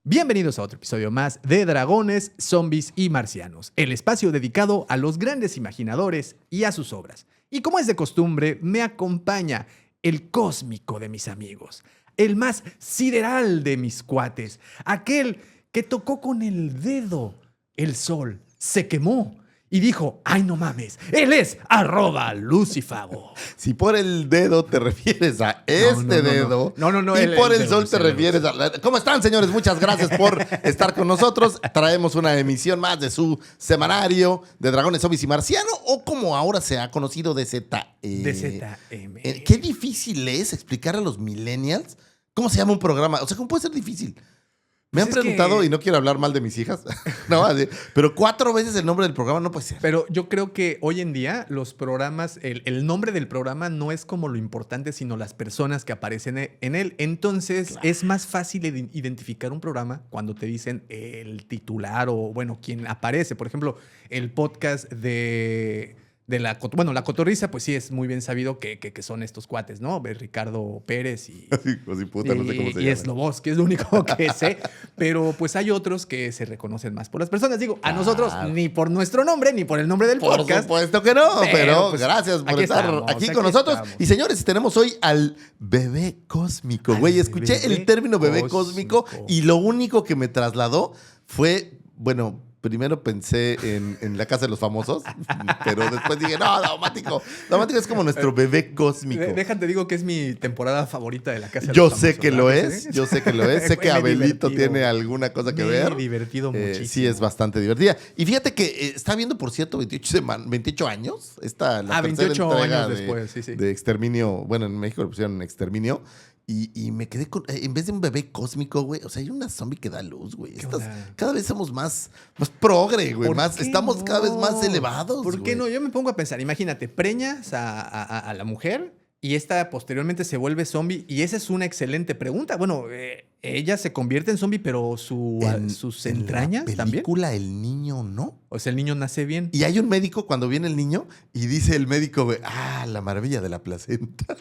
Bienvenidos a otro episodio más de Dragones, Zombies y Marcianos, el espacio dedicado a los grandes imaginadores y a sus obras. Y como es de costumbre, me acompaña el cósmico de mis amigos, el más sideral de mis cuates, aquel que tocó con el dedo el sol, se quemó y dijo, ¡ay, no mames! Él es @Lucifago. Si por el dedo te refieres a dedo. No. Y por el sol te refieres a... ¿Cómo están, señores? Muchas gracias por estar con nosotros. Traemos una emisión más de su semanario de Dragones, Zombies y Marciano, o como ahora se ha conocido, DZM. Qué difícil es explicar a los millennials cómo se llama un programa. O sea, ¿cómo puede ser difícil? Me han preguntado, y no quiero hablar mal de mis hijas, no, así, pero 4 veces el nombre del programa no puede ser. Pero yo creo que hoy en día los programas, el nombre del programa no es como lo importante, sino las personas que aparecen en él. Entonces, claro, es más fácil identificar un programa cuando te dicen el titular o, bueno, quien aparece. Por ejemplo, el podcast la Cotorrisa, pues sí es muy bien sabido que son estos cuates, ¿no? Ricardo Pérez y no sé cómo se llama. Sloboski, es lo único que sé. Pero pues hay otros que se reconocen más por las personas. Digo, a nosotros ni por nuestro nombre, ni por el nombre del podcast. Por supuesto que no, pero pues, gracias por estar aquí con nosotros. Y señores, tenemos hoy al bebé cósmico. Güey, escuché el término bebé cósmico y lo único que me trasladó fue, bueno... Primero pensé en La Casa de los Famosos, pero después dije, no, Daumático es como nuestro bebé cósmico. Déjate, digo que es mi temporada favorita de La Casa de los Famosos. Yo sé que lo es. Sé que Abelito tiene alguna cosa que ver. Divertido muchísimo. Sí, es bastante divertida. Y fíjate que está viendo, por cierto, 28 años. La 28 entrega años después, sí. De Exterminio. Bueno, en México le pusieron Exterminio. Y me quedé con... En vez de un bebé cósmico, güey, o sea, hay una zombie que da luz, güey. Cada vez somos más progre, güey. Estamos cada vez más elevados, ¿Por qué no? Yo me pongo a pensar, imagínate, preñas a la mujer y esta posteriormente se vuelve zombie. Y esa es una excelente pregunta. Bueno, ella se convierte en zombie, pero sus entrañas también. En la película el niño no. O sea, el niño nace bien. Y hay un médico cuando viene el niño y dice el médico, güey, la maravilla de la placenta.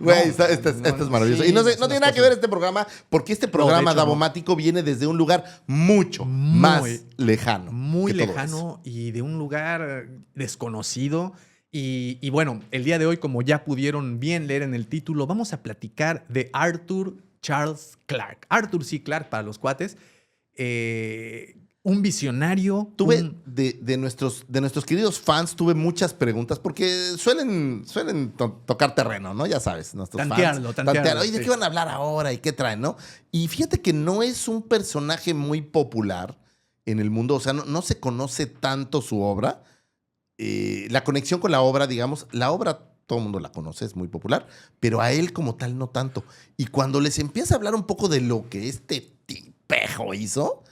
Güey, esto es maravilloso. Sí, y no tiene nada que ver este programa, porque este programa Davomático viene desde un lugar mucho más lejano. Muy lejano y de un lugar desconocido. Y bueno, el día de hoy, como ya pudieron bien leer en el título, vamos a platicar de Arthur Charles Clarke. Arthur C. Clarke para los cuates. Un visionario. Tuve de nuestros queridos fans, tuve muchas preguntas porque suelen tocar terreno, ¿no? Ya sabes, nuestros tantearlo. Oye, ¿de qué van a hablar ahora y qué traen, no? Y fíjate que no es un personaje muy popular en el mundo, o sea, no se conoce tanto su obra. La conexión con la obra, digamos, la obra todo el mundo la conoce, es muy popular, pero a él como tal no tanto. Y cuando les empieza a hablar un poco de lo que este tipejo hizo...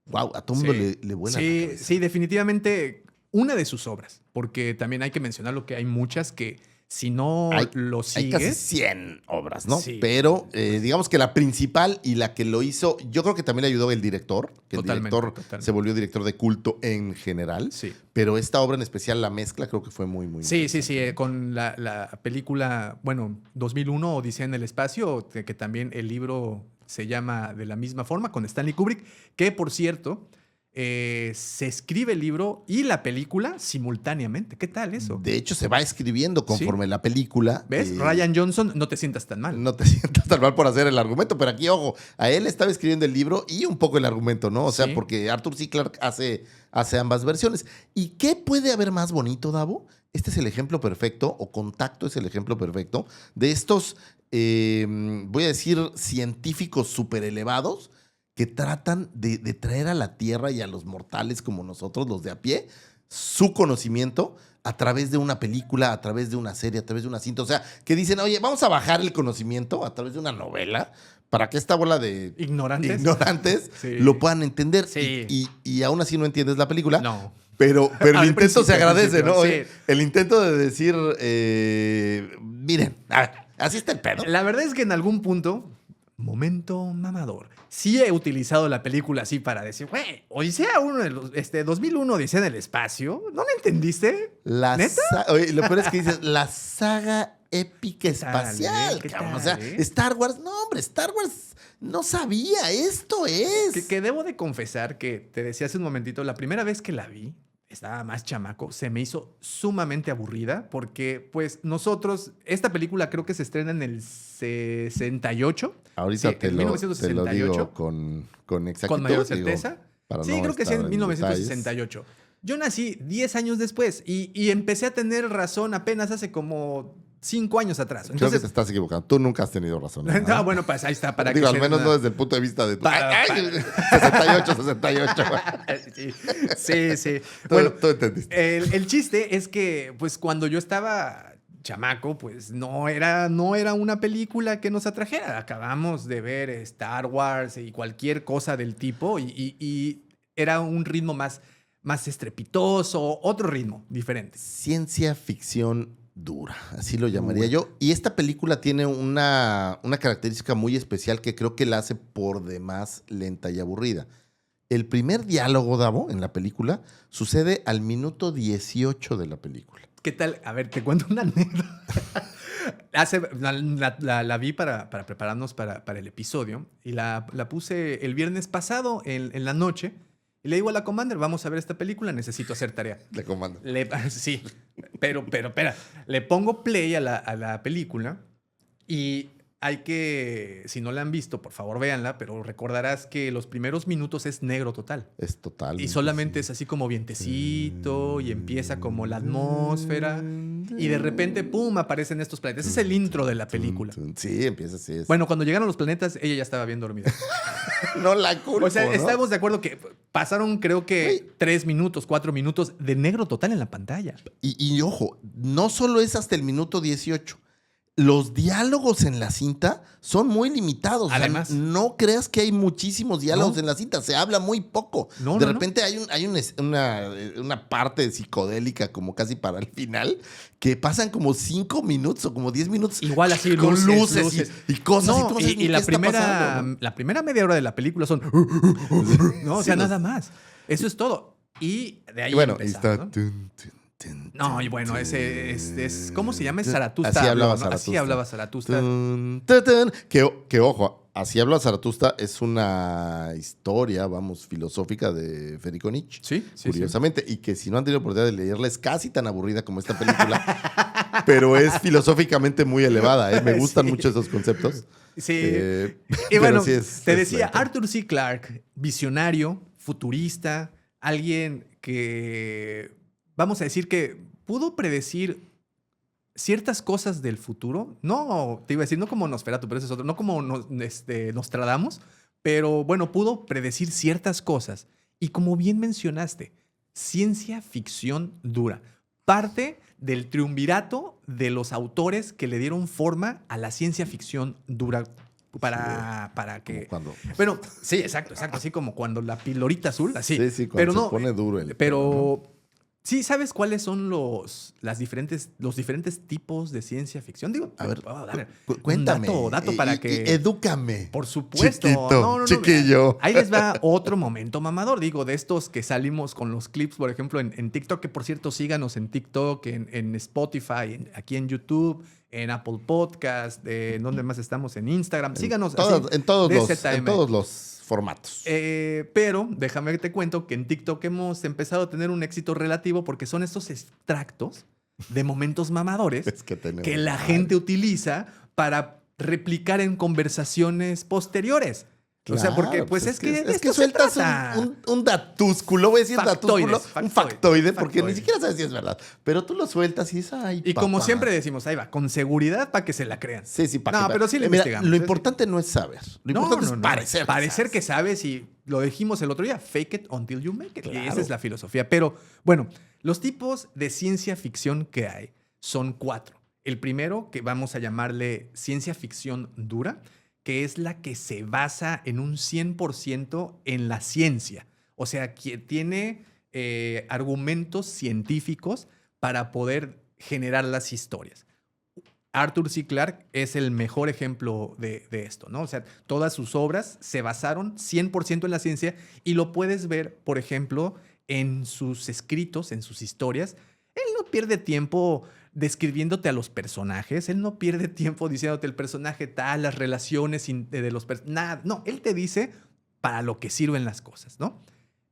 Wow, a todo el mundo le vuela la cabeza. Sí, definitivamente una de sus obras, porque también hay que mencionarlo que hay muchas que si no lo sigues... Hay casi 100 obras, ¿no? Sí. Pero digamos que la principal y la que lo hizo, yo creo que también le ayudó el director, que totalmente. El director se volvió director de culto en general. Sí. Pero esta obra en especial, la mezcla, creo que fue muy, muy Sí, con la película, 2001, Odisea en el espacio, que también el libro... se llama de la misma forma, con Stanley Kubrick, que por cierto, se escribe el libro y la película simultáneamente. ¿Qué tal eso? De hecho, se va escribiendo conforme la película. ¿Ves? Rian Johnson, no te sientas tan mal. No te sientas tan mal por hacer el argumento, pero aquí, ojo, a él estaba escribiendo el libro y un poco el argumento, ¿no? O sea, porque Arthur C. Clarke hace ambas versiones. ¿Y qué puede haber más bonito, Davo? Este es el ejemplo perfecto, o Contacto es el ejemplo perfecto, de estos... voy a decir científicos súper elevados que tratan de traer a la Tierra y a los mortales como nosotros, los de a pie, su conocimiento a través de una película, a través de una serie, a través de una cinta. O sea, que dicen, oye, vamos a bajar el conocimiento a través de una novela para que esta bola de ignorantes lo puedan entender. Sí. Y aún así no entiendes la película. No. Pero el intento se agradece, ¿no? Sí. El intento de decir, miren, a ver, así está el pedo. La verdad es que en algún punto, momento mamador, sí he utilizado la película así para decir, güey, Odisea 2001, Odisea en el espacio, ¿no la entendiste? ¿Neta? Oye, lo peor es que dices, la saga épica espacial, ¿Qué cabrón. O tal, sea, Star Wars, no, hombre, Star Wars no sabía, esto es. Que debo de confesar que te decía hace un momentito, la primera vez que la vi, estaba más chamaco, se me hizo sumamente aburrida porque pues nosotros, esta película creo que se estrena en el 68. Ahorita Sí, te en lo 1968. digo con exactitud. Con mayor digo, certeza. para Sí, no creo que sí, estar en en 1968. Yo nací 10 años después y empecé a tener razón apenas hace como 5 años atrás. Creo que Entonces, te estás equivocando. Tú nunca has tenido razón. no, bueno, pues ahí está. Para Digo, que al menos no desde el punto de vista de tu... Para- ¡Ay! 68. Sí. Bueno, Bueno, tú entendiste. el chiste es que, pues, cuando yo estaba chamaco, pues, no era una película que nos atrajera. Acabamos de ver Star Wars y cualquier cosa del tipo y era un ritmo más estrepitoso, otro ritmo diferente. Ciencia ficción dura, así lo llamaría yo. Y esta película tiene una característica muy especial que creo que la hace por demás lenta y aburrida. El primer diálogo, Davo, en la película, sucede al minuto 18 de la película. ¿Qué tal? A ver, te cuento una anécdota. La vi para prepararnos para el episodio y la puse el viernes pasado en la noche. Y le digo a la Commander, vamos a ver esta película, necesito hacer tarea. De comando. Sí, pero espera. Le pongo play a la película y hay que, si no la han visto, por favor véanla, pero recordarás que los primeros minutos es negro total. Es total. Y solamente es así como vientecito y empieza como la atmósfera y de repente, ¡pum!, aparecen estos planetas. Ese es el intro de la película. Sí, empieza así. Bueno, cuando llegaron los planetas, ella ya estaba bien dormida. No la culpo, O sea, ¿no? estamos de acuerdo que pasaron creo que 3 minutos, 4 minutos de negro total en la pantalla. Y ojo, no solo es hasta el minuto 18. Los diálogos en la cinta son muy limitados. Además. O sea, no creas que hay muchísimos diálogos No. en la cinta. Se habla muy poco. No, de no, repente hay una parte psicodélica como casi para el final que pasan como 5 minutos o como 10 minutos. Igual así, con luces, luces. Y cosas. No, tú no sabes ni y qué la está pasando, ¿no? la primera media hora de la película son... No, o sea, Sí, nada más. Eso es todo. Y de ahí Y bueno, y empezamos, está... ¿no? tun, tun, tun, No, y bueno, ese es ¿cómo se llama? Es Zaratustra. Así hablaba ¿no? Zaratustra. Así hablaba Zaratustra. Tun, tun, tun. Que ojo, Así habla Zaratustra es una historia, vamos, filosófica de Federico Nietzsche. Sí. Curiosamente. Y que si no han tenido oportunidad de leerla, es casi tan aburrida como esta película. Pero es filosóficamente muy elevada. Me gustan mucho esos conceptos. Sí. Y pero bueno, sí te decía, lento. Arthur C. Clarke, visionario, futurista, alguien que, vamos a decir que pudo predecir ciertas cosas del futuro. No, te iba a decir, no como Nosferatu, pero ese es otro. No como Nostradamus, pero bueno, pudo predecir ciertas cosas. Y como bien mencionaste, ciencia ficción dura. Parte del triunvirato de los autores que le dieron forma a la ciencia ficción dura para que... Como cuando... Bueno, sí, exacto. Así como cuando la pilorita azul, así. Sí, cuando pero se no, pone duro el... pero... Sí, ¿sabes cuáles son los diferentes tipos de ciencia ficción? Digo, A ver, puedo dar cuéntame. un dato para que... Edúcame. Por supuesto. Chiquito, chiquillo. Ahí les va otro momento mamador. Digo, de estos que salimos con los clips, por ejemplo, en TikTok, que por cierto, síganos en TikTok, en Spotify, aquí en YouTube, en Apple Podcast, ¿en dónde más estamos? En Instagram. Síganos. En todos DZM. los formatos. Pero déjame que te cuento que en TikTok hemos empezado a tener un éxito relativo porque son estos extractos de momentos mamadores Es que tenemos- que la gente utiliza para replicar en conversaciones posteriores. O sea, porque Claro, pues es que de es que esto se sueltas trata. un datúsculo, voy a decir Factoides, datúsculo, un factoide, porque ni factoide. siquiera sabes si es verdad. Pero tú lo sueltas y es ay, Y como papá. siempre decimos, ahí va, con seguridad para que se la crean. Sí, para No, que pero sí le Mira, investigamos. Lo Sí. importante no es saber. Lo importante es parecer. Parecer que sabes y lo dijimos el otro día, fake it until you make it. Y Claro. esa es la filosofía. Pero bueno, los tipos de ciencia ficción que hay son 4. El primero, que vamos a llamarle ciencia ficción dura, que es la que se basa en un 100% en la ciencia. O sea, que tiene argumentos científicos para poder generar las historias. Arthur C. Clarke es el mejor ejemplo de esto, ¿no? O sea, todas sus obras se basaron 100% en la ciencia y lo puedes ver, por ejemplo, en sus escritos, en sus historias. Él no pierde tiempo describiéndote a los personajes. Él no pierde tiempo diciéndote el personaje tal, las relaciones de los personajes. Nada. No, él te dice para lo que sirven las cosas, ¿no?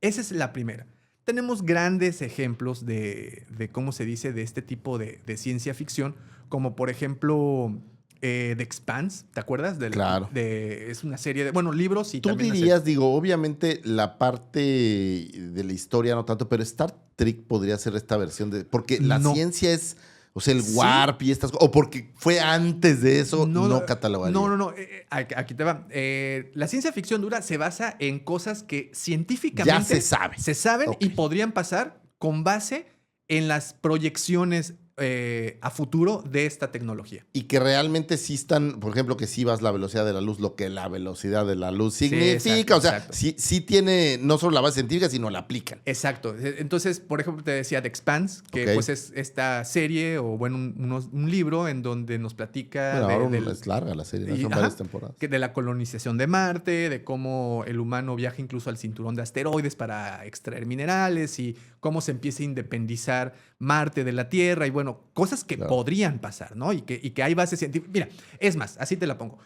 Esa es la primera. Tenemos grandes ejemplos de cómo se dice, de este tipo de ciencia ficción, como por ejemplo The Expanse, ¿te acuerdas? Claro. Es una serie de, bueno, libros y Tú también dirías, digo, obviamente la parte de la historia no tanto, pero Star Trek podría ser esta versión de... Porque la ciencia es... O sea, el warp y estas cosas. O porque fue antes de eso, no catalogaría. No. Aquí te va. La ciencia ficción dura se basa en cosas que científicamente ya se sabe. Se saben Okay. y podrían pasar con base en las proyecciones a futuro de esta tecnología. Y que realmente sí están, por ejemplo, que sí vas la velocidad de la luz, lo que la velocidad de la luz significa. Sí, exacto, o sea, exacto. sí tiene no solo la base científica, sino la aplican. Exacto. Entonces, por ejemplo, te decía The Expanse, que pues es esta serie o bueno, un libro en donde nos platica... Bueno, ahora es larga la serie, ¿no? Son varias temporadas. De la colonización de Marte, de cómo el humano viaja incluso al cinturón de asteroides para extraer minerales y cómo se empieza a independizar Marte de la Tierra y bueno, cosas que podrían pasar, ¿no? Y que hay bases científicas. Mira, es más, así te la pongo.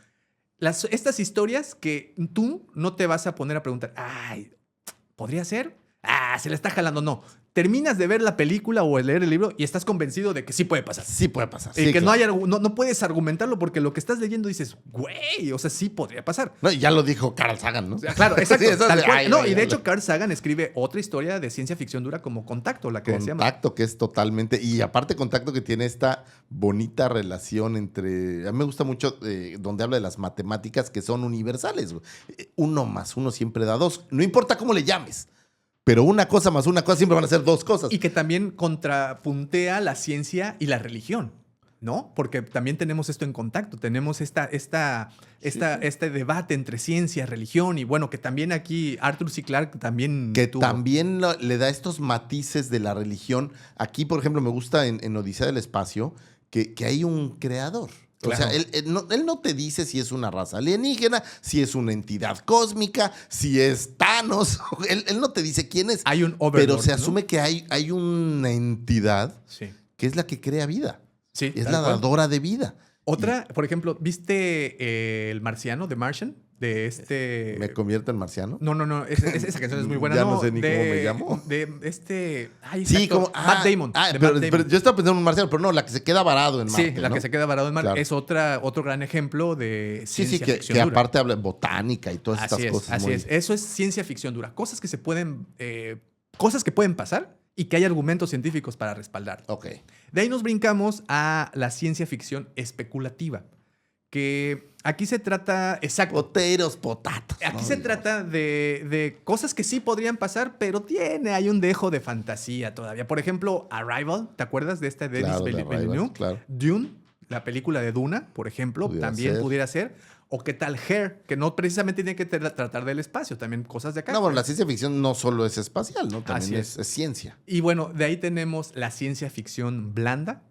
Estas historias que tú no te vas a poner a preguntar, ay, ¿podría ser? Se la está jalando. No. Terminas de ver la película o leer el libro y estás convencido de que sí puede pasar. Sí puede pasar. Y que no puedes argumentarlo porque lo que estás leyendo dices, güey, o sea, sí podría pasar. No, ya lo dijo Carl Sagan, ¿no? O sea, claro, exacto. Sí, tal cual. Y de hecho, Carl Sagan escribe otra historia de ciencia ficción dura como Contacto, la que decíamos. Contacto, que es totalmente... Y aparte Contacto que tiene esta bonita relación entre... A mí me gusta mucho donde habla de las matemáticas que son universales. 1 más 1 siempre da 2. No importa cómo le llames. Pero una cosa más una cosa siempre van a ser 2 cosas. Y que también contrapuntea la ciencia y la religión, ¿no? Porque también tenemos esto en Contacto. Tenemos este debate entre ciencia, religión y bueno, que también aquí Arthur C. Clarke también que tuvo. También le da estos matices de la religión. Aquí, por ejemplo, me gusta en Odisea del Espacio que hay un creador. Claro. O sea, él no te dice si es una raza alienígena, si es una entidad cósmica, si es Thanos. Él no te dice quién es. Hay un overlord, pero se asume que hay una entidad que es la que crea vida. Sí, es la dadora de vida. Otra, por ejemplo, ¿viste El Marciano, The Martian? De este... ¿Me convierto en marciano? No. Esa canción es muy buena. Ya no sé ni cómo me llamo. De este... Ay, sí, como... Matt Damon. Pero yo estaba pensando en un marciano, pero no, la que se queda varado en Marte. Sí, la que se queda varado en Marte. Claro. Es otro gran ejemplo de ciencia ficción que dura. Aparte habla de botánica y todas estas cosas. Así es. Eso es ciencia ficción dura. Cosas que se pueden... cosas que pueden pasar y que hay argumentos científicos para respaldar. Ok. De ahí nos brincamos a la ciencia ficción especulativa. Que aquí se trata... Exacto. Poteros, potatos. Aquí se trata de cosas que sí podrían pasar, pero hay un dejo de fantasía todavía. Por ejemplo, Arrival, ¿te acuerdas de esta de Denis Villeneuve? Claro. Dune, la película de Duna, por ejemplo, pudiera ser. O qué tal Hair, que no precisamente tiene que tratar del espacio, también cosas de acá. No, bueno, la ciencia ficción no solo es espacial, ¿no? También es ciencia. Y bueno, de ahí tenemos la ciencia ficción blanda.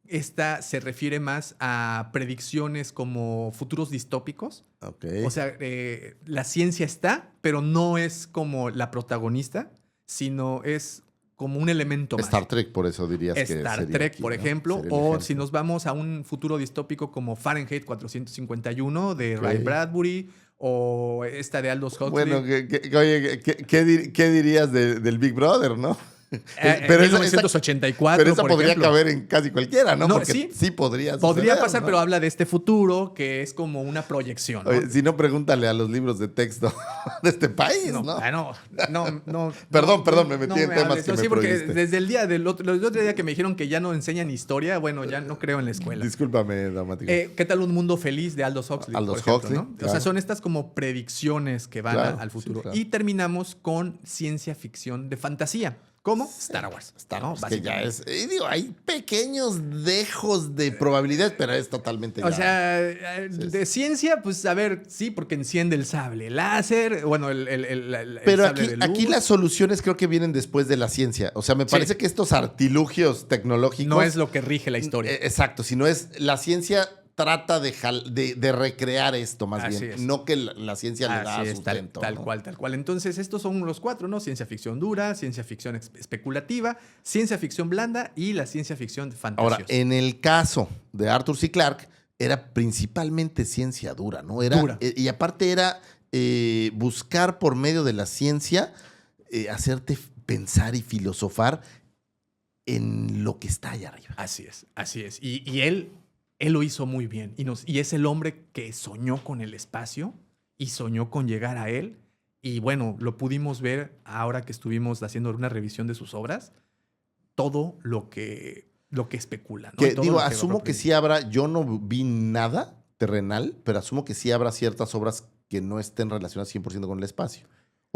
Esta se refiere más a predicciones como futuros distópicos. Okay. O sea, la ciencia está, pero no es como la protagonista, sino es como un elemento más. Star Trek, por eso dirías que Star Trek, aquí, por ¿no? ejemplo. O si nos vamos a un futuro distópico como Fahrenheit 451 de Ray Bradbury o esta de Aldous Huxley. Bueno, oye, ¿qué dirías del Big Brother, no? Pero 1984, pero esa por podría ejemplo. caber en casi cualquiera, ¿no? Porque sí podría suceder, pasar, ¿no? ¿no? Pero habla de este futuro que es como una proyección, ¿no? Oye, si no, pregúntale a los libros de texto de este país, ¿no? No. Perdón, me metí en temas que me sí, porque prohibiste. desde el otro día que me dijeron que ya no enseñan historia, bueno, ya no creo en la escuela. Discúlpame, dramático. ¿Qué tal Un Mundo Feliz de Aldous Huxley? Aldous por ejemplo, Huxley, ¿no? claro. O sea, son estas como predicciones que van al futuro. Sí, claro. Y terminamos con ciencia ficción de fantasía. ¿Cómo? Star Wars. Star Wars, que ya es... hay pequeños dejos de probabilidades, pero es totalmente... O sea, de ciencia, pues a ver, sí, porque enciende el sable láser, bueno, pero sable de luz. aquí las soluciones creo que vienen después de la ciencia. O sea, me parece que estos artilugios tecnológicos... No es lo que rige la historia. Exacto, sino es la ciencia trata de recrear esto más Así bien, es. no que la ciencia le da Así es, sustento. tal ¿no? cual, tal cual. Entonces, estos son los 4, ¿no? Ciencia ficción dura, ciencia ficción especulativa, ciencia ficción blanda y la ciencia ficción Ahora, fantasiosa. en el caso de Arthur C. Clarke, era principalmente ciencia dura, ¿no? Dura. Y aparte era buscar por medio de la ciencia hacerte pensar y filosofar en lo que está allá arriba. Así es, así es. Y él lo hizo muy bien. Y es el hombre que soñó con el espacio y soñó con llegar a él. Y bueno, lo pudimos ver ahora que estuvimos haciendo una revisión de sus obras, todo lo que especula, ¿no? Que, Y todo digo, lo asumo que sí habrá, yo no vi nada terrenal, pero asumo que sí habrá ciertas obras que no estén relacionadas 100% con el espacio.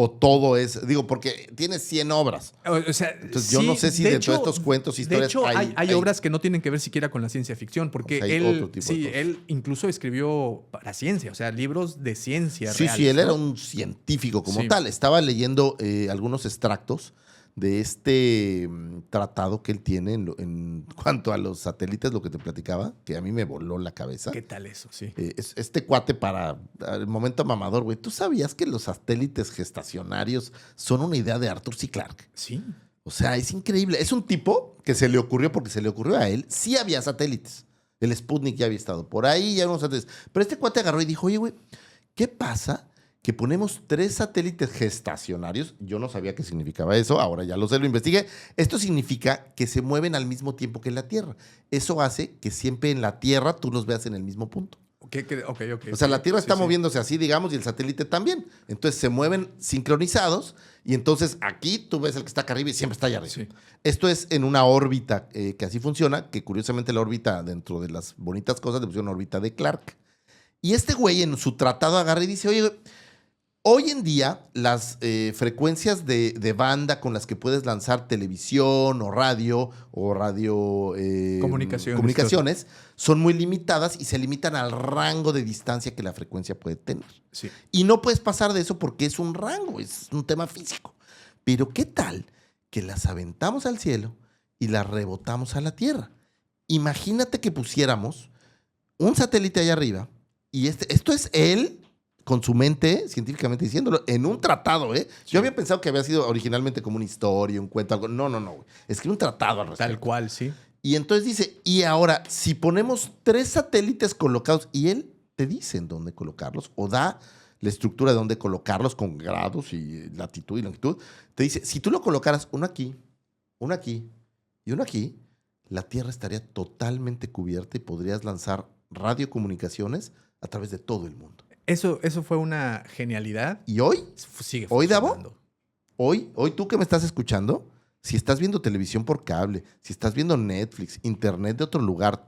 O todo es, digo, porque tiene 100 obras. O sea, Entonces, yo no sé si dentro de estos cuentos, historias, de hecho, hay obras que no tienen que ver siquiera con la ciencia ficción, porque o sea, hay otro tipo de cosas. él incluso escribió para ciencia, o sea, libros de ciencia Sí, reales, sí, él ¿no? era un científico como Sí. tal. Estaba leyendo algunos extractos de este tratado que él tiene en cuanto a los satélites, lo que te platicaba, que a mí me voló la cabeza. ¿Qué tal eso? Sí. Este cuate para el momento mamador, güey. ¿Tú sabías que los satélites gestacionarios son una idea de Arthur C. Clarke? Sí. O sea, es increíble. Es un tipo que se le ocurrió porque se le ocurrió a él. Sí había satélites. El Sputnik ya había estado por ahí, ya unos satélites. Pero este cuate agarró y dijo, oye, güey, ¿qué pasa que ponemos 3 satélites gestacionarios? Yo no sabía qué significaba eso, ahora ya lo sé, lo investigué. Esto significa que se mueven al mismo tiempo que en la Tierra. Eso hace que siempre en la Tierra tú los veas en el mismo punto. Ok. O sea, la Tierra está Sí. moviéndose así, digamos, y el satélite también. Entonces se mueven sincronizados y entonces aquí tú ves el que está acá arriba y siempre está allá arriba. Sí. Esto es en una órbita que así funciona, que curiosamente la órbita, dentro de las bonitas cosas, le pusieron órbita de Clarke. Y este güey en su tratado agarra y dice, oye, hoy en día las frecuencias de banda con las que puedes lanzar televisión o radio comunicaciones son muy limitadas y se limitan al rango de distancia que la frecuencia puede tener. Sí. Y no puedes pasar de eso porque es un rango, es un tema físico. Pero ¿qué tal que las aventamos al cielo y las rebotamos a la Tierra? Imagínate que pusiéramos un satélite allá arriba y esto es él con su mente, científicamente diciéndolo, en un tratado, ¿eh? Sí. Yo había pensado que había sido originalmente como una historia, un cuento, algo. No, güey. Escribe un tratado al respecto. Tal cual, sí. Y entonces dice, y ahora, si ponemos 3 satélites colocados, y él te dice en dónde colocarlos, o da la estructura de dónde colocarlos con grados y latitud y longitud, te dice, si tú lo colocaras uno aquí y uno aquí, la Tierra estaría totalmente cubierta y podrías lanzar radiocomunicaciones a través de todo el mundo. Eso fue una genialidad. Y hoy, Sigue hoy, Davo, funcionando. hoy tú que me estás escuchando, si estás viendo televisión por cable, si estás viendo Netflix, internet de otro lugar,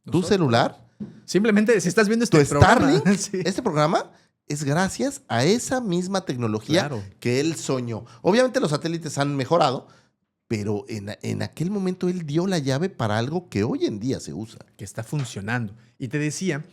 tu Nosotros. celular, Simplemente, si estás viendo tu este programa, Starlink, sí. este programa es gracias a esa misma tecnología Claro. que él soñó. Obviamente los satélites han mejorado, pero en aquel momento él dio la llave para algo que hoy en día se usa. Que está funcionando. Y te decía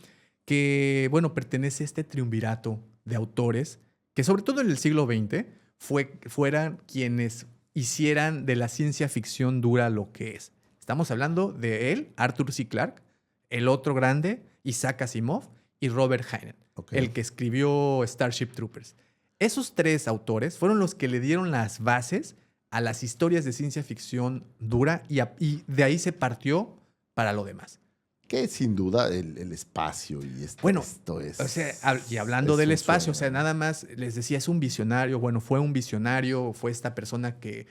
que, bueno, pertenece a este triunvirato de autores que sobre todo en el siglo XX fueran quienes hicieran de la ciencia ficción dura lo que es. Estamos hablando de él, Arthur C. Clarke, el otro grande, Isaac Asimov y Robert Heinlein, Okay. el que escribió Starship Troopers. Esos 3 autores fueron los que le dieron las bases a las historias de ciencia ficción dura y de ahí se partió para lo demás. Que sin duda el espacio y esto, Bueno, esto es... O sea, y hablando es del un espacio, sueño, o sea, ¿no? nada más les decía, es un visionario, bueno, fue un visionario, fue esta persona que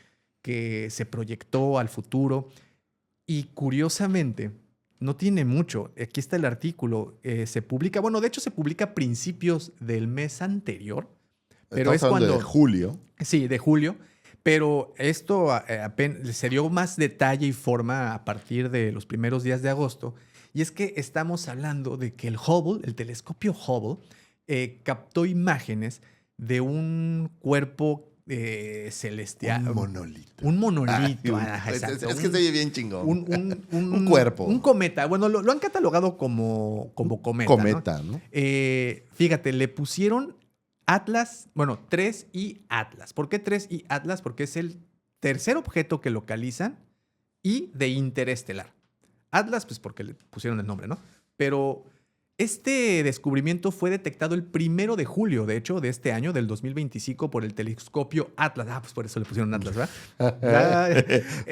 se proyectó al futuro y curiosamente, no tiene mucho, aquí está el artículo, se publica, bueno, de hecho se publica a principios del mes anterior, pero Estamos es hablando cuando... de julio. Sí, de julio. Pero esto se dio más detalle y forma a partir de los primeros días de agosto. Y es que estamos hablando de que el Hubble, el telescopio Hubble, captó imágenes de un cuerpo celestial. Un monolito. Un monolito. Es exacto. que se oye bien chingón. Un cuerpo. Un cometa. Bueno, lo han catalogado como cometa. Cometa, ¿no? Fíjate, le pusieron Atlas, bueno, 3I Atlas. ¿Por qué 3I Atlas? Porque es el tercer objeto que localizan y de interestelar. Atlas, pues porque le pusieron el nombre, ¿no? Pero Este descubrimiento fue detectado el 1 de julio, de hecho, de este año, del 2025, por el telescopio Atlas. Pues por eso le pusieron Atlas, ¿verdad?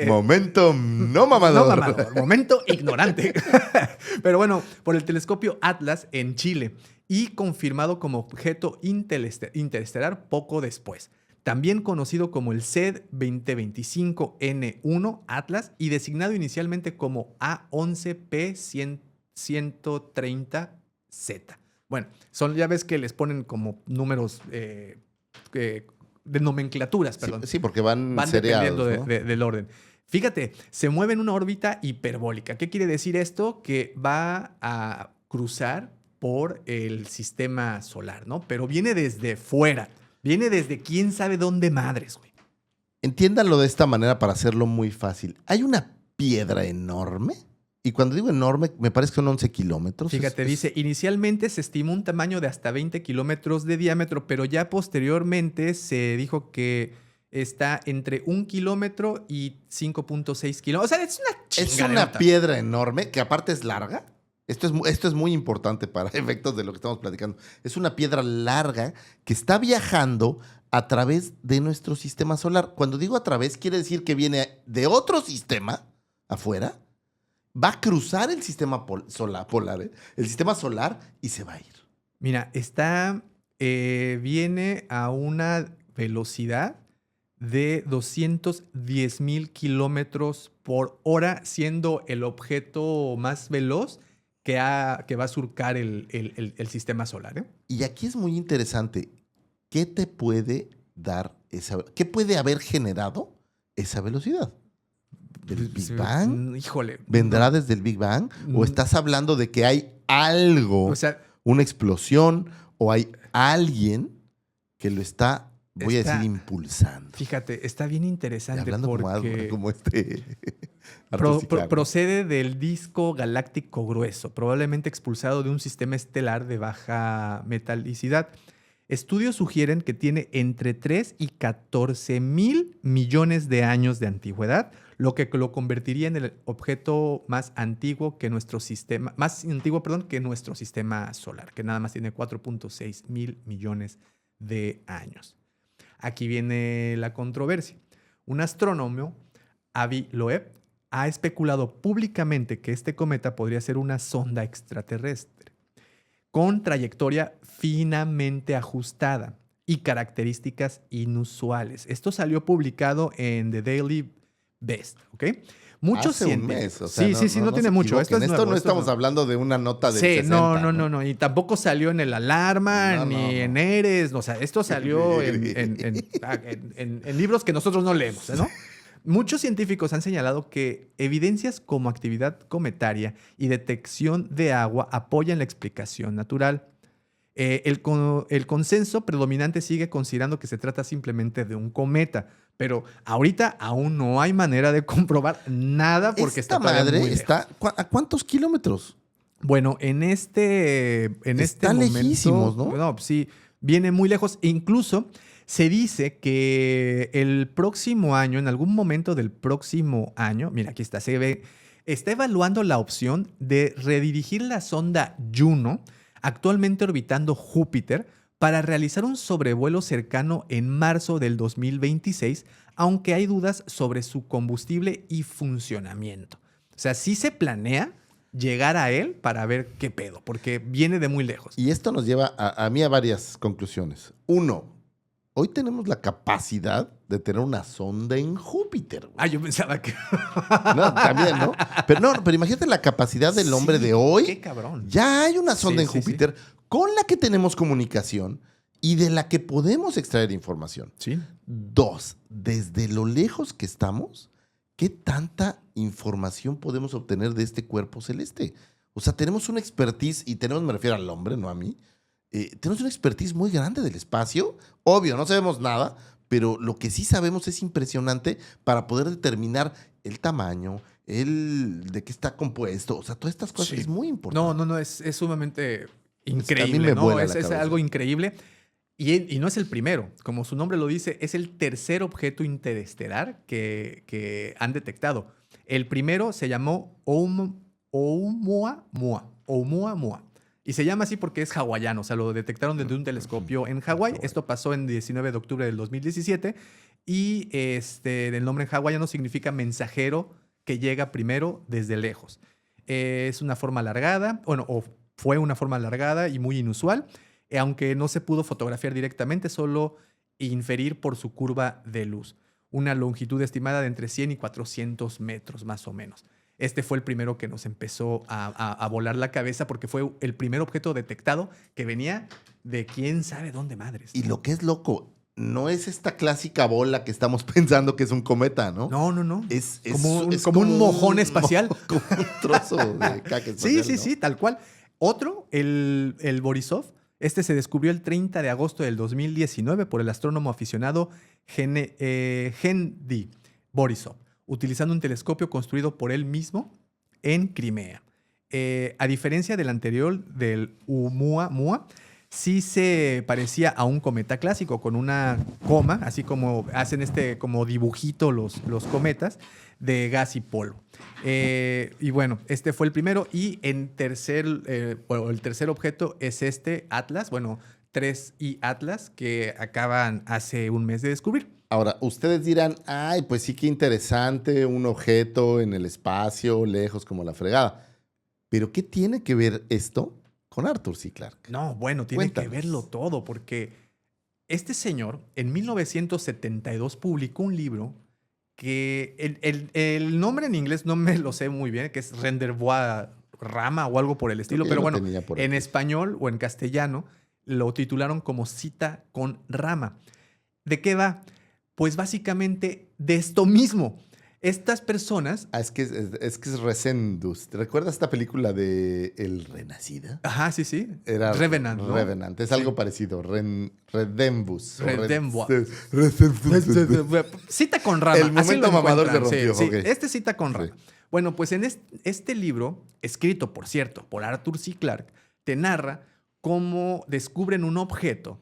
Momento no mamador. No mamador, momento ignorante. Pero bueno, por el telescopio Atlas en Chile y confirmado como objeto interestelar poco después. También conocido como el CED 2025N1 Atlas y designado inicialmente como A11P130Z. Bueno, ya ves que les ponen como números de nomenclaturas, perdón. Sí, porque van dependiendo seriados, ¿no? del orden. Fíjate, se mueve en una órbita hiperbólica. ¿Qué quiere decir esto? Que va a cruzar por el sistema solar, ¿no? Pero viene desde fuera. Viene desde quién sabe dónde madres, güey. Entiéndanlo de esta manera para hacerlo muy fácil. Hay una piedra enorme. Y cuando digo enorme, me parece que son 11 kilómetros. Fíjate, dice, inicialmente se estimó un tamaño de hasta 20 kilómetros de diámetro, pero ya posteriormente se dijo que está entre 1 kilómetro y 5.6 kilómetros. O sea, es una Es chingadera. una piedra enorme que aparte es larga. Esto es muy importante para efectos de lo que estamos platicando. Es una piedra larga que está viajando a través de nuestro sistema solar. Cuando digo a través, quiere decir que viene de otro sistema afuera. Va a cruzar el sistema polar, el sistema solar, y se va a ir. Mira, viene a una velocidad de 210,000 kilómetros por hora, siendo el objeto más veloz que va a surcar el sistema solar, ¿eh? Y aquí es muy interesante. ¿Qué te puede dar qué puede haber generado esa velocidad? ¿Del Big Bang? Híjole. ¿Vendrá desde el Big Bang? ¿O estás hablando de que hay algo, O sea, una explosión, o hay alguien que lo está, voy a decir, impulsando? Fíjate, está bien interesante Hablando porque como procede del disco galáctico grueso, probablemente expulsado de un sistema estelar de baja metalicidad. Estudios sugieren que tiene entre 3 y 14,000 millones de años de antigüedad, lo que lo convertiría en el objeto más antiguo que nuestro sistema, que nuestro sistema solar, que nada más tiene 4.6 mil millones de años. Aquí viene la controversia. Un astrónomo, Avi Loeb, ha especulado públicamente que este cometa podría ser una sonda extraterrestre con trayectoria finamente ajustada y características inusuales. Esto salió publicado en The Daily Beast, ¿ok? Muchos Hace un mes, o sea, sí, no tiene mucho. Esto no estamos hablando de una nota de 60. No. Y tampoco salió en el Alarma, ni en Eres. O sea, esto salió en libros que nosotros no leemos, ¿no? Muchos científicos han señalado que evidencias como actividad cometaria y detección de agua apoyan la explicación natural. El consenso predominante sigue considerando que se trata simplemente de un cometa, pero ahorita aún no hay manera de comprobar nada porque esta está madre muy está ¿a cuántos kilómetros? Bueno, en este momento, lejísimos, ¿no? No, sí, viene muy lejos. E incluso se dice que el próximo año, en algún momento del próximo año, mira, aquí está, está evaluando la opción de redirigir la sonda Juno, actualmente orbitando Júpiter, para realizar un sobrevuelo cercano en marzo del 2026, aunque hay dudas sobre su combustible y funcionamiento. O sea, sí se planea llegar a él para ver qué pedo, porque viene de muy lejos. Y esto nos lleva a mí a varias conclusiones. Uno, hoy tenemos la capacidad de tener una sonda en Júpiter. Yo pensaba que... No, también, ¿no? Pero imagínate la capacidad del hombre de hoy. Qué cabrón. Ya hay una sonda en Júpiter con la que tenemos comunicación y de la que podemos extraer información. Sí. Dos, desde lo lejos que estamos, ¿qué tanta información podemos obtener de este cuerpo celeste? O sea, tenemos una expertise, y me refiero al hombre, no a mí, tenemos una expertise muy grande del espacio. Obvio, no sabemos nada, pero lo que sí sabemos es impresionante para poder determinar el tamaño, de qué está compuesto. O sea, todas estas cosas es muy importante. No, es sumamente increíble. A mí me vuela es algo increíble. Y no es el primero. Como su nombre lo dice, es el tercer objeto interestelar que han detectado. El primero se llamó Oumuamua. Y se llama así porque es hawaiano, o sea, lo detectaron desde un telescopio en Hawái. Esto pasó en 19 de octubre del 2017 y el nombre en hawaiano significa mensajero que llega primero desde lejos. Es una forma alargada, bueno, o fue una forma alargada y muy inusual, aunque no se pudo fotografiar directamente, solo inferir por su curva de luz. Una longitud estimada de entre 100 y 400 metros, más o menos. Este fue el primero que nos empezó a volar la cabeza porque fue el primer objeto detectado que venía de quién sabe dónde madres. Y lo que es loco, no es esta clásica bola que estamos pensando que es un cometa, ¿no? No. Es como un mojón espacial. Como un trozo de caca espacial, Sí, tal cual. Otro, el Borisov. Este se descubrió el 30 de agosto del 2019 por el astrónomo aficionado Genndy Borisov, utilizando un telescopio construido por él mismo en Crimea. A diferencia del anterior, del Oumuamua, sí se parecía a un cometa clásico, con una coma, así como hacen como dibujito los cometas, de gas y polvo. Y bueno, este fue el primero. Y el tercer objeto es Atlas, 3I Atlas, que acaban hace un mes de descubrir. Ahora, ustedes dirán, ay, pues sí que interesante, un objeto en el espacio, lejos como la fregada. Pero ¿qué tiene que ver esto con Arthur C. Clarke? No, bueno, tiene que verlo todo, porque este señor en 1972 publicó un libro que el nombre en inglés no me lo sé muy bien, que es Rendervois Rama o algo por el estilo, pero bueno, en español o en castellano lo titularon como Cita con Rama. ¿De qué va? Pues básicamente de esto mismo. Estas personas... Es que es Resendus. ¿Te recuerdas esta película de El Renacida? Ajá, sí. Era Revenant, ¿no? Revenant. Es algo parecido. Redembus. Cita con Rama. El momento mamador de rompió. Sí, okay. Cita con Rama. Sí. Bueno, pues en este libro, escrito, por cierto, por Arthur C. Clarke, te narra cómo descubren un objeto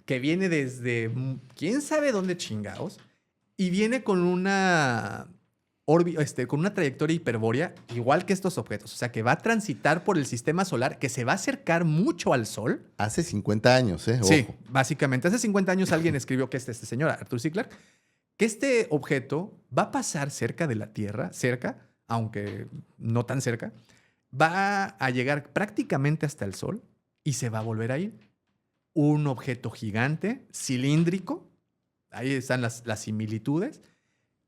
que viene desde quién sabe dónde chingados y viene con con una trayectoria hiperbórea igual que estos objetos. O sea, que va a transitar por el sistema solar, que se va a acercar mucho al Sol. Hace 50 años, ¿eh? Ojo. Sí, básicamente. Hace 50 años alguien escribió que este señor, Arthur C. Clarke, que este objeto va a pasar cerca de la Tierra, aunque no tan cerca, va a llegar prácticamente hasta el Sol y se va a volver a ir. Un objeto gigante, cilíndrico, ahí están las similitudes,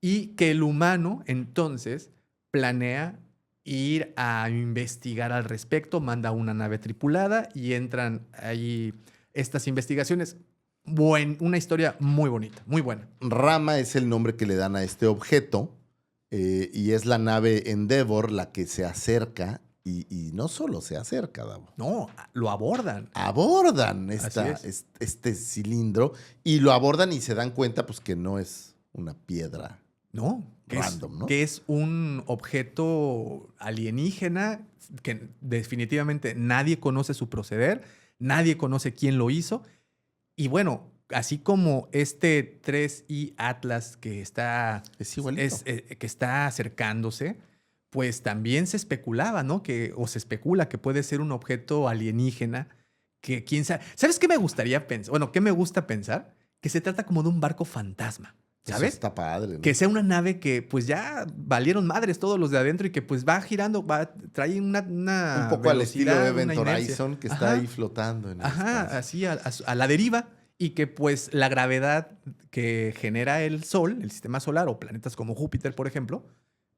y que el humano entonces planea ir a investigar al respecto, manda una nave tripulada y entran ahí estas investigaciones. Una historia muy bonita, muy buena. Rama es el nombre que le dan a este objeto y es la nave Endeavour la que se acerca y no solo se acerca, Davo. No, lo abordan. Abordan este cilindro y lo abordan y se dan cuenta pues que no es una piedra. No, random, ¿no? Que es un objeto alienígena que definitivamente nadie conoce su proceder, nadie conoce quién lo hizo. Y bueno, así como este 3I Atlas que está, que está acercándose, pues también se especulaba, ¿no? O se especula que puede ser un objeto alienígena que quién sabe. ¿Sabes qué me gustaría pensar? Bueno, ¿qué me gusta pensar? Que se trata como de un barco fantasma. ¿Sabes? Eso está padre, ¿no? Que sea una nave que pues ya valieron madres todos los de adentro y que pues va girando, trae una un poco al estilo de Event Horizon que está ahí flotando en el espacio. Así a la deriva y que pues la gravedad que genera el Sol, el sistema solar o planetas como Júpiter, por ejemplo,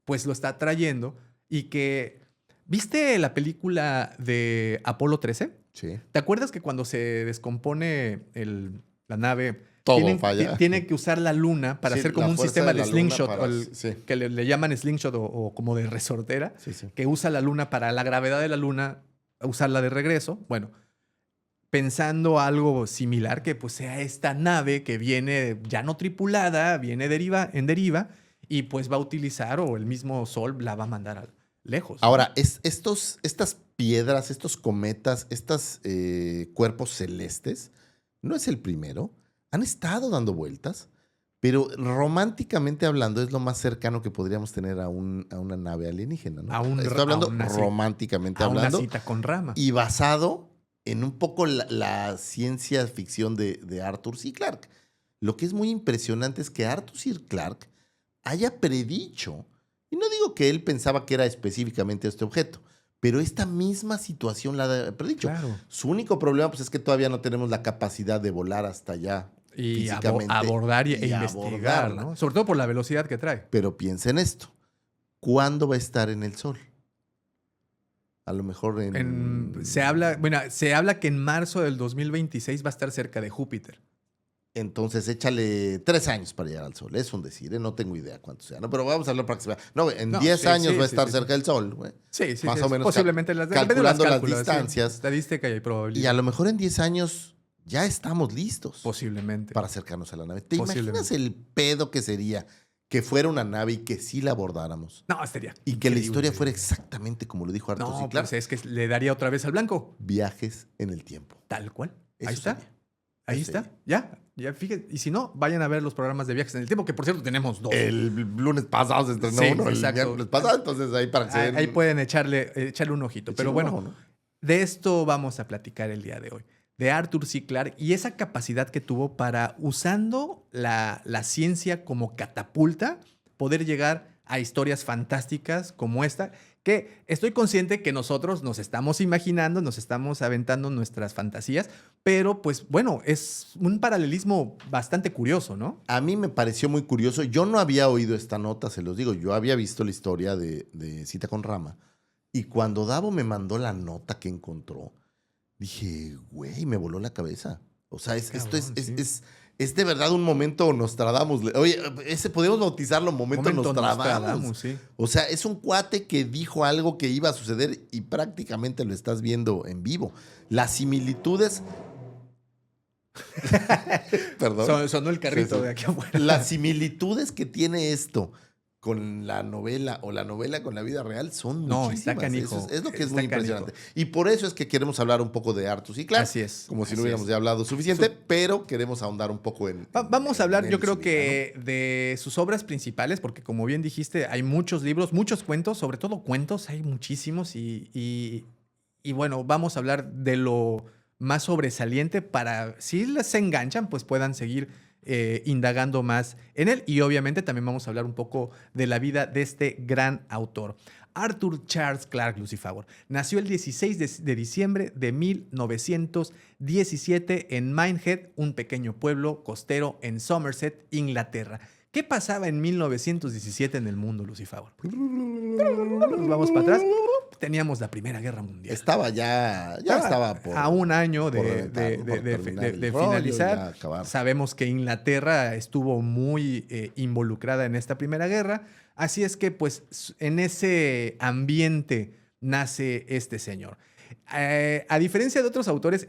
pues lo está trayendo y que... ¿Viste la película de Apolo 13? Sí. ¿Te acuerdas que cuando se descompone la nave... Tienen que usar la luna para hacer como un sistema de slingshot, que le llaman slingshot o como de resortera, que usa la luna para la gravedad de la luna, usarla de regreso. Bueno, pensando algo similar, que pues sea esta nave que viene ya no tripulada, viene en deriva, y pues va a utilizar, o el mismo Sol la va a mandar lejos. Ahora, estas piedras, estos cometas, estos cuerpos celestes, no es el primero. Han estado dando vueltas, Pero románticamente hablando es lo más cercano que podríamos tener a una nave alienígena, ¿no? Estoy hablando románticamente hablando. Una cita con Rama. Y basado en un poco la ciencia ficción de Arthur C. Clarke. Lo que es muy impresionante es que Arthur C. Clarke haya predicho, y no digo que él pensaba que era específicamente este objeto, pero esta misma situación la ha predicho. Claro. Su único problema pues, es que todavía no tenemos la capacidad de volar hasta allá. Y físicamente, abordar e investigar, ¿no? Sobre todo por la velocidad que trae. Pero piensa en esto. ¿Cuándo va a estar en el Sol? A lo mejor se habla que en marzo del 2026 va a estar cerca de Júpiter. Entonces échale 3 años para llegar al Sol. Es un decir, ¿eh? No tengo idea cuánto sea. No, pero vamos a hablar para que se vea. No, en 10 años va a estar cerca del Sol, güey. Sí, más o menos. Posiblemente calculando las distancias. Estadística y probabilidad. Y a lo mejor en 10 años ya estamos listos. Posiblemente. Para acercarnos a la nave. ¿Te imaginas el pedo que sería que fuera una nave y que sí la abordáramos? No, estaría. Y que la historia fuera exactamente como lo dijo Arthur C. Clarke. Pues es que le daría otra vez al blanco. Viajes en el tiempo. Tal cual. Eso ahí está. sería. Ahí está. Ya, fíjate. Y si no, vayan a ver los programas de viajes en el tiempo, que por cierto tenemos 2. El lunes pasado se estrenó uno, el miércoles pasado, entonces ahí para que ahí pueden echarle un ojito. Pero bueno, ¿no? De esto vamos a platicar el día de hoy. De Arthur C. Clarke y esa capacidad que tuvo para, usando la ciencia como catapulta, poder llegar a historias fantásticas como esta, que estoy consciente que nosotros nos estamos imaginando, nos estamos aventando nuestras fantasías, pero pues bueno, es un paralelismo bastante curioso, ¿no? A mí me pareció muy curioso. Yo no había oído esta nota, se los digo. Yo había visto la historia de Cita con Rama. Y cuando Davo me mandó la nota que encontró, dije, güey, me voló la cabeza. O sea, esto es de verdad un momento Nostradamus. Oye, podemos bautizarlo momento Nostradamus. Sí. O sea, es un cuate que dijo algo que iba a suceder y prácticamente lo estás viendo en vivo. Las similitudes... Perdón. Sonó el carrito de aquí afuera. Las similitudes que tiene esto con la novela o la novela con la vida real son muchísimas. Está canijo. Es lo que es muy impresionante. Y por eso es que queremos hablar un poco de Arthur C. Clarke. Así es. Como si no hubiéramos ya hablado suficiente, pero queremos ahondar un poco en... Vamos a hablar, yo creo que de sus obras principales, porque como bien dijiste, hay muchos libros, muchos cuentos, sobre todo cuentos, hay muchísimos y bueno, vamos a hablar de lo más sobresaliente para, si les enganchan, pues puedan seguir indagando más en él. Y obviamente también vamos a hablar un poco de la vida de este gran autor. Arthur Charles Clarke Lucifagor nació el 16 de diciembre de 1917 en Minehead, un pequeño pueblo costero en Somerset, Inglaterra. ¿Qué pasaba en 1917 en el mundo, Lucifagor? Vamos para atrás. Teníamos la Primera Guerra Mundial. Estaba por, a un año de finalizar. Sabemos que Inglaterra estuvo muy involucrada en esta Primera Guerra. Así es que, pues, en ese ambiente nace este señor. A diferencia de otros autores,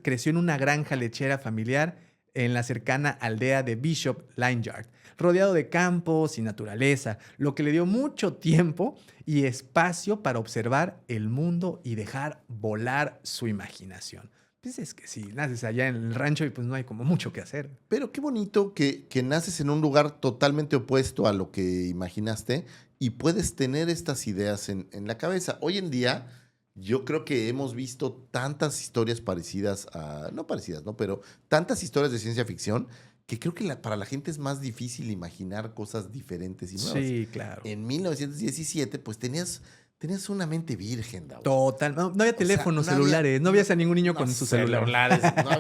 creció en una granja lechera familiar en la cercana aldea de Bishop Lanyard, rodeado de campos y naturaleza, lo que le dio mucho tiempo y espacio para observar el mundo y dejar volar su imaginación. Pues es que si naces allá en el rancho y pues no hay como mucho que hacer. Pero qué bonito que naces en un lugar totalmente opuesto a lo que imaginaste y puedes tener estas ideas en la cabeza. Hoy en día yo creo que hemos visto tantas historias parecidas pero tantas historias de ciencia ficción que creo que para la gente es más difícil imaginar cosas diferentes y nuevas. Sí, claro. En 1917, pues tenías una mente virgen, Davo. Total. No había teléfonos celulares. No veías a ningún niño con su celular. No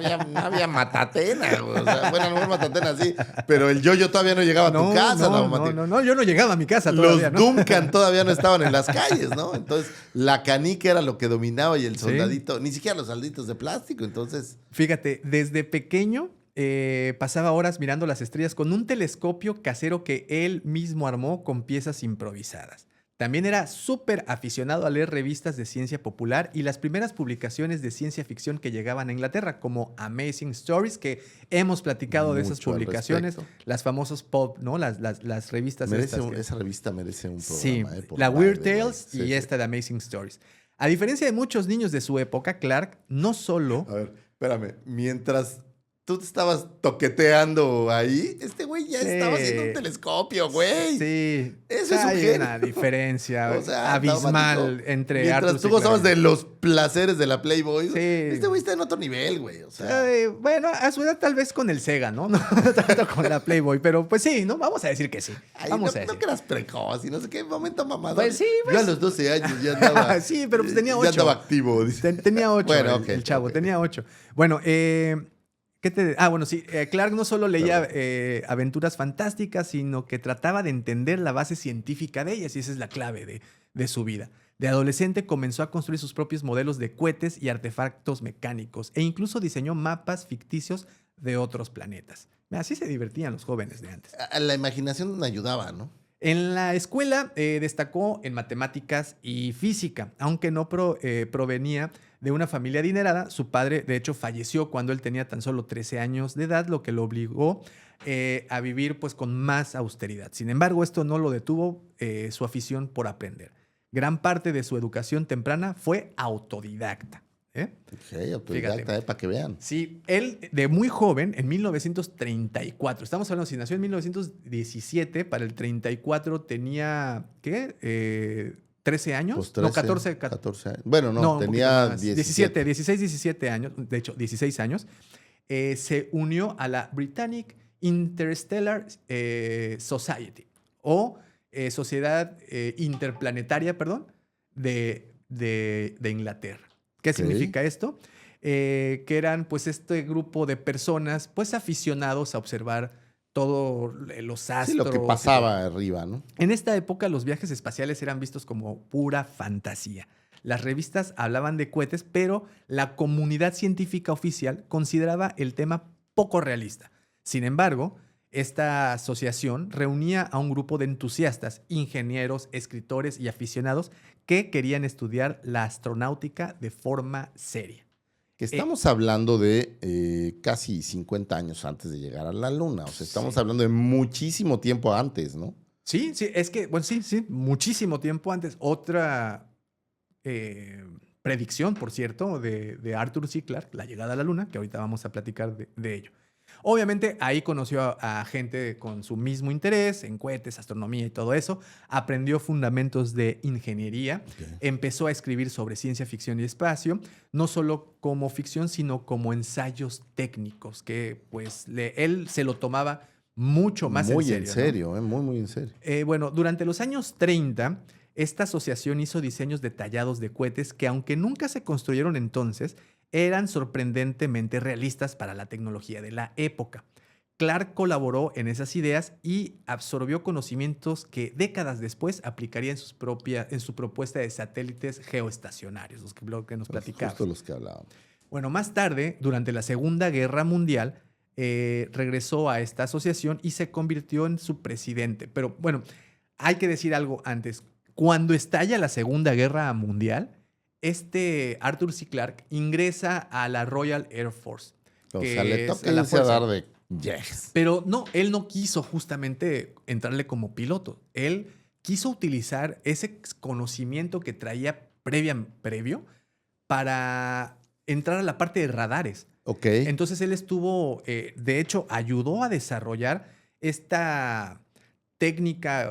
había matatena. O sea, bueno, a lo mejor matatena sí, pero el yo-yo todavía no llegaba a tu casa. No, yo no llegaba a mi casa todavía. Los Duncan todavía no estaban en las calles, ¿no? Entonces, la canica era lo que dominaba y el soldadito, ni siquiera los solditos de plástico, entonces... Fíjate, desde pequeño pasaba horas mirando las estrellas con un telescopio casero que él mismo armó con piezas improvisadas. También era súper aficionado a leer revistas de ciencia popular y las primeras publicaciones de ciencia ficción que llegaban a Inglaterra, como Amazing Stories, que hemos platicado de esas publicaciones, las famosas pulp, ¿no? Las revistas esa revista merece un programa. Sí, la Weird Tales y esta de Amazing Stories. A diferencia de muchos niños de su época, Clarke no solo... A ver, espérame. Mientras tú te estabas toqueteando ahí, este güey ya Sí. estaba haciendo un telescopio, güey. Sí. Eso es un Hay genio. una diferencia O sea, abismal dramático. entre Mientras Arthur tú C. gozabas Clarke. de los placeres de la Playboy, Sí. este güey está en otro nivel, güey. O sea, Bueno, a su edad tal vez con el Sega, ¿no? No tanto con la Playboy, pero pues sí, ¿no? Vamos a decir que sí. ay, Vamos no, a decir. no que eras precoz y no sé qué momento mamador. Pues sí, Yo pues. a los 12 años ya andaba. Sí, pero pues tenía Ya 8. andaba activo. Dice. Tenía 8 Bueno, el chavo, ok. tenía 8. Bueno, bueno, sí, Clark no solo leía aventuras fantásticas, sino que trataba de entender la base científica de ellas, y esa es la clave de su vida. De adolescente comenzó a construir sus propios modelos de cohetes y artefactos mecánicos, e incluso diseñó mapas ficticios de otros planetas. Así se divertían los jóvenes de antes. A la imaginación nos ayudaba, ¿no? En la escuela destacó en matemáticas y física, aunque no provenía de una familia adinerada. Su padre, de hecho, falleció cuando él tenía tan solo 13 años de edad, lo que lo obligó a vivir pues, con más austeridad. Sin embargo, esto no lo detuvo su afición por aprender. Gran parte de su educación temprana fue autodidacta. Ok, autodidacta, para que vean. Sí, él de muy joven, en 1934, estamos hablando, si nació en 1917, para el 34 tenía, ¿qué? 13 años. Pues 13, no, 14. 14 años. Bueno, no, un tenía poquito más. 17. 17 años, de hecho, 16 años. Se unió a la Britannic Interstellar Society, o Sociedad Interplanetaria, perdón, de Inglaterra. ¿Qué significa esto? Que eran pues este grupo de personas pues aficionados a observar todos los astros. Sí, lo que pasaba arriba, ¿no? En esta época los viajes espaciales eran vistos como pura fantasía. Las revistas hablaban de cohetes, pero la comunidad científica oficial consideraba el tema poco realista. Sin embargo, esta asociación reunía a un grupo de entusiastas, ingenieros, escritores y aficionados que querían estudiar la astronáutica de forma seria. Que estamos hablando de casi 50 años antes de llegar a la Luna. O sea, estamos hablando de muchísimo tiempo antes, ¿no? Sí, es que, bueno, sí, muchísimo tiempo antes. Otra predicción, por cierto, de Arthur C. Clarke, la llegada a la Luna, que ahorita vamos a platicar de ello. Obviamente ahí conoció a gente con su mismo interés en cohetes, astronomía y todo eso. Aprendió fundamentos de ingeniería. Empezó a escribir sobre ciencia ficción y espacio, no solo como ficción, sino como ensayos técnicos, que pues él se lo tomaba mucho más muy en serio. ¿No? Muy, muy en serio. Bueno, durante los años 30, esta asociación hizo diseños detallados de cohetes que, aunque nunca se construyeron entonces, eran sorprendentemente realistas para la tecnología de la época. Clark colaboró en esas ideas y absorbió conocimientos que décadas después aplicaría en su propuesta de satélites geoestacionarios, lo que nos platicaba. Justo los que hablábamos. Bueno, más tarde, durante la Segunda Guerra Mundial, regresó a esta asociación y se convirtió en su presidente. Pero bueno, hay que decir algo antes. Cuando estalla la Segunda Guerra Mundial, Arthur C. Clarke ingresa a la Royal Air Force. O sea, le toca la irse a fuerza. dar de yes. Pero no, él no quiso justamente entrarle como piloto. Él quiso utilizar ese conocimiento que traía previo para entrar a la parte de radares. Ok. Entonces él de hecho, ayudó a desarrollar esta técnica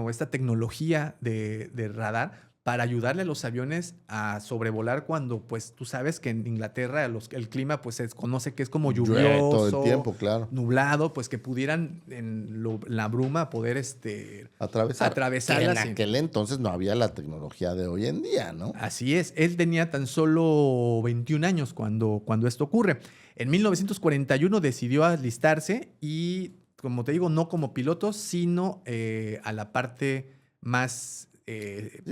esta tecnología de radar para ayudarle a los aviones a sobrevolar cuando, pues, tú sabes que en Inglaterra el clima, pues, se conoce que es como lluvioso. Todo el tiempo, claro. Nublado, pues, que pudieran en la bruma poder atravesarla. En aquel entonces no había la tecnología de hoy en día, ¿no? Así es. Él tenía tan solo 21 años cuando esto ocurre. En 1941 decidió alistarse y, como te digo, no como piloto, sino a la parte más...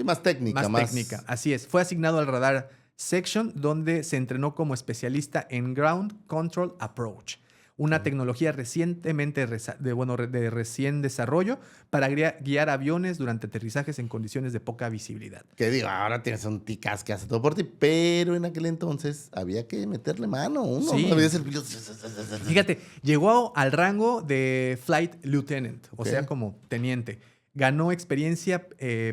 más técnica. Más técnica, así es. Fue asignado al Radar Section, donde se entrenó como especialista en Ground Control Approach, una tecnología de recién desarrollo para guiar aviones durante aterrizajes en condiciones de poca visibilidad. Que digo, ahora tienes un ticas que hace todo por ti, pero en aquel entonces había que meterle mano. Uno Sí. no había ser piloto. Fíjate, llegó al rango de Flight Lieutenant, o sea, como teniente. Ganó experiencia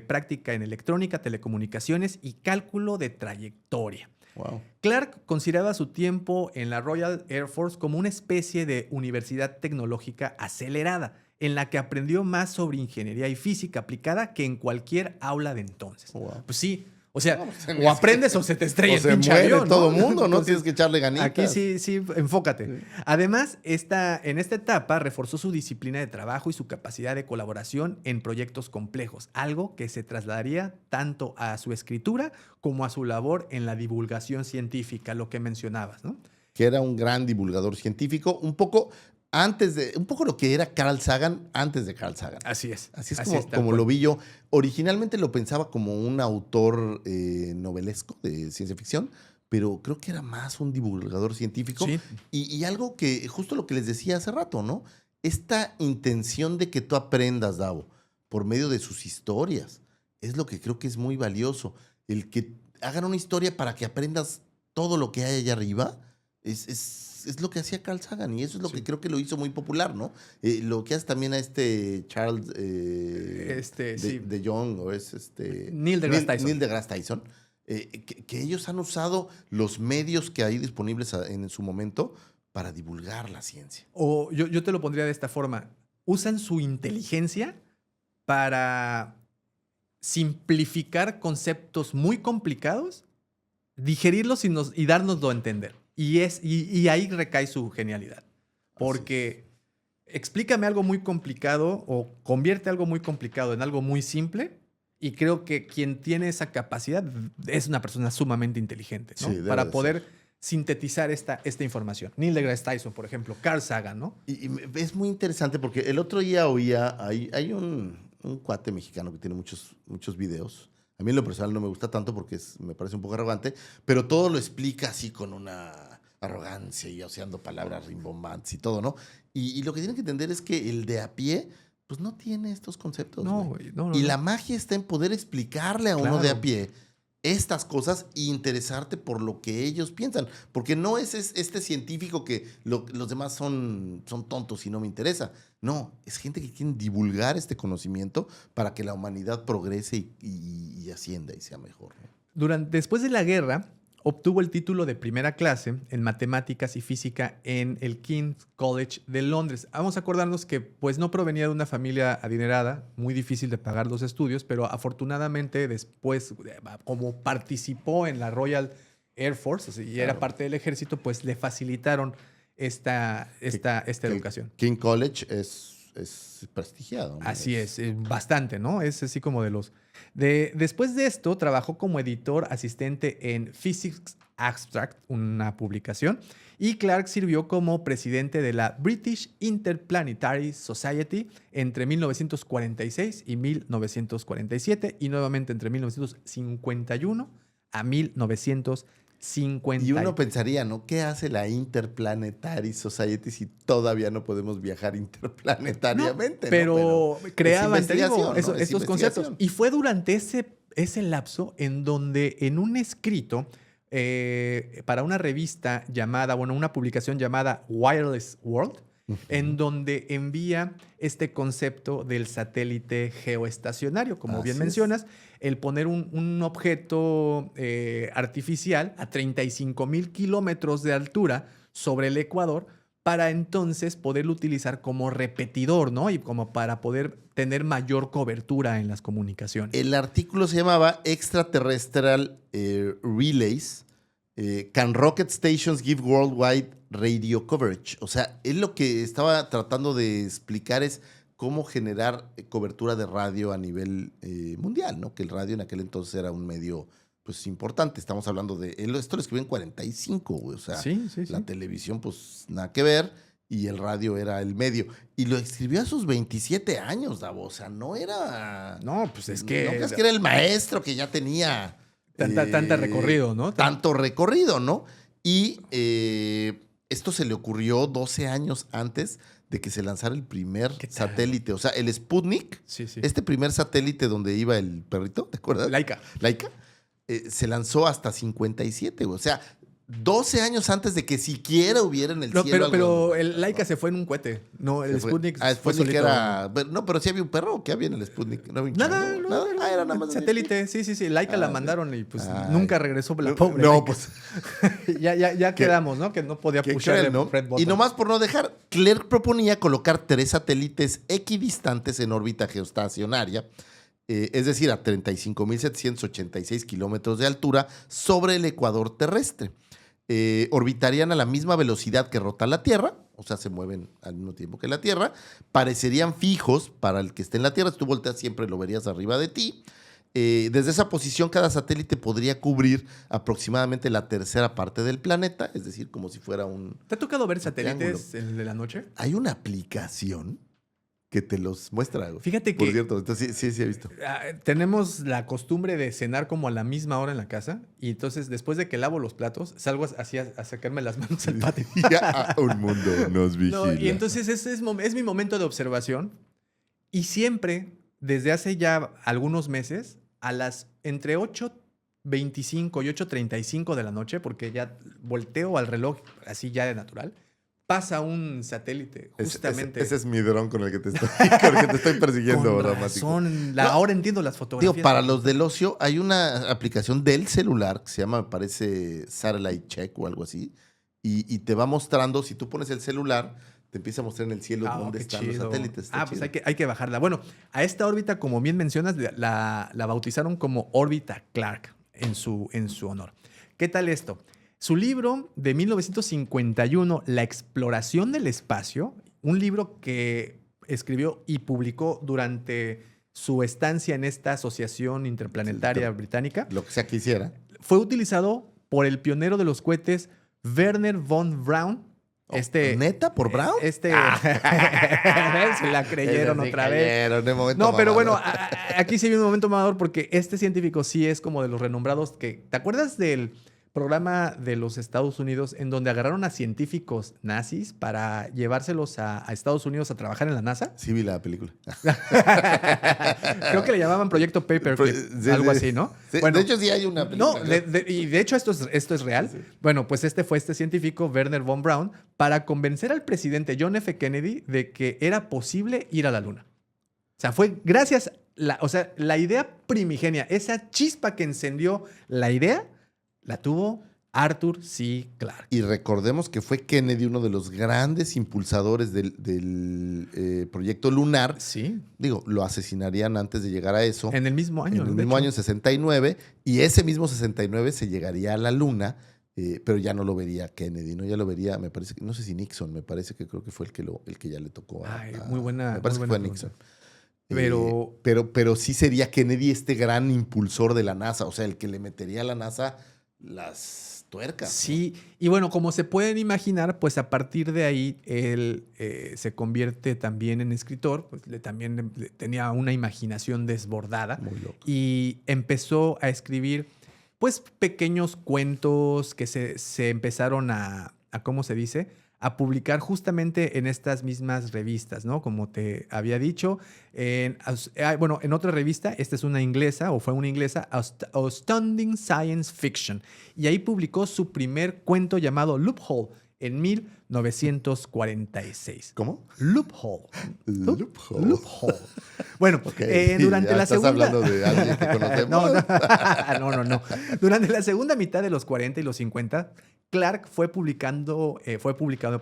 práctica en electrónica, telecomunicaciones y cálculo de trayectoria. Wow. Clark consideraba su tiempo en la Royal Air Force como una especie de universidad tecnológica acelerada, en la que aprendió más sobre ingeniería y física aplicada que en cualquier aula de entonces. Wow. Pues sí, o sea, No, pues, o aprendes o se te estrella o el se pinche muere avión, ¿no? todo mundo, ¿no? Entonces, Tienes que echarle ganitas. aquí sí, enfócate. Sí. Además, en esta etapa reforzó su disciplina de trabajo y su capacidad de colaboración en proyectos complejos, algo que se trasladaría tanto a su escritura como a su labor en la divulgación científica, lo que mencionabas, ¿no? Que era un gran divulgador científico, un poco lo que era Carl Sagan antes de Carl Sagan. Así es. Así es tal como cual. lo vi yo. Originalmente lo pensaba como un autor novelesco de ciencia ficción, pero creo que era más un divulgador científico. Sí. Y algo que, justo lo que les decía hace rato, ¿no? Esta intención de que tú aprendas, Davo, por medio de sus historias, es lo que creo que es muy valioso. El que hagan una historia para que aprendas todo lo que hay allá arriba, es lo que hacía Carl Sagan y eso es lo que creo que lo hizo muy popular, ¿no? Lo que hace también a Charles de Jong o es Neil deGrasse Tyson. Neil deGrasse Tyson, que ellos han usado los medios que hay disponibles en su momento para divulgar la ciencia. O yo te lo pondría de esta forma. Usan su inteligencia para simplificar conceptos muy complicados, digerirlos y dárnoslo a entender. Y ahí recae su genialidad. Porque explícame algo muy complicado o convierte algo muy complicado en algo muy simple. Y creo que quien tiene esa capacidad es una persona sumamente inteligente, ¿no? Sí, para poder sintetizar esta información. Neil deGrasse Tyson, por ejemplo, Carl Sagan, ¿no? Y es muy interesante porque el otro día hay un cuate mexicano que tiene muchos videos. A mí en lo personal no me gusta tanto porque me parece un poco arrogante, pero todo lo explica así con una arrogancia y usando palabras rimbombantes y todo, ¿no? Y lo que tienen que entender es que el de a pie, pues no tiene estos conceptos. No, güey. no. Y la magia está en poder explicarle a uno de a pie estas cosas e interesarte por lo que ellos piensan. Porque no es este científico que los demás son tontos y no me interesa. No, es gente que quiere divulgar este conocimiento para que la humanidad progrese y ascienda y sea mejor, ¿no? Después de la guerra, obtuvo el título de primera clase en matemáticas y física en el King's College de Londres. Vamos a acordarnos que pues, no provenía de una familia adinerada, muy difícil de pagar los estudios, pero afortunadamente después, como participó en la Royal Air Force y era parte del ejército, pues le facilitaron esta educación. King College es prestigiado, ¿no? Así es, bastante, ¿no? Es así como de los... Después de esto, trabajó como editor asistente en Physics Abstract, una publicación, y Clark sirvió como presidente de la British Interplanetary Society entre 1946 y 1947, y nuevamente entre 1951 a 1950. Y uno pensaría, ¿no? ¿Qué hace la Interplanetary Society si todavía no podemos viajar interplanetariamente? No, pero creaban, te digo, esos conceptos. Y fue durante ese lapso en donde en un escrito para una revista llamada, una publicación llamada Wireless World, en donde envía este concepto del satélite geoestacionario, como bien mencionas, el poner un objeto artificial a 35,000 kilómetros de altura sobre el Ecuador para entonces poderlo utilizar como repetidor, ¿no? Y como para poder tener mayor cobertura en las comunicaciones. El artículo se llamaba Extraterrestrial Relays. Can rocket stations give worldwide radio coverage? O sea, él lo que estaba tratando de explicar es cómo generar cobertura de radio a nivel mundial, ¿no? Que el radio en aquel entonces era un medio pues importante. Estamos hablando de... Esto lo escribió en 45, güey. O sea, la televisión pues nada que ver y el radio era el medio. Y lo escribió a sus 27 años, Davo. O sea, no era... No, pues es que... No crees que era el maestro que ya tenía... Tanta recorrido, ¿no? Tanto recorrido, ¿no? Y esto se le ocurrió 12 años antes de que se lanzara el primer satélite. O sea, el Sputnik, este primer satélite donde iba el perrito, ¿te acuerdas? Laika. Se lanzó hasta 57, güey. O sea, 12 años antes de que siquiera hubiera en el No, cielo pero algo. el Laika se fue en un cohete. No, el Sputnik fue Sputnik solito. era... No, pero sí había un perro. ¿Qué había en el Sputnik? ¿No había un Nada, chango? no, Ah, era nada más así. satélite. Sí. Laika la mandaron y pues Ay. nunca regresó la pobre. No, Laika. pues... ya quedamos, ¿no? Que no podía Qué pushar cruel, ¿no? Red Y Button. nomás por no dejar, Clerk proponía colocar 3 satélites equidistantes en órbita geoestacionaria, es decir, a 35.786 kilómetros de altura sobre el ecuador terrestre. Orbitarían a la misma velocidad que rota la Tierra, o sea, se mueven al mismo tiempo que la Tierra, parecerían fijos para el que esté en la Tierra, si tú volteas siempre lo verías arriba de ti. Desde esa posición, cada satélite podría cubrir aproximadamente la tercera parte del planeta, es decir, como si fuera un... ¿Te ha tocado ver satélites en la noche? Hay una aplicación que te los muestra. Fíjate Por que cierto, entonces sí he visto. tenemos la costumbre de cenar como a la misma hora en la casa y entonces después de que lavo los platos, salgo así a sacarme las manos al patio. Ya un mundo nos vigila. No, y entonces es mi momento de observación y siempre, desde hace ya algunos meses, a las entre 8:25 y 8:35 de la noche, porque ya volteo al reloj así ya de natural, pasa un satélite, justamente. Ese es mi dron con el que te estoy persiguiendo, Con dramático. razón, ahora entiendo las fotografías. Digo, para los del ocio, hay una aplicación del celular que se llama, me parece, Satellite Check o algo así, y te va mostrando, si tú pones el celular, te empieza a mostrar en el cielo dónde qué están chido. los satélites. Está Pues chido. hay que bajarla. Bueno, a esta órbita, como bien mencionas, la bautizaron como órbita Clark en su honor. ¿Qué tal esto? Su libro de 1951, La exploración del espacio, un libro que escribió y publicó durante su estancia en esta asociación interplanetaria británica, Lo que sea que hiciera. fue utilizado por el pionero de los cohetes Werner von Braun. ¿Neta? ¿Por Brown? Se la creyeron otra vez. No, pero bueno, aquí sí viene un momento mamador porque este científico sí es como de los renombrados que... ¿Te acuerdas del programa de los Estados Unidos en donde agarraron a científicos nazis para llevárselos a Estados Unidos a trabajar en la NASA? Sí vi la película. Creo que le llamaban Proyecto Paperclip, Sí, algo sí. así, ¿no? Sí, Bueno, de hecho, sí hay una película. no, y de hecho esto es real. Sí. Bueno, pues fue este científico, Werner von Braun, para convencer al presidente John F. Kennedy de que era posible ir a la Luna. O sea, fue gracias, la idea primigenia, esa chispa que encendió la idea, la tuvo Arthur C. Clarke. Y recordemos que fue Kennedy uno de los grandes impulsadores del proyecto lunar. Sí. Digo, lo asesinarían antes de llegar a eso. En el mismo año. En el de mismo hecho. año 69. Y ese mismo 69 se llegaría a la Luna, pero ya no lo vería Kennedy, ¿no? Ya lo vería, me parece, no sé si Nixon, me parece que creo que fue el que ya le tocó a... Ay, muy buena. Me parece muy que fue buena Nixon. Pero Pero sí sería Kennedy este gran impulsor de la NASA, o sea, el que le metería a la NASA las tuercas. sí, y bueno, como se pueden imaginar, pues a partir de ahí él se convierte también en escritor, pues también tenía una imaginación desbordada Muy loco. y empezó a escribir pues pequeños cuentos que se empezaron a ¿cómo se dice? A publicar justamente en estas mismas revistas, ¿no? Como te había dicho. En otra revista, esta es una inglesa, o fue una inglesa, Astounding Science Fiction. Y ahí publicó su primer cuento llamado Loophole en 1946. ¿Cómo? Loophole. Loophole. Loophole. Bueno, Ok, durante ya la estás segunda... hablando de alguien que conocemos. No. Durante la segunda mitad de los 40 y los 50, Clarke fue publicado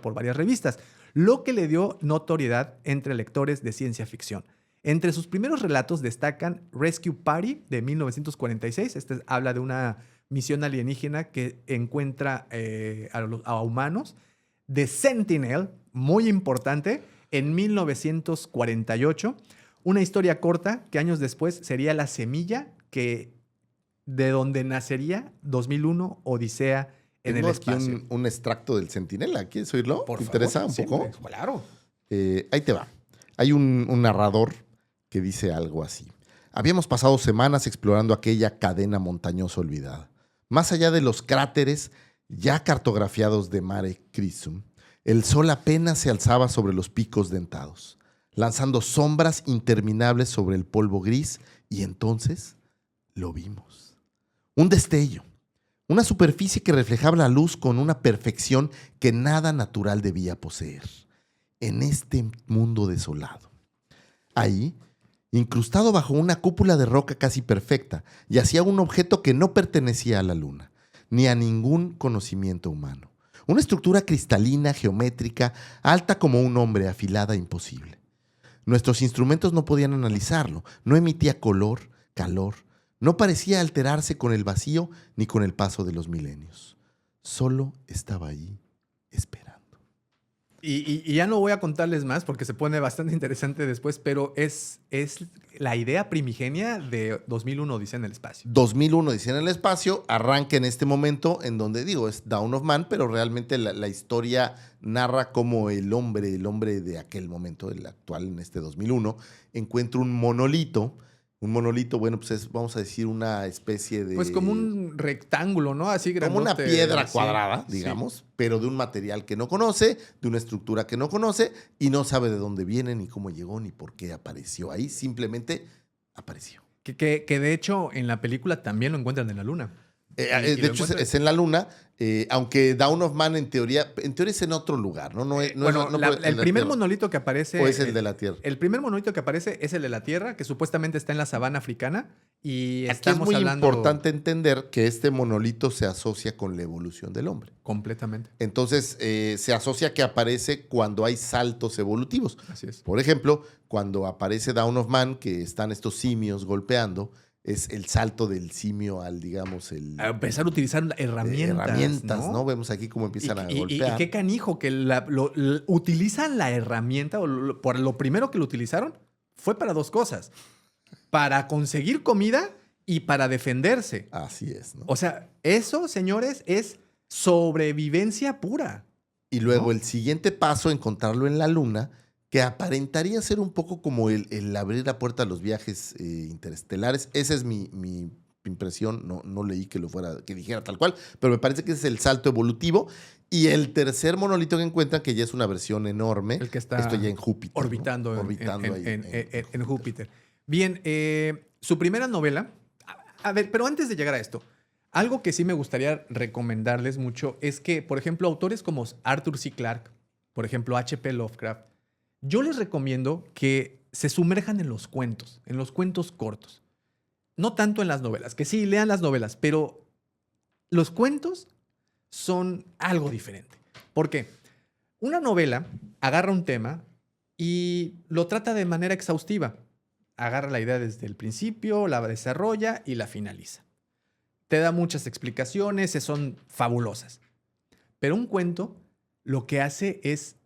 por varias revistas, lo que le dio notoriedad entre lectores de ciencia ficción. Entre sus primeros relatos destacan Rescue Party de 1946. Este habla de una misión alienígena que encuentra a humanos. The Sentinel, muy importante, en 1948. Una historia corta que años después sería la semilla de donde nacería 2001, Odisea en el Tengo aquí espacio. un extracto del Centinela. ¿Quieres oírlo? Por ¿Te favor, interesa un poco? siempre, claro. Ahí te va. Hay un narrador que dice algo así. Habíamos pasado semanas explorando aquella cadena montañosa olvidada. Más allá de los cráteres ya cartografiados de Mare Crisium, el sol apenas se alzaba sobre los picos dentados, lanzando sombras interminables sobre el polvo gris, y entonces lo vimos. Un destello, Una superficie que reflejaba la luz con una perfección que nada natural debía poseer. En este mundo desolado. Ahí, incrustado bajo una cúpula de roca casi perfecta, yacía un objeto que no pertenecía a la luna, ni a ningún conocimiento humano. Una estructura cristalina, geométrica, alta como un hombre, afilada e imposible. Nuestros instrumentos no podían analizarlo, no emitía color, calor, no parecía alterarse con el vacío ni con el paso de los milenios. Solo estaba ahí, esperando. Y ya no voy a contarles más porque se pone bastante interesante después, pero es la idea primigenia de 2001 Odisea en el espacio. 2001 Odisea en el espacio arranca en este momento en donde digo, es Dawn of Man, pero realmente la historia narra cómo el hombre de aquel momento, el actual en este 2001, encuentra un monolito. Un monolito, bueno, pues es, vamos a decir, una especie de... Pues como un rectángulo, ¿no? Así grandote. Como una piedra sí, cuadrada, digamos, pero de un material que no conoce, de una estructura que no conoce y no sabe de dónde viene, ni cómo llegó, ni por qué apareció ahí. Simplemente apareció. Que de hecho en la película también lo encuentran en la luna. De hecho, es en la luna, aunque Dawn of Man en teoría es en otro lugar, ¿no? El primer monolito que aparece... ¿O es el de la Tierra? El primer monolito que aparece es el de la Tierra, que supuestamente está en la sabana africana. Y aquí estamos es muy hablando... importante entender que este monolito se asocia con la evolución del hombre. Completamente. Entonces, se asocia que aparece cuando hay saltos evolutivos. Así es. Por ejemplo, cuando aparece Dawn of Man, que están estos simios golpeando, es el salto del simio al, digamos, a empezar a utilizar herramientas, ¿no? Vemos aquí cómo empiezan a golpear. Y qué canijo, que utilizan la herramienta, por lo primero que lo utilizaron, fue para dos cosas. Para conseguir comida y para defenderse. Así es, ¿no? O sea, eso, señores, es sobrevivencia pura. Y luego ¿no? El siguiente paso, encontrarlo en la luna, que aparentaría ser un poco como el abrir la puerta a los viajes interestelares. Esa es mi impresión. No leí que dijera tal cual, pero me parece que ese es el salto evolutivo. Y el tercer monolito que encuentran, que ya es una versión enorme, el que está esto ya en Júpiter. Orbitando, ¿no? en Júpiter. Bien, su primera novela... A ver, pero antes de llegar a esto, algo que sí me gustaría recomendarles mucho es que, por ejemplo, autores como Arthur C. Clarke, por ejemplo, H.P. Lovecraft, yo les recomiendo que se sumerjan en los cuentos cortos. No tanto en las novelas, que sí, lean las novelas, pero los cuentos son algo diferente. ¿Por qué? Una novela agarra un tema y lo trata de manera exhaustiva. Agarra la idea desde el principio, la desarrolla y la finaliza. Te da muchas explicaciones, son fabulosas. Pero un cuento lo que hace es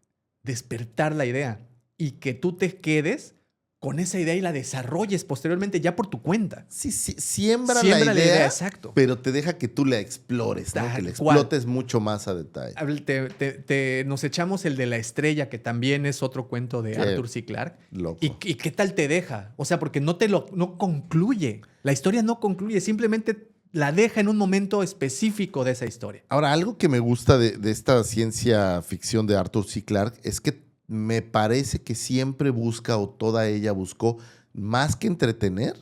despertar la idea y que tú te quedes con esa idea y la desarrolles posteriormente ya por tu cuenta. Sí, siembra la idea, exacto. Pero te deja que tú la explores, ¿no? Que la explotes mucho más a detalle. Nos echamos el de la estrella, que también es otro cuento de Arthur C. Clarke. Loco. ¿Y qué tal te deja? O sea, porque no concluye. La historia no concluye, simplemente la deja en un momento específico de esa historia. Ahora, algo que me gusta de esta ciencia ficción de Arthur C. Clarke es que me parece que siempre busca, o toda ella buscó, más que entretener,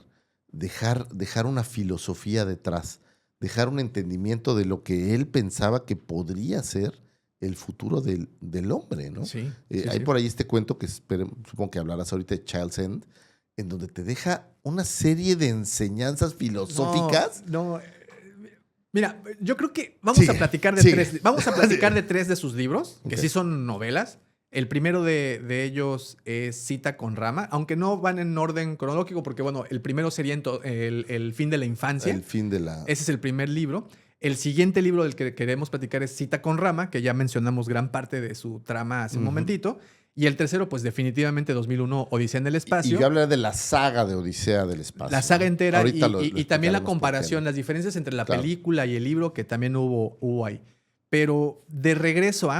dejar una filosofía detrás, dejar un entendimiento de lo que él pensaba que podría ser el futuro del hombre, ¿no? Sí, hay por ahí este cuento que supongo que hablarás ahorita de Child's End, en donde te deja una serie de enseñanzas filosóficas. Mira, yo creo que vamos a platicar de tres. Vamos a platicar de tres de sus libros, que sí son novelas. El primero de ellos es Cita con Rama, aunque no van en orden cronológico, porque bueno, el primero sería el fin de la infancia. Ese es el primer libro. El siguiente libro del que queremos platicar es Cita con Rama, que ya mencionamos gran parte de su trama hace un momentito. Y el tercero, pues definitivamente 2001, Odisea en el espacio. Y yo hablaré de la saga de Odisea del espacio. La saga entera y también la comparación, las diferencias entre la película y el libro, que también hubo ahí. Pero de regreso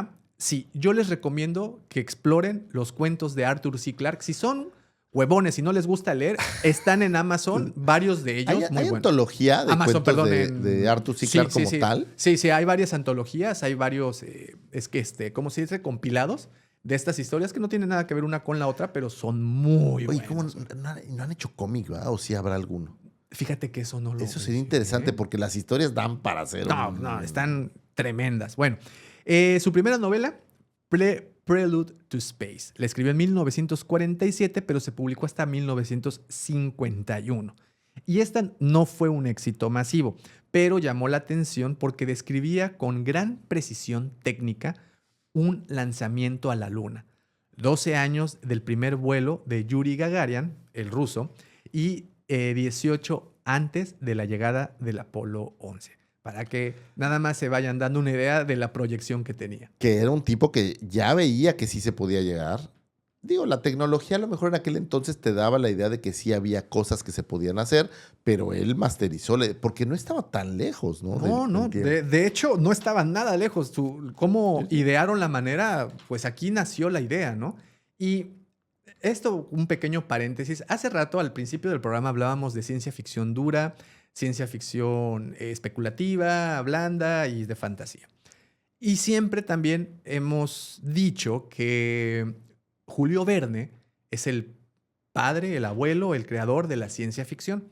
sí, yo les recomiendo que exploren los cuentos de Arthur C. Clarke. Si son huevones y no les gusta leer, están en Amazon varios de ellos. ¿Hay antología de cuentos de Arthur C. Clarke como tal? Sí, hay varias antologías, hay varios, ¿cómo se dice? Compilados de estas historias que no tienen nada que ver una con la otra, pero son muy buenas. Oye, ¿no han hecho cómic, ¿verdad? ¿O sí habrá alguno? Fíjate que eso no lo Eso sería mencioné. interesante porque las historias dan para hacer. No, están tremendas. Bueno, su primera novela, Prelude to Space, la escribió en 1947, pero se publicó hasta 1951. Y esta no fue un éxito masivo, pero llamó la atención porque describía con gran precisión técnica un lanzamiento a la Luna. 12 años del primer vuelo de Yuri Gagarin, el ruso, y 18 antes de la llegada del Apolo 11. Para que nada más se vayan dando una idea de la proyección que tenía. Que era un tipo que ya veía que sí se podía llegar. Digo, la tecnología a lo mejor en aquel entonces te daba la idea de que sí había cosas que se podían hacer, pero él masterizó, porque no estaba tan lejos, ¿no? No. De hecho, no estaba nada lejos. Cómo idearon la manera, pues aquí nació la idea, ¿no? Y esto, un pequeño paréntesis. Hace rato, al principio del programa, hablábamos de ciencia ficción dura, ciencia ficción especulativa, blanda y de fantasía. Y siempre también hemos dicho que Julio Verne es el padre, el abuelo, el creador de la ciencia ficción.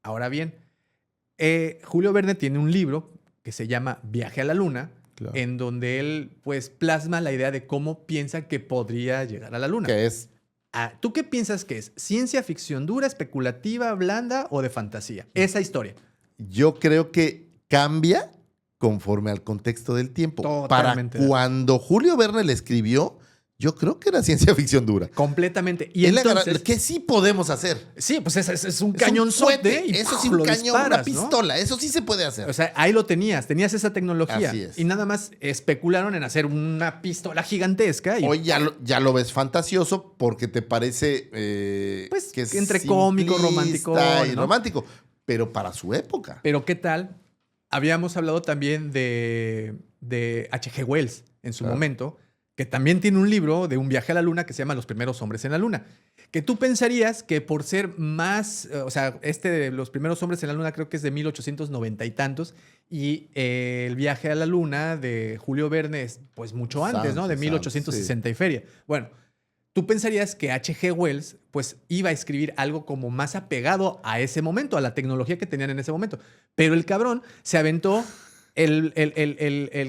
Ahora bien, Julio Verne tiene un libro que se llama Viaje a la Luna, claro, en donde él pues plasma la idea de cómo piensa que podría llegar a la Luna. ¿Qué es? ¿Tú qué piensas que es? ¿Ciencia ficción dura, especulativa, blanda o de fantasía? Esa historia. Yo creo que cambia conforme al contexto del tiempo. Totalmente. Para cuando Julio Verne le escribió, yo creo que era ciencia ficción dura. Completamente. Y entonces, ¿qué sí podemos hacer? Sí, pues es un cañonzote. Y eso sí, un cañón, disparas, una pistola. ¿No? Eso sí se puede hacer. O sea, ahí lo tenías esa tecnología. Así es. Y nada más especularon en hacer una pistola gigantesca. Y hoy ya lo ves fantasioso porque te parece pues, que es entre cómico, romántico. Y romántico. Pero para su época. Pero ¿qué tal? Habíamos hablado también de H.G. Wells en su momento, que también tiene un libro de un viaje a la Luna que se llama Los primeros hombres en la Luna. Que tú pensarías que por ser más, o sea, de Los primeros hombres en la Luna creo que es de 1890 y tantos, y el viaje a la Luna de Julio Verne es pues mucho antes, ¿no? De 1860 y feria. Bueno, tú pensarías que H.G. Wells pues iba a escribir algo como más apegado a ese momento, a la tecnología que tenían en ese momento. Pero el cabrón se aventó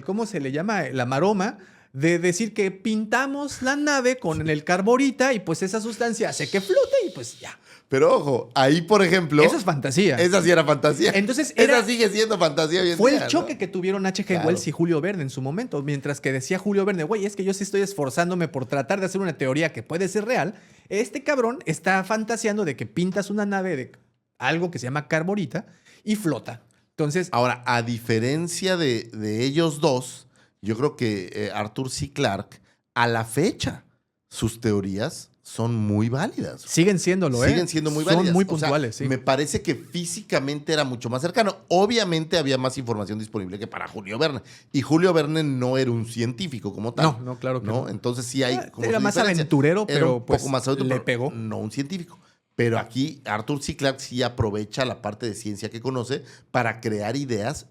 ¿cómo se le llama? La maroma de decir que pintamos la nave con el carborita y pues esa sustancia hace que flote y pues ya. Pero ojo, ahí por ejemplo... Eso es fantasía. Esa sí era fantasía. Entonces esa sigue siendo fantasía hoy en fue día, el choque, ¿no?, que tuvieron H.G. Wells y Julio Verne en su momento. Mientras que decía Julio Verne, güey, es que yo sí estoy esforzándome por tratar de hacer una teoría que puede ser real. Este cabrón está fantaseando de que pintas una nave de algo que se llama carborita y flota. Entonces... Ahora, a diferencia de ellos dos, yo creo que Arthur C. Clarke, a la fecha, sus teorías son muy válidas. Siguen siéndolo, Siguen siendo muy válidas. Son muy puntuales, sí. Me parece que físicamente era mucho más cercano. Obviamente había más información disponible que para Julio Verne. Y Julio Verne no era un científico como tal. No, claro que no. Entonces sí hay... Era más aventurero, pero un pues poco más adulto, le pegó. No un científico. Pero aquí Arthur C. Clarke sí aprovecha la parte de ciencia que conoce para crear ideas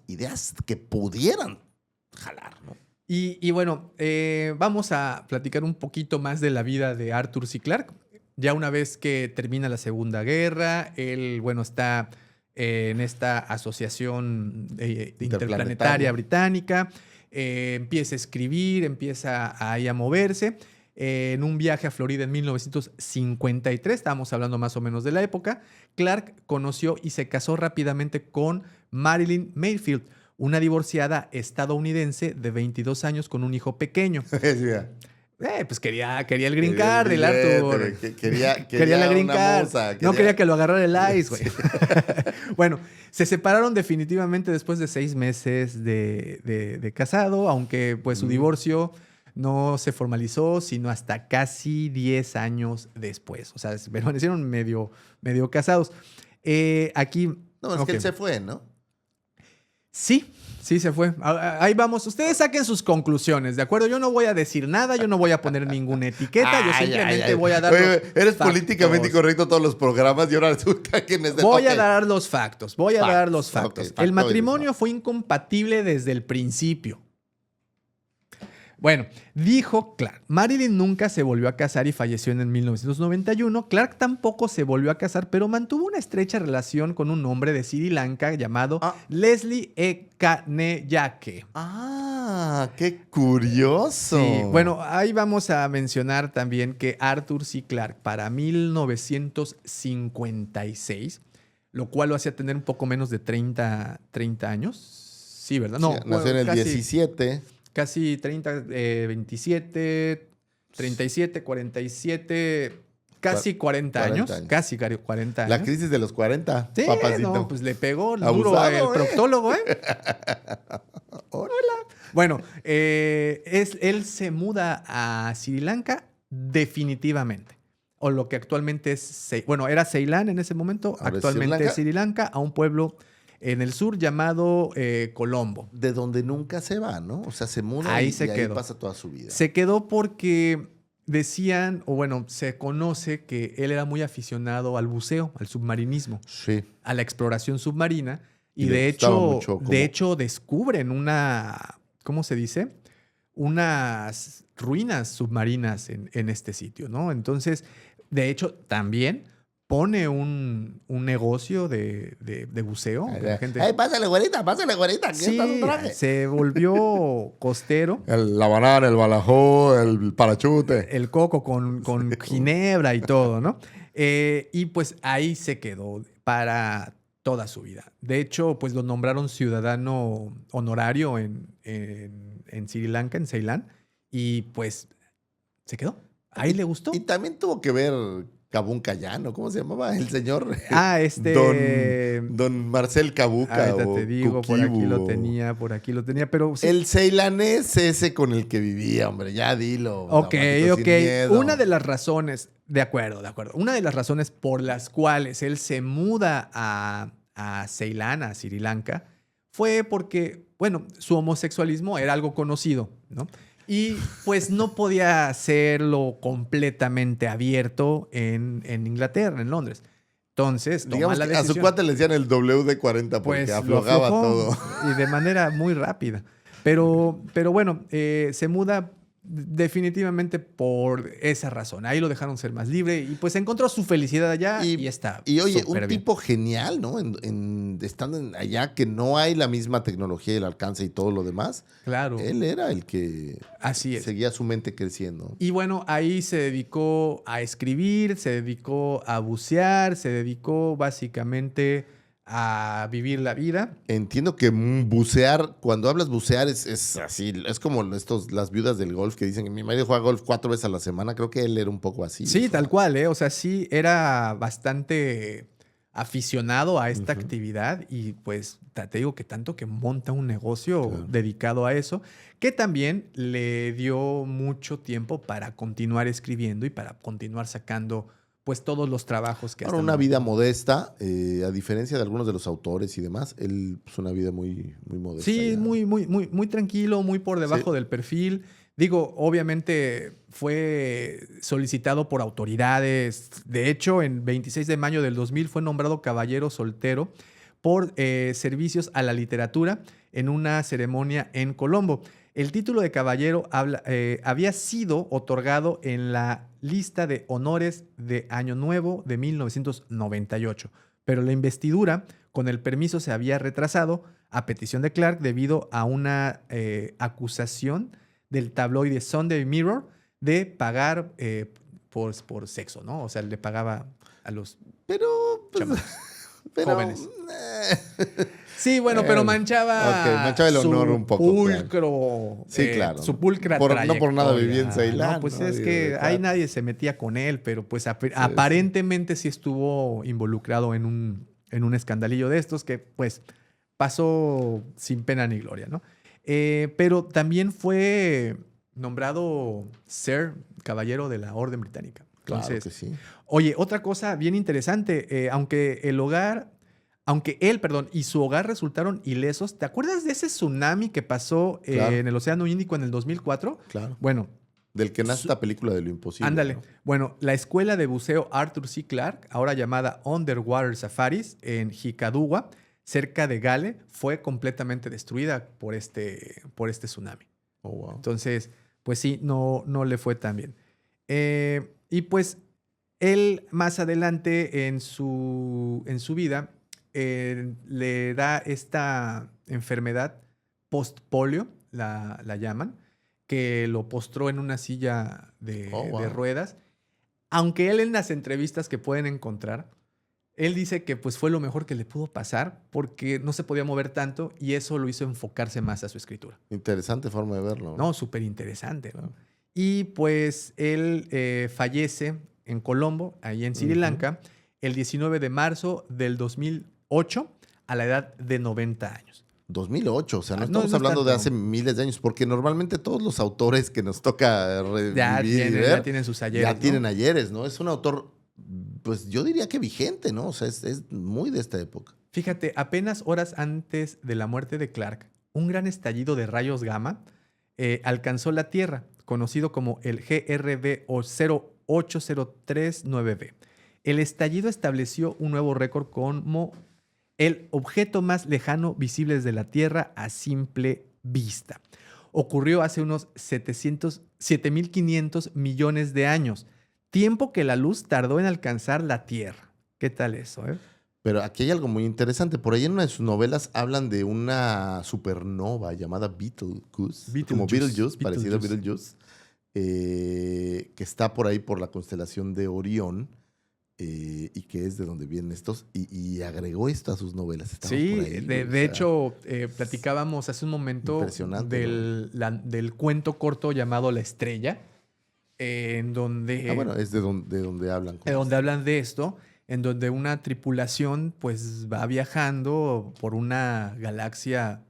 que pudieran jalar, ¿no? Y bueno, vamos a platicar un poquito más de la vida de Arthur C. Clarke. Ya una vez que termina la Segunda Guerra, él, bueno, está en esta asociación interplanetaria británica, empieza a escribir, empieza ahí a moverse. En un viaje a Florida en 1953, estábamos hablando más o menos de la época, Clarke conoció y se casó rápidamente con Marilyn Mayfield, una divorciada estadounidense de 22 años con un hijo pequeño. Pues quería el green card del Arthur. Quería la green card. No quería que lo agarrara el ICE, güey. Bueno, se separaron definitivamente después de 6 meses de casado, aunque pues su divorcio no se formalizó sino hasta casi 10 años después. O sea, permanecieron medio casados. Aquí... No, es que él se fue, ¿no? Sí se fue. Ahí vamos. Ustedes saquen sus conclusiones, ¿de acuerdo? Yo no voy a decir nada, yo no voy a poner ninguna etiqueta, yo simplemente voy a dar los eres factos. Políticamente incorrecto todos los programas y ahora resulta que voy a dar los factos, dar los factos. Okay, el matrimonio fue incompatible desde el principio. Bueno, dijo Clark, Marilyn nunca se volvió a casar y falleció en 1991. Clark tampoco se volvió a casar, pero mantuvo una estrecha relación con un hombre de Sri Lanka llamado Leslie Ekaneyake. ¡Qué curioso! Sí, bueno, ahí vamos a mencionar también que Arthur C. Clarke para 1956, lo cual lo hacía tener un poco menos de 30 años. Sí, ¿verdad? No, Sí, nació en el 17. Casi 30, 27, 37, 47, casi 40 años. Casi 40 años. La crisis de los 40, sí, papacito. No, pues le pegó duro Abusado, el proctólogo, ¿eh? Hola. Bueno, él se muda a Sri Lanka definitivamente. O lo que actualmente es... Bueno, era Ceilán en ese momento. Ahora actualmente es Sri Lanka, a un pueblo en el sur llamado Colombo. De donde nunca se va, ¿no? O sea, se muda ahí y se quedó. ahí pasa toda su vida. Se quedó porque decían, o bueno, se conoce que él era muy aficionado al buceo, al submarinismo, Sí. a la exploración submarina. Y le de gustaba hecho, mucho como- de hecho descubren una, ¿cómo se dice? Unas ruinas submarinas en este sitio, ¿no? Entonces, de hecho, también pone un negocio de buceo. que la gente, ¡Ay, pásale, güerita! Aquí sí, está su traje. se volvió costero. La banana, el balajó, el parachute. El coco con ginebra y todo, ¿no? Y pues ahí se quedó para toda su vida. De hecho, pues lo nombraron ciudadano honorario en Sri Lanka, en Ceilán, y pues se quedó. Ahí le gustó. Y también tuvo que ver Cabún Cayano, ¿cómo se llamaba? El señor. Don Marcel Cabuca. Ahorita te digo, por aquí lo tenía, pero sí. El ceilanés ese con el que vivía, hombre, ya dilo. Ok. Sin miedo. Una de las razones, de acuerdo. Una de las razones por las cuales él se muda a Ceilán, a Sri Lanka, fue porque, bueno, su homosexualismo era algo conocido, ¿no? Y pues no podía hacerlo completamente abierto en Inglaterra, en Londres. Entonces, digamos toma la que a decisión. su cuate le decían el WD-40 porque Pues lo aflojaba aflojó, todo. y de manera muy rápida. Pero bueno, se muda definitivamente por esa razón. Ahí lo dejaron ser más libre y pues encontró su felicidad allá y está Y oye, un súper bien. tipo genial, ¿no? Estando allá, que no hay la misma tecnología y el alcance y todo lo demás. Claro. Él era el que Así es. seguía su mente creciendo. Y bueno, ahí se dedicó a escribir, se dedicó a bucear, se dedicó básicamente a vivir la vida. Entiendo que bucear, cuando hablas bucear es así, es como las viudas del golf que dicen que mi marido juega golf 4 veces a la semana. Creo que él era un poco así. Sí, tal cual, ¿eh? O sea, sí, era bastante aficionado a esta actividad y pues te digo que tanto que monta un negocio dedicado a eso, que también le dio mucho tiempo para continuar escribiendo y para continuar sacando pues todos los trabajos que Ahora, una vida modesta, a diferencia de algunos de los autores y demás, él pues una vida muy, muy modesta. Sí, ya. muy tranquilo, muy por debajo del perfil. Digo, obviamente fue solicitado por autoridades. De hecho, en 26 de mayo del 2000 fue nombrado caballero soltero por servicios a la literatura en una ceremonia en Colombo. El título de caballero había sido otorgado en la lista de honores de Año Nuevo de 1998, pero la investidura con el permiso se había retrasado a petición de Clark debido a una acusación del tabloide Sunday Mirror de pagar por sexo, ¿no? O sea, le pagaba a los jóvenes. Sí, bueno, pero manchaba el honor un poco. Pulcro, Sí, claro. Su pulcra No por nada vivía en Ceilán. No, pues ¿no? es que ahí nadie se metía con él, pero pues aparentemente sí estuvo involucrado en un escandalillo de estos que pues pasó sin pena ni gloria, ¿no? Pero también fue nombrado Sir Caballero de la Orden Británica. Entonces, claro que sí. Oye, otra cosa bien interesante, aunque él y su hogar resultaron ilesos, ¿te acuerdas de ese tsunami que pasó en el Océano Índico en el 2004? Claro. Bueno. Del que nace esta película de Lo Imposible. Ándale. ¿no? Bueno, la escuela de buceo Arthur C. Clarke, ahora llamada Underwater Safaris, en Hikaduwa, cerca de Gale, fue completamente destruida por este tsunami. Oh, wow. Entonces, pues sí, no le fue tan bien. Y pues él más adelante en su vida le da esta enfermedad post-polio, la llaman, que lo postró en una silla Oh, de wow. ruedas. Aunque él en las entrevistas que pueden encontrar, él dice que pues fue lo mejor que le pudo pasar porque no se podía mover tanto y eso lo hizo enfocarse más a su escritura. Interesante forma de verlo. No, súper interesante, ¿no? Y pues él fallece en Colombo, ahí en Sri Lanka, el 19 de marzo del 2008 a la edad de 90 años. 2008, o sea, no Ah, estamos no es hablando de tanto. hace miles de años, porque normalmente todos los autores que nos toca Ya revivir y ver, tienen sus ayeres, ya ¿no? tienen ayeres, ¿no? Es un autor, pues yo diría que vigente, ¿no? O sea, es muy de esta época. Fíjate, apenas horas antes de la muerte de Clark, un gran estallido de rayos gamma alcanzó la Tierra, conocido como el GRB o 08039b. El estallido estableció un nuevo récord como el objeto más lejano visible desde la Tierra a simple vista. Ocurrió hace unos 7.500 millones de años, tiempo que la luz tardó en alcanzar la Tierra. ¿Qué tal eso, eh? Pero aquí hay algo muy interesante. Por ahí en una de sus novelas hablan de una supernova llamada Betelgeuse, como Betelgeuse, parecido a Betelgeuse, que está por ahí por la constelación de Orión. Y que es de donde vienen estos, y agregó esto a sus novelas. Estaba Sí, por ahí, güey, de hecho, platicábamos hace un momento impresionante, del cuento corto llamado La Estrella, en donde, bueno, es de donde hablan. donde hablan de esto, en donde una tripulación pues va viajando por una galaxia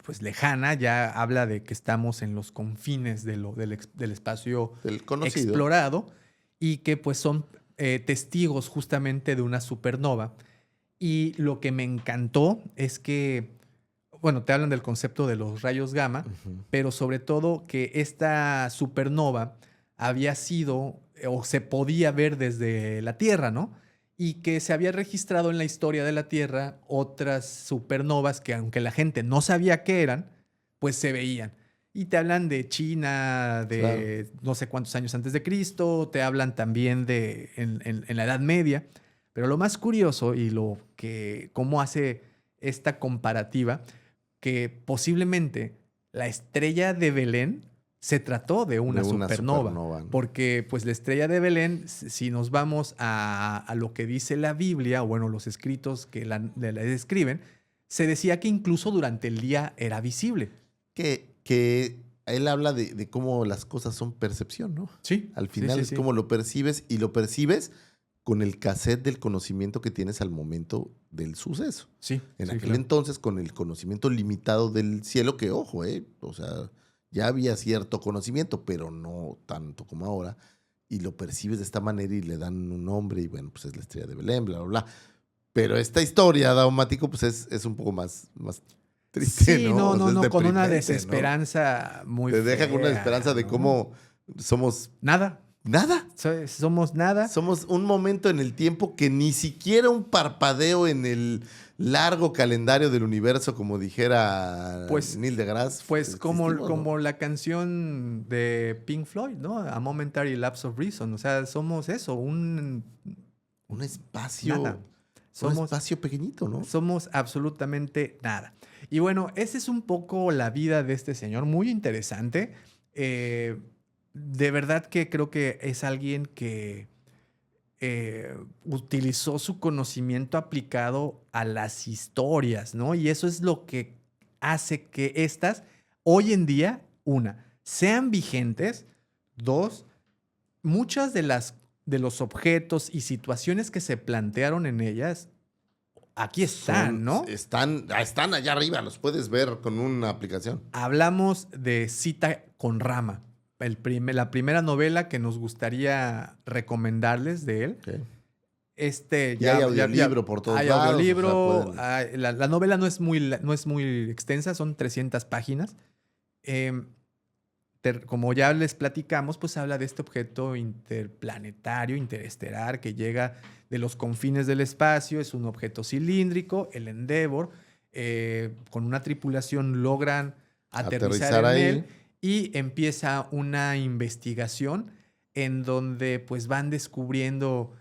pues lejana, ya habla de que estamos en los confines del espacio Del conocido. explorado y que pues son testigos justamente de una supernova. Y lo que me encantó es que, bueno, te hablan del concepto de los rayos gamma, pero sobre todo que esta supernova había sido o se podía ver desde la Tierra, ¿no? Y que se había registrado en la historia de la Tierra otras supernovas que aunque la gente no sabía qué eran, pues se veían. Y te hablan de China, de no sé cuántos años antes de Cristo, te hablan también de en la Edad Media. Pero lo más curioso y lo que cómo hace esta comparativa, que posiblemente la estrella de Belén se trató de una supernova, ¿no? porque pues la estrella de Belén, si nos vamos a lo que dice la Biblia, o bueno, los escritos que la describen, se decía que incluso durante el día era visible. Que él habla de cómo las cosas son percepción, ¿no? Sí. Al final sí, es como lo percibes, y lo percibes con el cassette del conocimiento que tienes al momento del suceso. Sí. En aquel claro. entonces, con el conocimiento limitado del cielo, que ojo, o sea, ya había cierto conocimiento, pero no tanto como ahora, y lo percibes de esta manera y le dan un nombre, y bueno, pues es la estrella de Belén, bla, bla, bla. Pero esta historia, Daumático, pues es un poco más triste, sí, ¿no? No, con una deprimente, desesperanza muy te deja fea, con una esperanza de ¿no? cómo somos Nada. nada. Somos nada. Somos un momento en el tiempo que ni siquiera un parpadeo en el largo calendario del universo, como dijera Pues, Neil deGrasse. Pues como ¿no? la canción de Pink Floyd, ¿no? A Momentary Lapse of Reason. O sea, somos eso, Un espacio. nada. Un espacio pequeñito, ¿no? Somos absolutamente nada. Y bueno, esa es un poco la vida de este señor, muy interesante. De verdad que creo que es alguien que utilizó su conocimiento aplicado a las historias, ¿no? Y eso es lo que hace que estas, hoy en día, una, sean vigentes, dos, muchas de los objetos y situaciones que se plantearon en ellas, aquí están, ¿no? Están allá arriba, los puedes ver con una aplicación. Hablamos de Cita con Rama, la primera novela que nos gustaría recomendarles de él. Okay. Ya hay audiolibro por todos lados. Hay audiolibro. O sea, la novela no es muy extensa, son 300 páginas. Como ya les platicamos, pues habla de este objeto interplanetario, interestelar, que llega de los confines del espacio. Es un objeto cilíndrico, el Endeavour. Con una tripulación logran aterrizar en ahí. él y empieza una investigación en donde pues van descubriendo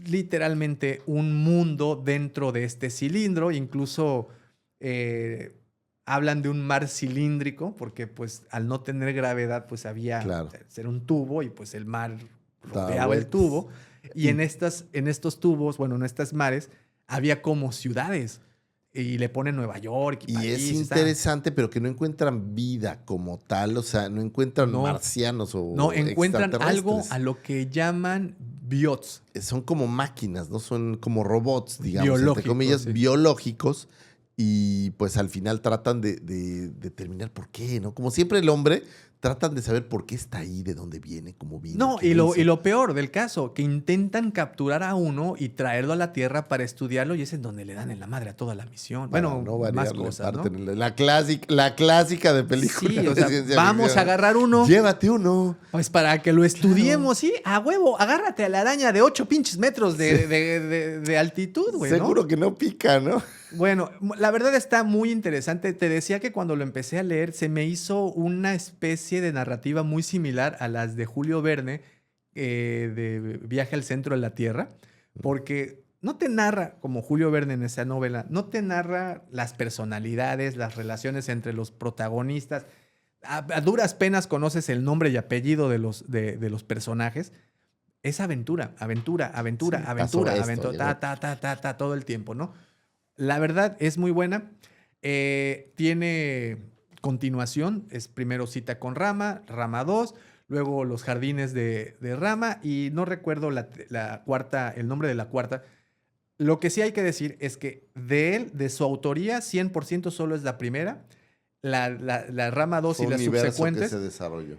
literalmente un mundo dentro de este cilindro, incluso hablan de un mar cilíndrico, porque pues al no tener gravedad pues había Claro. ser un tubo y pues el mar Da rodeaba el vueltas. tubo. Y Y- en estos tubos, bueno, en estas mares, había como ciudades. Y le ponen Nueva York y Y es París. interesante, pero que no encuentran vida como tal, o sea, no encuentran No. marcianos o No, encuentran algo extraterrestres. a lo que llaman biots. Son como máquinas, ¿no? Son como robots, digamos, entre Biológicos, comillas, sí. biológicos. Y pues al final tratan de determinar por qué, ¿no? Como siempre el hombre, tratan de saber por qué está ahí, de dónde viene, cómo vino. No, qué y hizo. lo peor del caso, que intentan capturar a uno y traerlo a la Tierra para estudiarlo, y es en donde le dan en la madre a toda la misión. Para Bueno, no más variarle, cosas, ¿no? parten la clásica de película. Sí, o de sea, ciencia vamos ficción. a agarrar uno, Llévate uno. pues para que lo estudiemos, sí, a huevo, agárrate a la araña de 8 pinches metros de altitud, güey, ¿no? Seguro que no pica, ¿no? Bueno, la verdad está muy interesante. Te decía que cuando lo empecé a leer se me hizo una especie de narrativa muy similar a las de Julio Verne, de Viaje al centro de la Tierra, porque no te narra, como Julio Verne en esa novela, no te narra las personalidades, las relaciones entre los protagonistas. A duras penas conoces el nombre y apellido de los personajes. Es aventura, aventura, aventura, Sí, aventura, pasó esto, aventura, ta, todo el tiempo, ¿no? La verdad es muy buena. Tiene continuación. Es primero Cita con Rama, Rama 2, luego Los Jardines de Rama, y no recuerdo la cuarta, el nombre de la cuarta. Lo que sí hay que decir es que de él, de su autoría, 100% solo es la primera. La Rama 2 Fue y un las universo subsecuentes, que se desarrolló.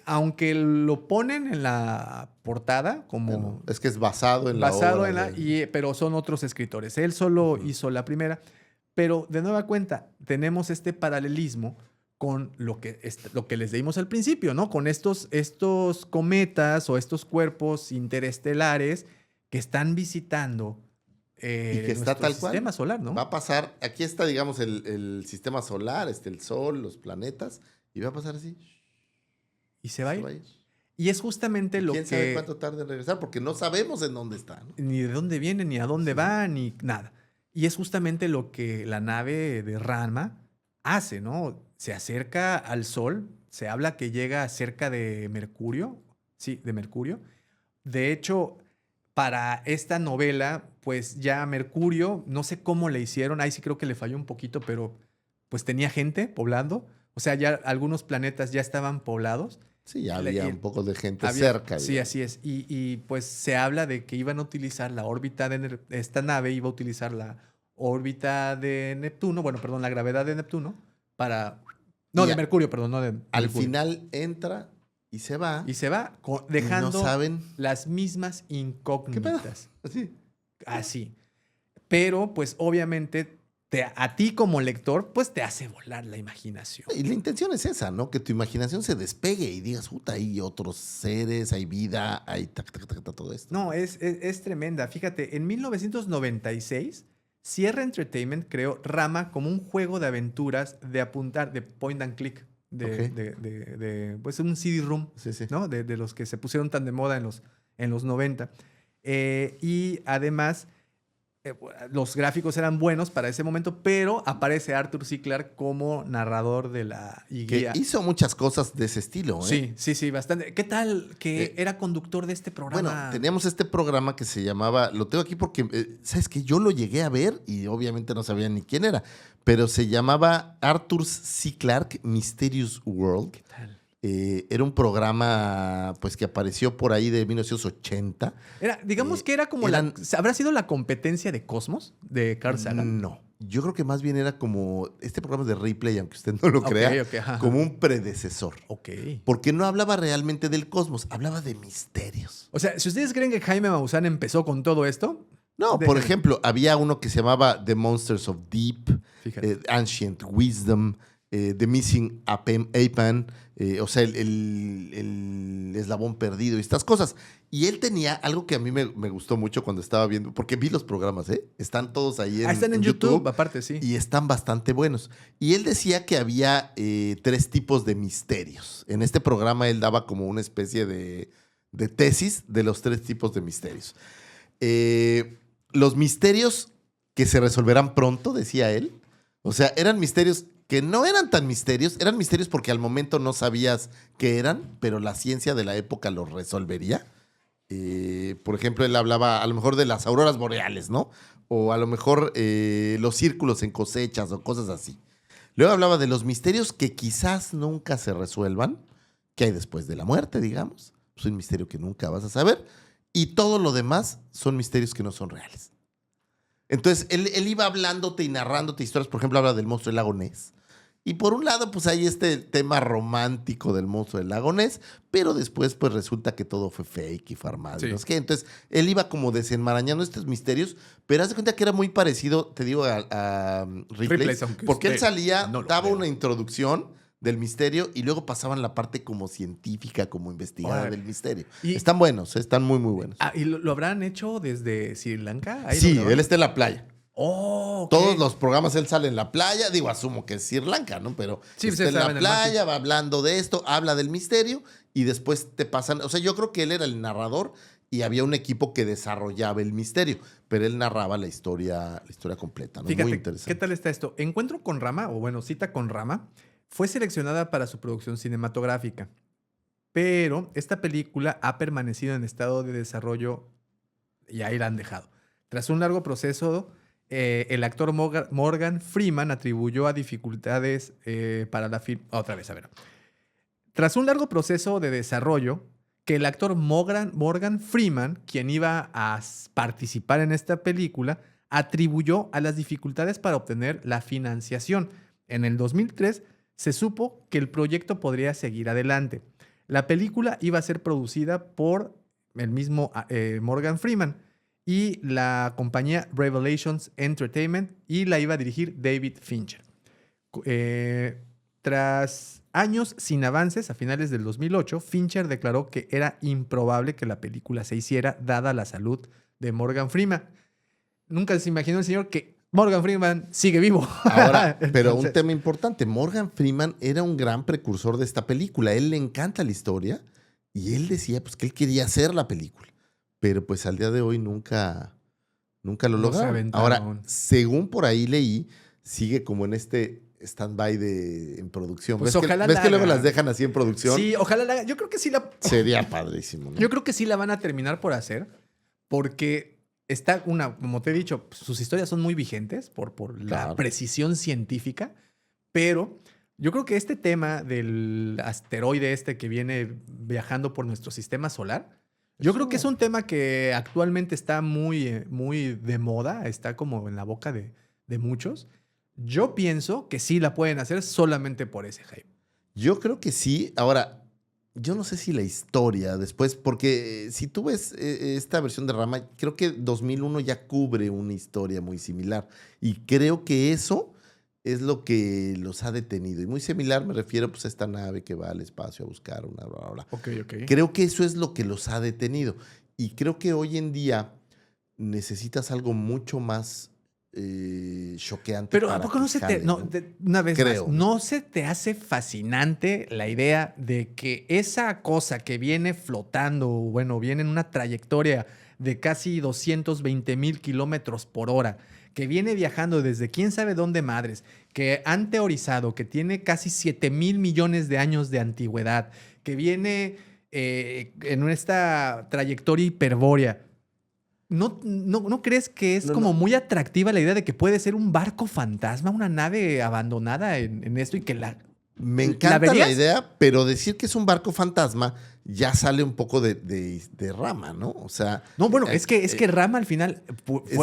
aunque lo ponen en la portada como Bueno, es que es basado en la basado obra en la, de- pero son otros escritores. Él solo hizo la primera, pero de nueva cuenta tenemos este paralelismo con lo que les dimos al principio, ¿no? Con estos cometas o estos cuerpos interestelares que están visitando y que está nuestro tal cual. sistema solar, ¿no? Va a pasar, aquí está, digamos, el sistema solar, el Sol, los planetas, y va a pasar así. Y se va a Se ir. va a ir. Y es justamente Y lo quién sabe que cuánto tarde en regresar, porque no sabemos en dónde está, ¿no? ni de dónde viene, ni a dónde Sí. va, ni nada. Y es justamente lo que la nave de Ranma hace, ¿no? Se acerca al Sol, se habla que llega cerca de Mercurio, sí, de Mercurio. De hecho, para esta novela, pues ya Mercurio, no sé cómo le hicieron, ahí sí creo que le falló un poquito, pero pues tenía gente poblando, o sea, ya algunos planetas ya estaban poblados. Sí, ya Le- había y- un poco de gente Había- cerca. Sí, digamos. así es. Y pues se habla de que iban a utilizar la órbita de esta nave, iba a utilizar la órbita de Neptuno, bueno, perdón, la gravedad de Neptuno, para... No, Y de a- Mercurio, perdón, no de Al Mercurio. final entra y se va. Y se va y dejando no saben. las mismas ¿Qué pedo? incógnitas. Así. Así. Pero, pues, obviamente, a ti como lector, pues te hace volar la imaginación. Y la intención es esa, ¿no? Que tu imaginación se despegue y digas, puta, hay otros seres, hay vida, hay todo esto. No, es tremenda. Fíjate, en 1996, Sierra Entertainment creó Rama como un juego de aventuras de apuntar, de point and click, pues un CD-ROOM, Sí, sí. ¿no? De los que se pusieron tan de moda en los 90. Y además, los gráficos eran buenos para ese momento, pero aparece Arthur C. Clarke como narrador de la y Que guía. hizo muchas cosas de ese estilo, ¿eh? Sí, bastante. ¿Qué tal que era conductor de este programa? Bueno, teníamos este programa que se llamaba, lo tengo aquí porque, ¿sabes qué? Yo lo llegué a ver y obviamente no sabía ni quién era, pero se llamaba Arthur C. Clarke Mysterious World. ¿Qué tal? Era un programa pues que apareció por ahí de 1980. Digamos que era como ¿habrá sido la competencia de Cosmos de Carl Sagan? No, yo creo que más bien era como este programa de Ripley, aunque usted no lo Ok, crea, ok, ajá. como un predecesor. Ok. Porque no hablaba realmente del cosmos, hablaba de misterios. O sea, si ustedes creen que Jaime Maussan empezó con todo esto, No, por ejemplo, había uno que se llamaba The Monsters of Deep, fíjate. Ancient Wisdom, The Missing Ape-Man, o sea, el eslabón perdido y estas cosas. Y él tenía algo que a mí me gustó mucho cuando estaba viendo, porque vi los programas, ¿eh? Están todos ahí están en YouTube, aparte, sí. Y están bastante buenos. Y él decía que había 3 tipos de misterios. En este programa él daba como una especie de tesis de los 3 tipos de misterios. Los misterios que se resolverán pronto, decía él. O sea, eran misterios que no eran tan misterios, eran misterios porque al momento no sabías qué eran, pero la ciencia de la época los resolvería. Por ejemplo, él hablaba a lo mejor de las auroras boreales, ¿no? O a lo mejor los círculos en cosechas o cosas así. Luego hablaba de los misterios que quizás nunca se resuelvan, que hay después de la muerte, digamos. Es un misterio que nunca vas a saber. Y todo lo demás son misterios que no son reales. Entonces, él iba hablándote y narrándote historias. Por ejemplo, habla del monstruo del lago Ness. Y por un lado, pues hay este tema romántico del monstruo del lago Ness, pero después, pues resulta que todo fue fake y fue armado. Sí. No sé qué. Entonces, él iba como desenmarañando estos misterios, pero haz de cuenta que era muy parecido, te digo, a Ripley, porque él salía, daba una introducción del misterio y luego pasaban la parte como científica, como investigada del misterio. Están buenos, están muy, muy buenos. ¿Y lo habrán hecho desde Sri Lanka? Sí, él está en la playa. Oh, okay. Todos los programas él sale en la playa, digo, asumo que es Sri Lanka, ¿no? Pero sí, está en la playa, va hablando de esto, habla del misterio y después te pasan, o sea, yo creo que él era el narrador y había un equipo que desarrollaba el misterio, pero él narraba la historia completa, ¿no? Fíjate, muy interesante. ¿Qué tal está esto? Encuentro con Rama, o bueno, Cita con Rama, fue seleccionada para su producción cinematográfica, pero esta película ha permanecido en estado de desarrollo y ahí la han dejado. Tras un largo proceso, el actor Morgan Freeman atribuyó a dificultades para la film. Otra vez, a ver. Tras un largo proceso de desarrollo, que el actor Morgan Freeman, quien iba a participar en esta película, atribuyó a las dificultades para obtener la financiación. En el 2003 se supo que el proyecto podría seguir adelante. La película iba a ser producida por el mismo Morgan Freeman y la compañía Revelations Entertainment, y la iba a dirigir David Fincher. Tras años sin avances, a finales del 2008, Fincher declaró que era improbable que la película se hiciera dada la salud de Morgan Freeman. Nunca se imaginó el señor que Morgan Freeman sigue vivo. Ahora, pero un tema importante, Morgan Freeman era un gran precursor de esta película. A él le encanta la historia y él decía pues, que él quería hacer la película. Pero pues al día de hoy nunca lo lograron. Ahora, según por ahí leí, sigue como en este stand-by en producción. Pues ¿Ves que luego las dejan así en producción? Sí, ojalá la hagan. Yo creo que sí la... Sería padrísimo, ¿no? Yo creo que sí la van a terminar por hacer, porque está como te he dicho, sus historias son muy vigentes por la precisión científica, pero yo creo que este tema del asteroide que viene viajando por nuestro sistema solar, yo creo que es un tema que actualmente está muy, muy de moda, está como en la boca de muchos. Yo pienso que sí la pueden hacer solamente por ese hype. Yo creo que sí. Ahora, yo no sé si la historia después, porque si tú ves esta versión de Rama, creo que 2001 ya cubre una historia muy similar. Y creo que eso es lo que los ha detenido. Y muy similar me refiero pues, a esta nave que va al espacio a buscar una bla, bla, bla. Okay. Creo que eso es lo que los ha detenido. Y creo que hoy en día necesitas algo mucho más choqueante. Pero ¿a poco no se te... una vez más, ¿no se te hace fascinante la idea de que esa cosa que viene flotando, bueno, viene en una trayectoria de casi 220,000 kilómetros por hora, que viene viajando desde quién sabe dónde madres, que han teorizado que tiene casi 7,000 millones de años de antigüedad, que viene en esta trayectoria hiperbórea? ¿No crees que es muy atractiva la idea de que puede ser un barco fantasma, una nave abandonada en esto y que Me encanta la idea, pero decir que es un barco fantasma ya sale un poco de Rama, ¿no? O sea... No, bueno, es que Rama al final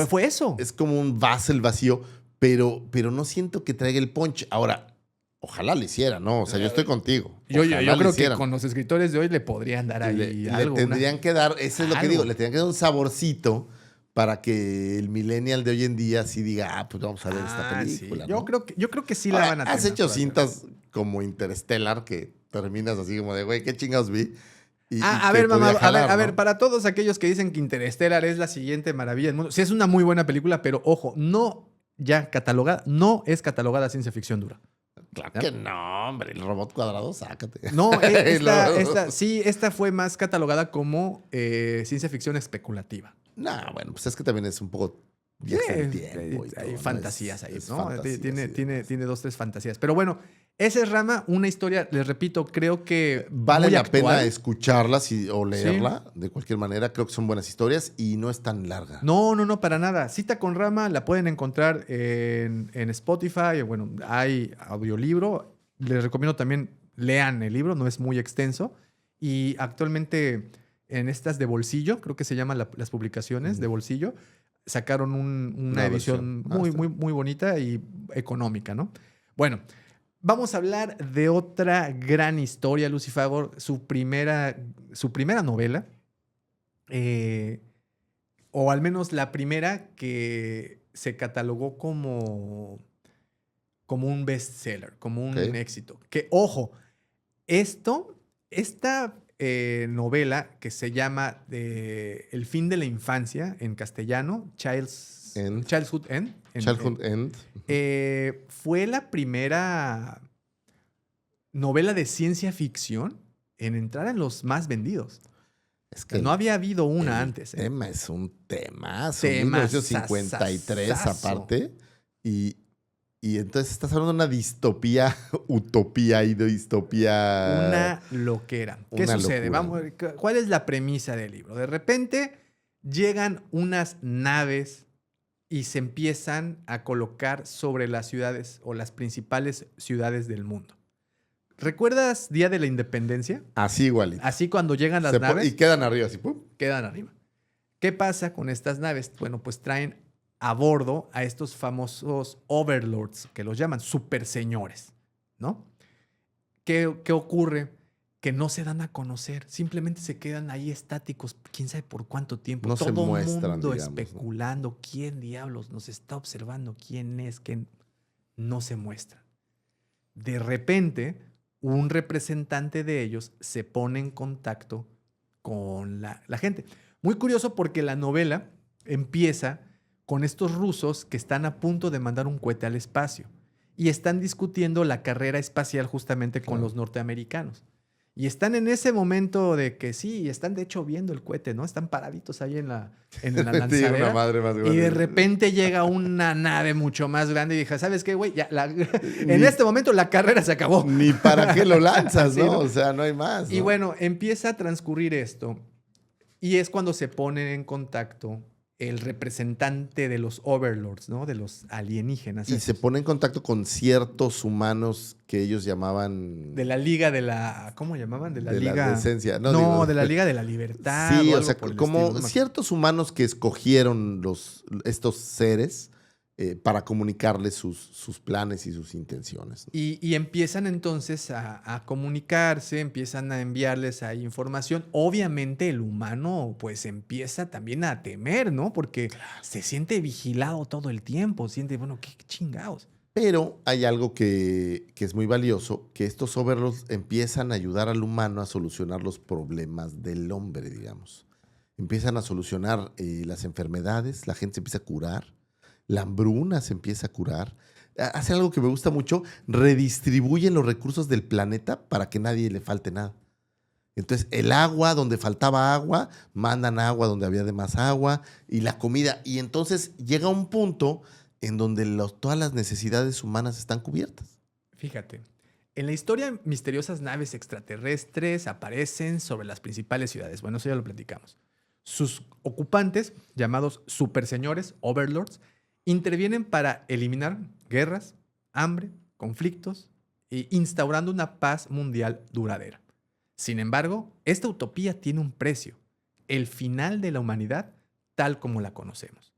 fue eso. Es como un vaso vacío, pero no siento que traiga el punch. Ahora, ojalá lo hiciera, ¿no? O sea, yo estoy contigo. Yo creo que con los escritores de hoy le podrían dar ahí algo. Le tendrían que dar, eso es lo que digo, le tendrían que dar un saborcito para que el millennial de hoy en día sí diga, pues vamos a ver esta película. Sí. ¿no? Yo creo que sí la van a tener. Has hecho cintas como Interstellar que terminas así como de, güey, qué chingados vi. A que ver, mamá, podía jalar, a ver, ¿no? para todos aquellos que dicen que Interstellar es la siguiente maravilla del mundo. Sí, es una muy buena película, pero ojo, no es catalogada ciencia ficción dura. Claro ¿Ya? que no, hombre. El robot cuadrado, sácate. No, Y luego- esta fue más catalogada como ciencia ficción especulativa. No, bueno, pues es que también es un poco viaje en el tiempo y Hay todo, ¿no? fantasías ahí, Es ¿no? fantasías y demás. Tiene dos, tres fantasías. Pero bueno, esa es Rama, una historia, les repito, creo que Vale muy la actual. pena escucharla o Sí. leerla, de cualquier manera. Creo que son buenas historias y no es tan larga. No, para nada. Cita con Rama la pueden encontrar en Spotify. Bueno, hay audiolibro. Les recomiendo también lean el libro, no es muy extenso. Y actualmente en estas de bolsillo, creo que se llaman las publicaciones de bolsillo, sacaron una Una edición versión. Ah, está bien. muy bonita y económica, ¿no? Bueno, vamos a hablar de otra gran historia, Lucy Fagor, su primera novela. O al menos la primera que se catalogó como un bestseller, como un Ok. éxito. Que, ojo, esta novela que se llama El fin de la infancia en castellano, Childhood End, Childhood End. fue la primera novela de ciencia ficción en entrar en los más vendidos. Es que No había habido una el antes. tema es un temazo. Temazazazo. 1953 aparte. Y entonces estás hablando de una distopía, utopía y de distopía. Una loquera. ¿Qué Una sucede? locura. Vamos, ¿cuál es la premisa del libro? De repente llegan unas naves y se empiezan a colocar sobre las ciudades o las principales ciudades del mundo. ¿Recuerdas Día de la Independencia? Así igualito. Así cuando llegan las naves, Y quedan arriba así. ¡Pum! quedan arriba. ¿Qué pasa con estas naves? Bueno, pues traen a bordo a estos famosos overlords, que los llaman super señores, ¿no? ¿Qué ocurre? Que no se dan a conocer, simplemente se quedan ahí estáticos, quién sabe por cuánto tiempo. No se Todo muestran, mundo digamos, ¿no? especulando quién diablos nos está observando, quién es, quién no se muestra. De repente, un representante de ellos se pone en contacto con la gente. Muy curioso porque la novela empieza con estos rusos que están a punto de mandar un cohete al espacio y están discutiendo la carrera espacial justamente con los norteamericanos. Y están en ese momento de que sí, están de hecho viendo el cohete, ¿no? Están paraditos ahí en la lanzadera. Una madre más grande. Y de repente llega una nave mucho más grande y dije, ¿sabes qué, güey? En este momento la carrera se acabó. Ni para qué lo lanzas, Sí, ¿no? ¿no? O sea, no hay más. Y ¿no? bueno, empieza a transcurrir esto y es cuando se pone en contacto el representante de los overlords, ¿no? De los alienígenas. Y se pone en contacto con ciertos humanos que ellos llamaban... De la Liga de la... ¿Cómo llamaban? De la de Liga... la decencia. No, digo, de la Liga de la Libertad. sí, o o algo sea, por el como estilo, no me ciertos humanos que escogieron estos seres para comunicarles sus planes y sus intenciones. ¿no? Y empiezan entonces a comunicarse, empiezan a enviarles ahí información. Obviamente el humano pues empieza también a temer, ¿no? Porque se siente vigilado todo el tiempo, siente, bueno, qué chingados. Pero hay algo que es muy valioso, que estos overlords empiezan a ayudar al humano a solucionar los problemas del hombre, digamos. Empiezan a solucionar las enfermedades, la gente se empieza a curar, la hambruna se empieza a curar. Hace algo que me gusta mucho, redistribuyen los recursos del planeta para que nadie le falte nada. Entonces, el agua, donde faltaba agua, mandan agua donde había de más agua, y la comida. Y entonces llega un punto en donde todas las necesidades humanas están cubiertas. Fíjate, en la historia misteriosas naves extraterrestres aparecen sobre las principales ciudades. Bueno, eso ya lo platicamos. Sus ocupantes, llamados superseñores, overlords, intervienen para eliminar guerras, hambre, conflictos e instaurando una paz mundial duradera. Sin embargo, esta utopía tiene un precio, el final de la humanidad tal como la conocemos.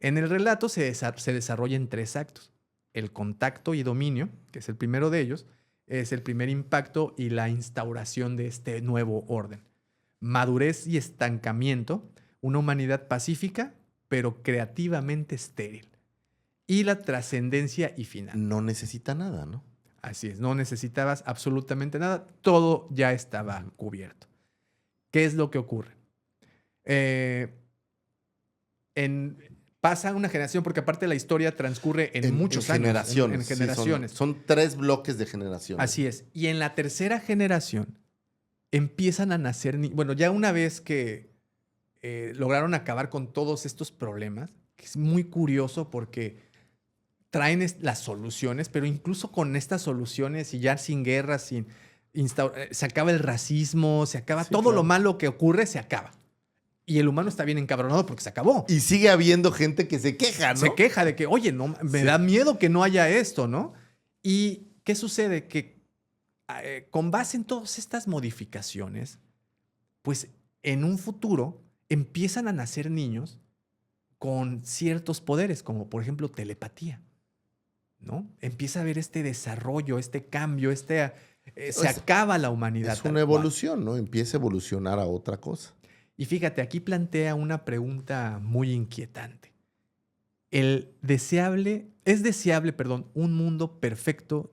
En el relato se desarrolla en 3 actos. El contacto y dominio, que es el primero de ellos, es el primer impacto y la instauración de este nuevo orden. Madurez y estancamiento, una humanidad pacífica, pero creativamente estéril. Y la trascendencia y final. No necesita nada, ¿no? Así es, no necesitabas absolutamente nada, todo ya estaba cubierto. ¿Qué es lo que ocurre? Pasa una generación, porque aparte la historia transcurre en muchos años. Generaciones. En generaciones. Sí, son 3 bloques de generaciones. Así es. Y en la tercera generación empiezan a nacer... Bueno, ya una vez que lograron acabar con todos estos problemas, que es muy curioso porque traen las soluciones, pero incluso con estas soluciones y ya sin guerras, se acaba el racismo, se acaba todo lo malo que ocurre, se acaba. Y el humano está bien encabronado porque se acabó. Y sigue habiendo gente que se queja, ¿no? Se queja de que, oye, no, me da miedo que no haya esto, ¿no? ¿Y qué sucede? Que con base en todas estas modificaciones, pues en un futuro empiezan a nacer niños con ciertos poderes, como por ejemplo telepatía, ¿no? Empieza a haber este desarrollo, este cambio, se acaba la humanidad. Es una evolución, ¿no? Empieza a evolucionar a otra cosa. Y fíjate, aquí plantea una pregunta muy inquietante. ¿Es deseable, un mundo perfecto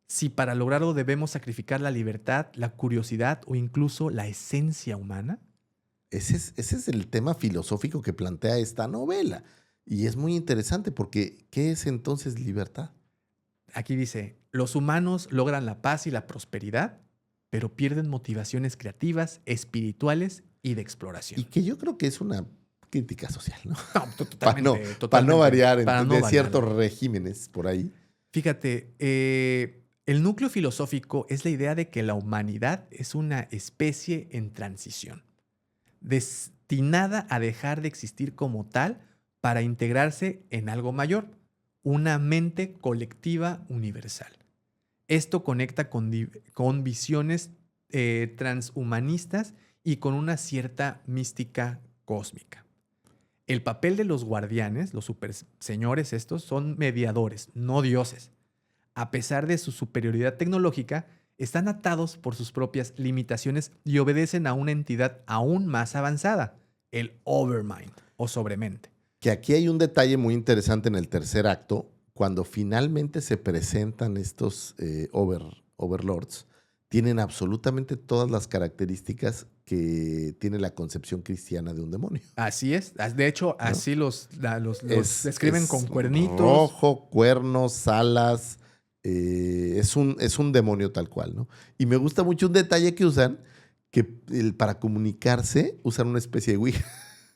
si para lograrlo debemos sacrificar la libertad, la curiosidad o incluso la esencia humana? Ese es el tema filosófico que plantea esta novela. Y es muy interesante porque ¿qué es entonces libertad? Aquí dice, los humanos logran la paz y la prosperidad, pero pierden motivaciones creativas, espirituales y de exploración. Y que yo creo que es una crítica social, ¿no? No, totalmente. Para no variar de ciertos regímenes por ahí. Fíjate, el núcleo filosófico es la idea de que la humanidad es una especie en transición, destinada a dejar de existir como tal para integrarse en algo mayor, una mente colectiva universal. Esto conecta con visiones transhumanistas y con una cierta mística cósmica. El papel de los guardianes, los superseñores estos, son mediadores, no dioses. A pesar de su superioridad tecnológica, están atados por sus propias limitaciones y obedecen a una entidad aún más avanzada, el Overmind o sobremente. Que aquí hay un detalle muy interesante en el tercer acto, cuando finalmente se presentan estos overlords, tienen absolutamente todas las características que tiene la concepción cristiana de un demonio. Así es. De hecho, ¿no? Así los describen con cuernitos. Rojo, cuernos, alas. Es un demonio tal cual, ¿no? Y me gusta mucho un detalle que usan, que para comunicarse usan una especie de Ouija.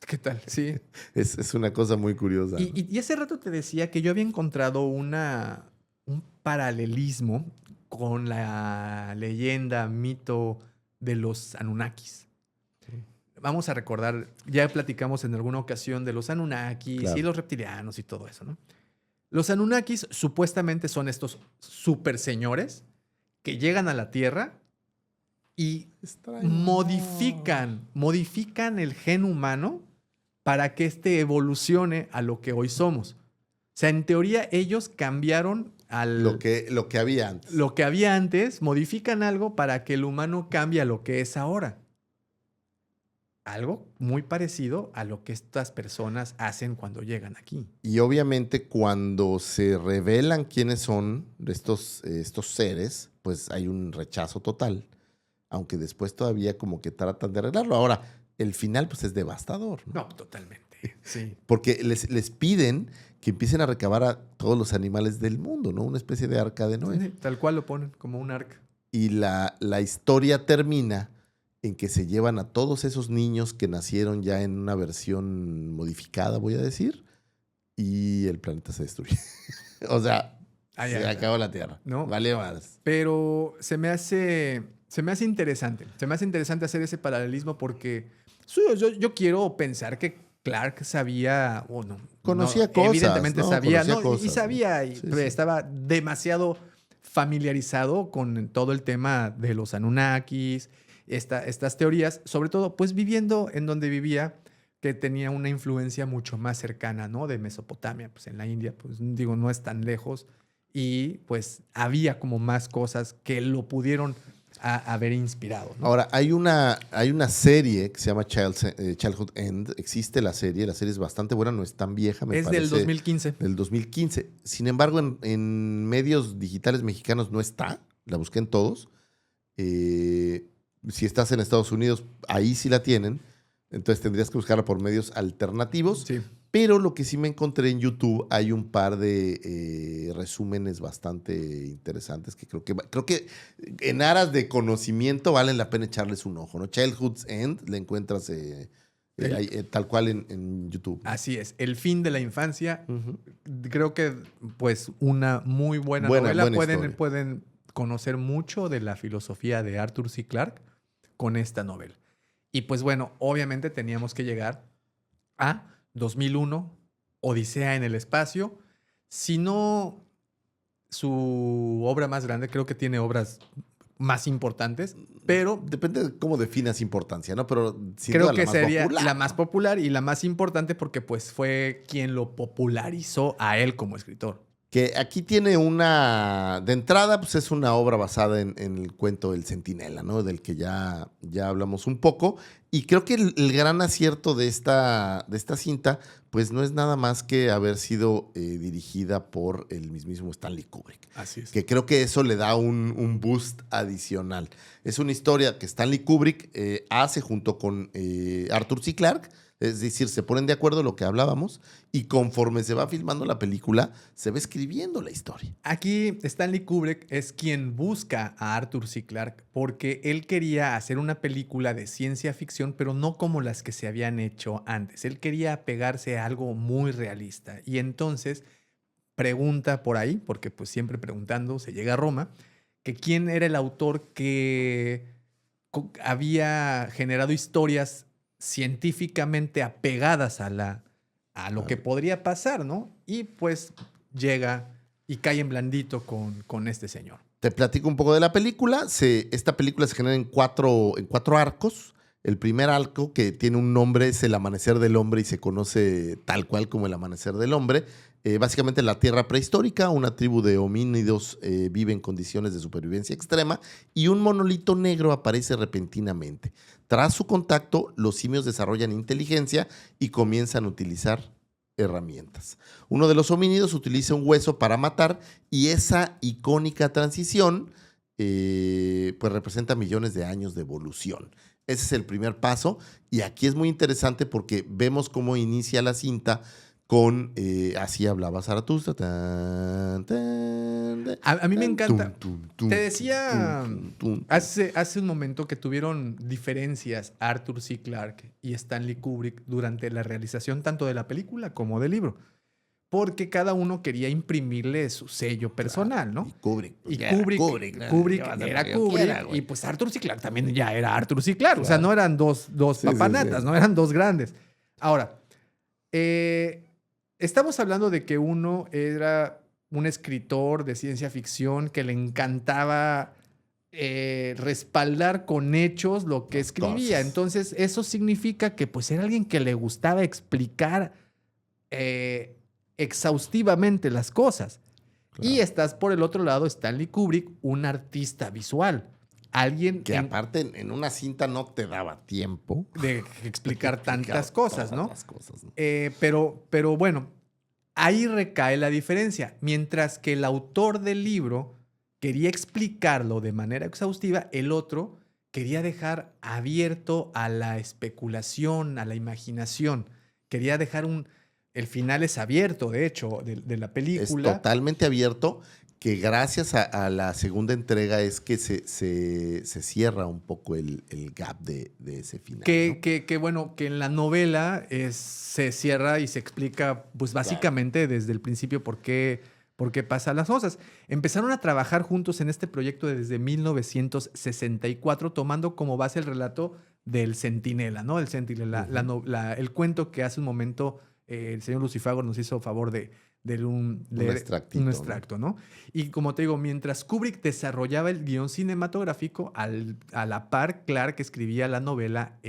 ¿Qué tal? Sí. Es una cosa muy curiosa. Y hace rato te decía que yo había encontrado un paralelismo con la leyenda, mito de los Anunnakis. Sí. Vamos a recordar, ya platicamos en alguna ocasión de los Anunnakis, claro, y los reptilianos y todo eso, ¿no? Los Anunnakis supuestamente son estos super señores que llegan a la Tierra y modifican el gen humano para que éste evolucione a lo que hoy somos. O sea, en teoría ellos cambiaron lo que había antes. Lo que había antes, modifican algo para que el humano cambie a lo que es ahora. Algo muy parecido a lo que estas personas hacen cuando llegan aquí. Y obviamente cuando se revelan quiénes son estos seres, pues hay un rechazo total, aunque después todavía como que tratan de arreglarlo. Ahora, el final pues es devastador, ¿no? No, totalmente, sí. Porque les piden que empiecen a recabar a todos los animales del mundo, ¿no? Una especie de arca de Noé. Sí, tal cual lo ponen, como un arca. Y la historia termina en que se llevan a todos esos niños que nacieron ya en una versión modificada, voy a decir, y el planeta se destruye. O sea, se acabó la Tierra. ¿No? Vale más. Pero se me hace interesante. Se me hace interesante hacer ese paralelismo porque yo quiero pensar que Clark sabía, o no. Conocía cosas. Evidentemente sabía, cosas, y sabía, y estaba demasiado familiarizado con todo el tema de los Anunnakis, estas teorías, sobre todo, pues viviendo en donde vivía, que tenía una influencia mucho más cercana, ¿no? De Mesopotamia, pues en la India, pues digo, no es tan lejos, y pues había como más cosas que lo pudieron haber inspirado, ¿no? Ahora, hay una serie que se llama Childhood End. Existe la serie es bastante buena, no es tan vieja, me parece. Es del 2015. Del 2015. Sin embargo, en medios digitales mexicanos no está, la busqué en todos. Si estás en Estados Unidos, ahí sí la tienen. Entonces tendrías que buscarla por medios alternativos. Sí. Pero lo que sí me encontré en YouTube, hay un par de resúmenes bastante interesantes que creo que en aras de conocimiento valen la pena echarles un ojo, ¿no? Childhood's End, la encuentras tal cual en YouTube. Así es, El fin de la infancia. Ujú. Creo que pues una muy buena novela. Buena historia. Pueden conocer mucho de la filosofía de Arthur C. Clarke con esta novela. Y pues bueno, obviamente teníamos que llegar a 2001, Odisea en el espacio. Si no su obra más grande, creo que tiene obras más importantes, pero Depende de cómo definas importancia, ¿no? Pero sin creo duda que la más sería popular, la más ¿no? popular y la más importante porque pues fue quien lo popularizó a él como escritor. Que aquí tiene de entrada, pues es una obra basada en el cuento del Centinela, ¿no? Del que ya hablamos un poco. Y creo que el gran acierto de esta cinta, pues no es nada más que haber sido dirigida por el mismísimo Stanley Kubrick. Así es. Que creo que eso le da un boost adicional. Es una historia que Stanley Kubrick hace junto con Arthur C. Clarke. Es decir, se ponen de acuerdo lo que hablábamos y conforme se va filmando la película, se va escribiendo la historia. Aquí Stanley Kubrick es quien busca a Arthur C. Clarke porque él quería hacer una película de ciencia ficción, pero no como las que se habían hecho antes. Él quería pegarse a algo muy realista y entonces pregunta por ahí, porque pues siempre preguntando se llega a Roma, que quién era el autor que había generado historias científicamente apegadas a lo que podría pasar, ¿no? Y pues llega y cae en blandito con este señor. Te platico un poco de la película. Esta película se genera en cuatro arcos. El primer arco, que tiene un nombre, es El Amanecer del Hombre y se conoce tal cual como El Amanecer del Hombre. Básicamente en la Tierra prehistórica, una tribu de homínidos vive en condiciones de supervivencia extrema y un monolito negro aparece repentinamente. Tras su contacto, los simios desarrollan inteligencia y comienzan a utilizar herramientas. Uno de los homínidos utiliza un hueso para matar y esa icónica transición pues representa millones de años de evolución. Ese es el primer paso y aquí es muy interesante porque vemos cómo inicia la cinta con Así hablaba Zaratustra. Tan, tan, tan, A mí me encanta. tum, Te decía tum. hace un momento que tuvieron diferencias Arthur C. Clarke y Stanley Kubrick durante la realización tanto de la película como del libro. Porque cada uno quería imprimirle su sello personal, ¿no? Y Kubrick. Y Kubrick era Kubrick. Y pues Arthur C. Clarke también ya era Arthur C. Clarke. O sea, no eran dos Sí, papanatas, sí. no eran dos grandes. Ahora, estamos hablando de que uno era un escritor de ciencia ficción que le encantaba respaldar con hechos lo que escribía. Cosas. Entonces, eso significa que pues era alguien que le gustaba explicar exhaustivamente las cosas. Claro. Y estás por el otro lado, Stanley Kubrick, un artista visual. Alguien Que aparte en una cinta no te daba tiempo de explicar tantas todas cosas, ¿no? las cosas, ¿no? Pero bueno, ahí recae la diferencia. Mientras que el autor del libro quería explicarlo de manera exhaustiva, el otro quería dejar abierto a la especulación, a la imaginación. Quería dejar el final es abierto, de hecho, de la Es película. totalmente abierto, que gracias a la segunda entrega es que se cierra un poco el gap de ese final. ¿no? Que bueno, que en la novela se cierra y se explica, pues básicamente desde el principio por qué pasan las cosas. Empezaron a trabajar juntos en este proyecto desde 1964, tomando como base el relato del Centinela, ¿no? El Centinela, el cuento que hace un momento el señor Lucifago nos hizo favor de leer un extracto, ¿no? Y como te digo, mientras Kubrick desarrollaba el guión cinematográfico, a la par, Clarke escribía la novela,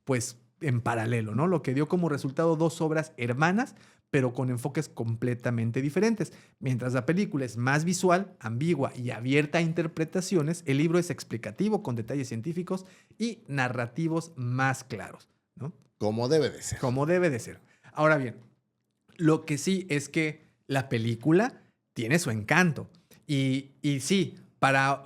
pues en paralelo, ¿no? Lo que dio como resultado dos obras hermanas, pero con enfoques completamente diferentes. Mientras la película es más visual, ambigua y abierta a interpretaciones, el libro es explicativo, con detalles científicos y narrativos más claros, ¿no? Como debe de ser. Como debe de ser. Ahora bien, lo que sí es que la película tiene su encanto. Y sí, para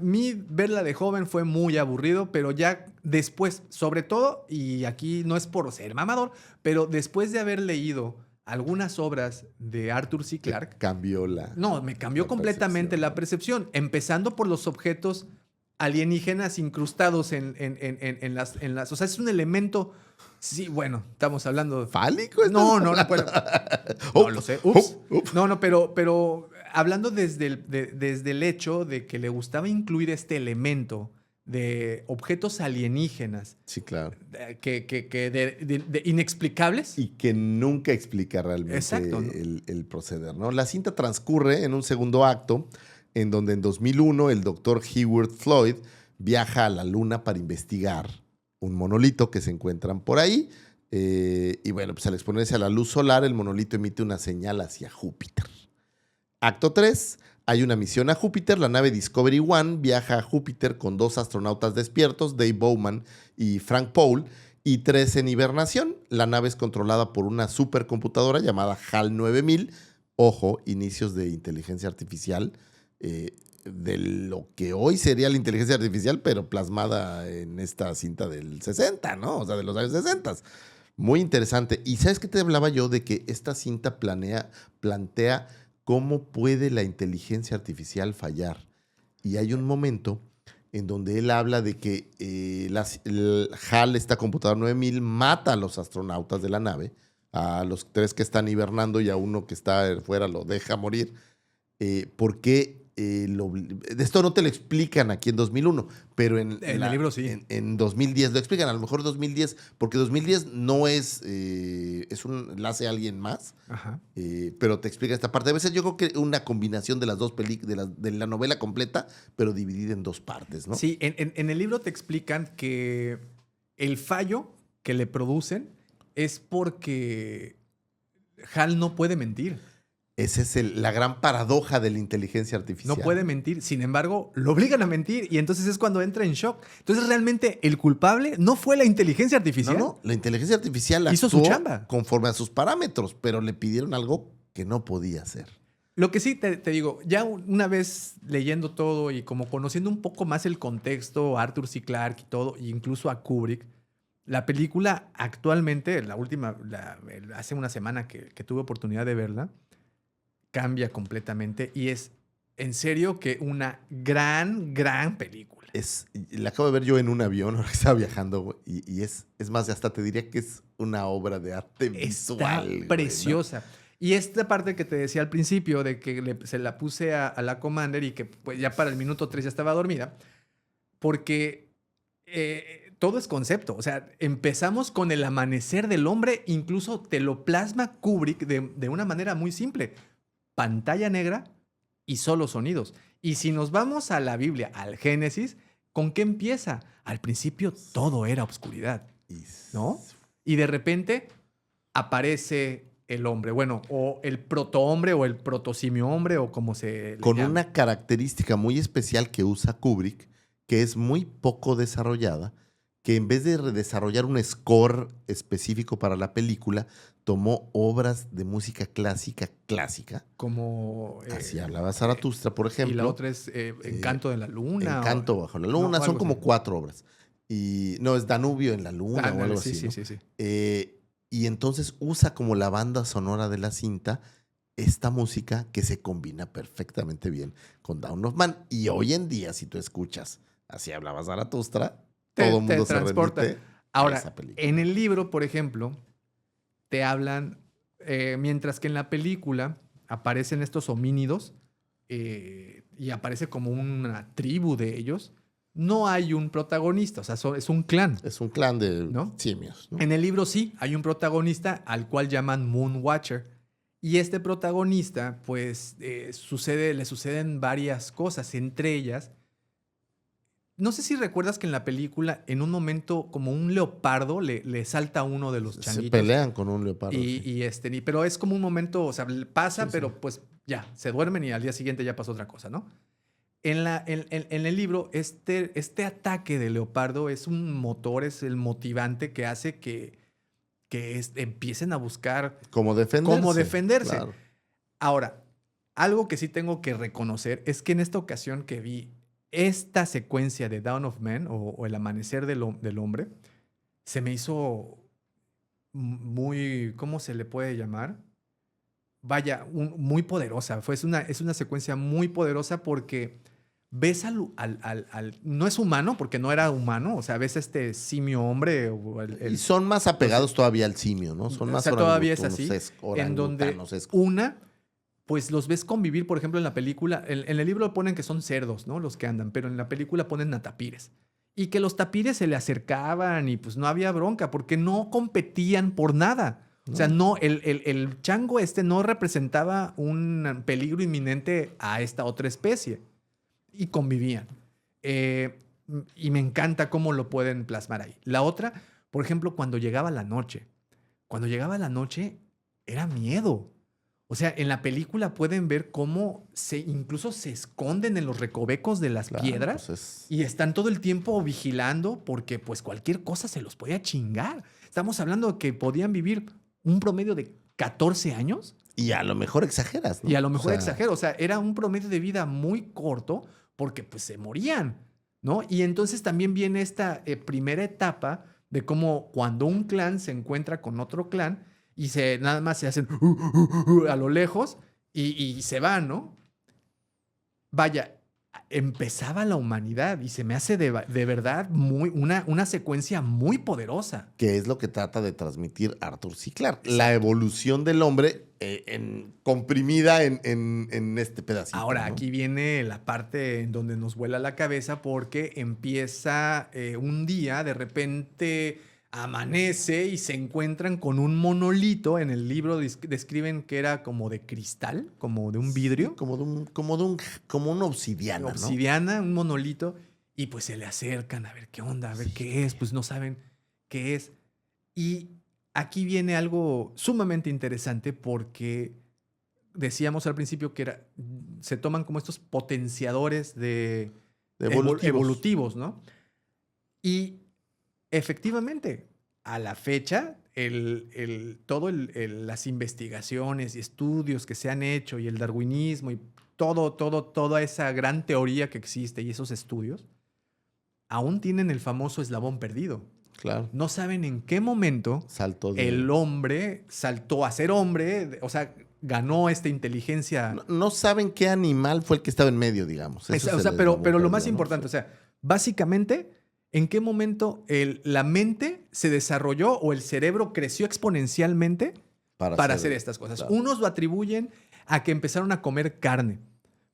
mí verla de joven fue muy aburrido, pero ya después, sobre todo, y aquí no es por ser mamador, pero después de haber leído algunas obras de Arthur C. Clarke, Cambió la. no, me cambió La completamente percepción, la ¿no? percepción, empezando por los objetos alienígenas incrustados en las... O sea, es un elemento... Sí, bueno, estamos hablando... ¿Fálico? No, bueno, no Oh, lo sé. Ups. oh, oh. No, pero hablando desde el hecho de que le gustaba incluir este elemento de objetos alienígenas Sí, claro. de inexplicables. Y que nunca explica realmente Exacto, ¿no? el proceder, ¿no? La cinta transcurre en un segundo acto, en donde en 2001 el doctor Heward Floyd viaja a la Luna para investigar un monolito que se encuentran por ahí. Y bueno, pues al exponerse a la luz solar, el monolito emite una señal hacia Júpiter. Acto 3. Hay una misión a Júpiter. La nave Discovery One viaja a Júpiter con 2 astronautas despiertos, Dave Bowman y Frank Paul, y 3 en hibernación. La nave es controlada por una supercomputadora llamada HAL 9000. Ojo, inicios de inteligencia artificial, de lo que hoy sería la inteligencia artificial, pero plasmada en esta cinta del 60, ¿no? O sea, de los años 60. Muy interesante. ¿Y sabes qué te hablaba yo? De que esta cinta plantea cómo puede la inteligencia artificial fallar. Y hay un momento en donde él habla de que el HAL, esta computadora 9000, mata a los astronautas de la nave, a los 3 que están hibernando y a uno que está fuera lo deja morir, porque esto no te lo explican aquí en 2001, pero en el libro sí. En 2010 lo explican. A lo mejor 2010, porque 2010 no es, la hace alguien más, Ajá. pero te explica esta parte. A veces yo creo que una combinación de las dos películas, de la novela completa, pero dividida en 2 partes, ¿no? Sí, en el libro te explican que el fallo que le producen es porque HAL no puede mentir. Esa es la gran paradoja de la inteligencia artificial. No puede mentir, sin embargo, lo obligan a mentir y entonces es cuando entra en shock. Entonces, realmente, el culpable no fue la inteligencia artificial. No, la inteligencia artificial hizo su chamba conforme a sus parámetros, pero le pidieron algo que no podía hacer. Lo que sí te digo, ya una vez leyendo todo y como conociendo un poco más el contexto, Arthur C. Clarke y todo, e incluso a Kubrick, la película actualmente, hace una semana que tuve oportunidad de verla, cambia completamente y es en serio que una gran película. La acabo de ver yo en un avión, ahora que estaba viajando, güey, y es más, hasta te diría que es una obra de arte visual. Está preciosa. Güey, ¿no? Y esta parte que te decía al principio de que se la puse a la Commander y que pues, ya para el minuto 3 ya estaba dormida, porque todo es concepto. O sea, empezamos con el amanecer del hombre, incluso te lo plasma Kubrick de una manera muy simple. Pantalla negra y solo sonidos. Y si nos vamos a la Biblia, al Génesis, ¿con qué empieza? Al principio todo era oscuridad, ¿no? Y de repente aparece el hombre, bueno, o el protohombre o el protosimio hombre o como se le con llama. Una característica muy especial que usa Kubrick, que es muy poco desarrollada, que en vez de desarrollar un score específico para la película, tomó obras de música clásica. Como... Así hablaba Zaratustra, por ejemplo. Y la otra es Encanto de la Luna. Encanto bajo la Luna. Son como 4 obras. Y no, es Danubio en la Luna o algo así. Sí. Y entonces usa como la banda sonora de la cinta esta música que se combina perfectamente bien con Dawn of Man. Y hoy en día, si tú escuchas Así hablaba Zaratustra, todo el mundo se transporta. remite Ahora, a esa película. en el libro, por ejemplo, te hablan, mientras que en la película aparecen estos homínidos y aparece como una tribu de ellos, no hay un protagonista, o sea, es un clan. Es un clan de ¿no? simios, ¿no? En el libro sí, hay un protagonista al cual llaman Moonwatcher. Y este protagonista, pues, le suceden varias cosas, entre ellas... No sé si recuerdas que en la película, en un momento, como un leopardo le salta a uno de los changuitos. Se pelean con un leopardo. Pero es como un momento, o sea, pasa, Sí, pero sí. pues ya, se duermen y al día siguiente ya pasó otra cosa, ¿no? En el libro, este ataque de leopardo es un motor, es el motivante que hace que empiecen a buscar ¿Cómo defenderse? cómo defenderse. Claro. Ahora, algo que sí tengo que reconocer es que en esta ocasión que vi esta secuencia de Dawn of Man o el amanecer del hombre, se me hizo muy, ¿cómo se le puede llamar? Vaya, muy poderosa. Es una secuencia muy poderosa porque ves no es humano, porque no era humano, o sea, ves a este simio hombre. Y son más apegados todavía al simio, ¿no? Son más todavía es así, en donde orangutanosescos. pues los ves convivir, por ejemplo, en la película, en el libro ponen que son cerdos, ¿no? Los que andan, pero en la película ponen a tapires. Y que los tapires se le acercaban y pues no había bronca, porque no competían por nada. O sea, no, el chango no representaba un peligro inminente a esta otra especie. Y convivían. Y me encanta cómo lo pueden plasmar ahí. La otra, por ejemplo, cuando llegaba la noche. Cuando llegaba la noche, era miedo. O sea, en la película pueden ver cómo incluso se esconden en los recovecos de las piedras pues y están todo el tiempo vigilando porque pues cualquier cosa se los podía chingar. Estamos hablando de que podían vivir un promedio de 14 años. Y a lo mejor exageras, ¿no? Y a lo mejor exagero. O sea, era un promedio de vida muy corto porque pues se morían, ¿no? Y entonces también viene esta primera etapa de cómo cuando un clan se encuentra con otro clan y nada más se hacen a lo lejos y se van, ¿no? Vaya, empezaba la humanidad y se me hace de verdad una secuencia muy poderosa. Que es lo que trata de transmitir Arthur C. Clarke. Exacto. La evolución del hombre comprimida en este pedacito. Ahora, ¿no? Aquí viene la parte en donde nos vuela la cabeza porque empieza un día, de repente amanece y se encuentran con un monolito. En el libro describen que era como de cristal, como de un vidrio. Sí, como una obsidiana, Obsidiana, ¿no? Un monolito. Y pues se le acercan a ver qué onda, a ver qué es. Pues no saben qué es. Y aquí viene algo sumamente interesante porque decíamos al principio que se toman como estos potenciadores evolutivos, ¿no? Y efectivamente, a la fecha, las investigaciones y estudios que se han hecho y el darwinismo y toda esa gran teoría que existe y esos estudios, aún tienen el famoso eslabón perdido. Claro. No saben en qué momento el hombre saltó a ser hombre, o sea, ganó esta inteligencia. No saben qué animal fue el que estaba en medio, digamos. Pero lo más importante, o sea, básicamente, ¿en qué momento la mente se desarrolló o el cerebro creció exponencialmente para hacer estas cosas? Claro. Unos lo atribuyen a que empezaron a comer carne.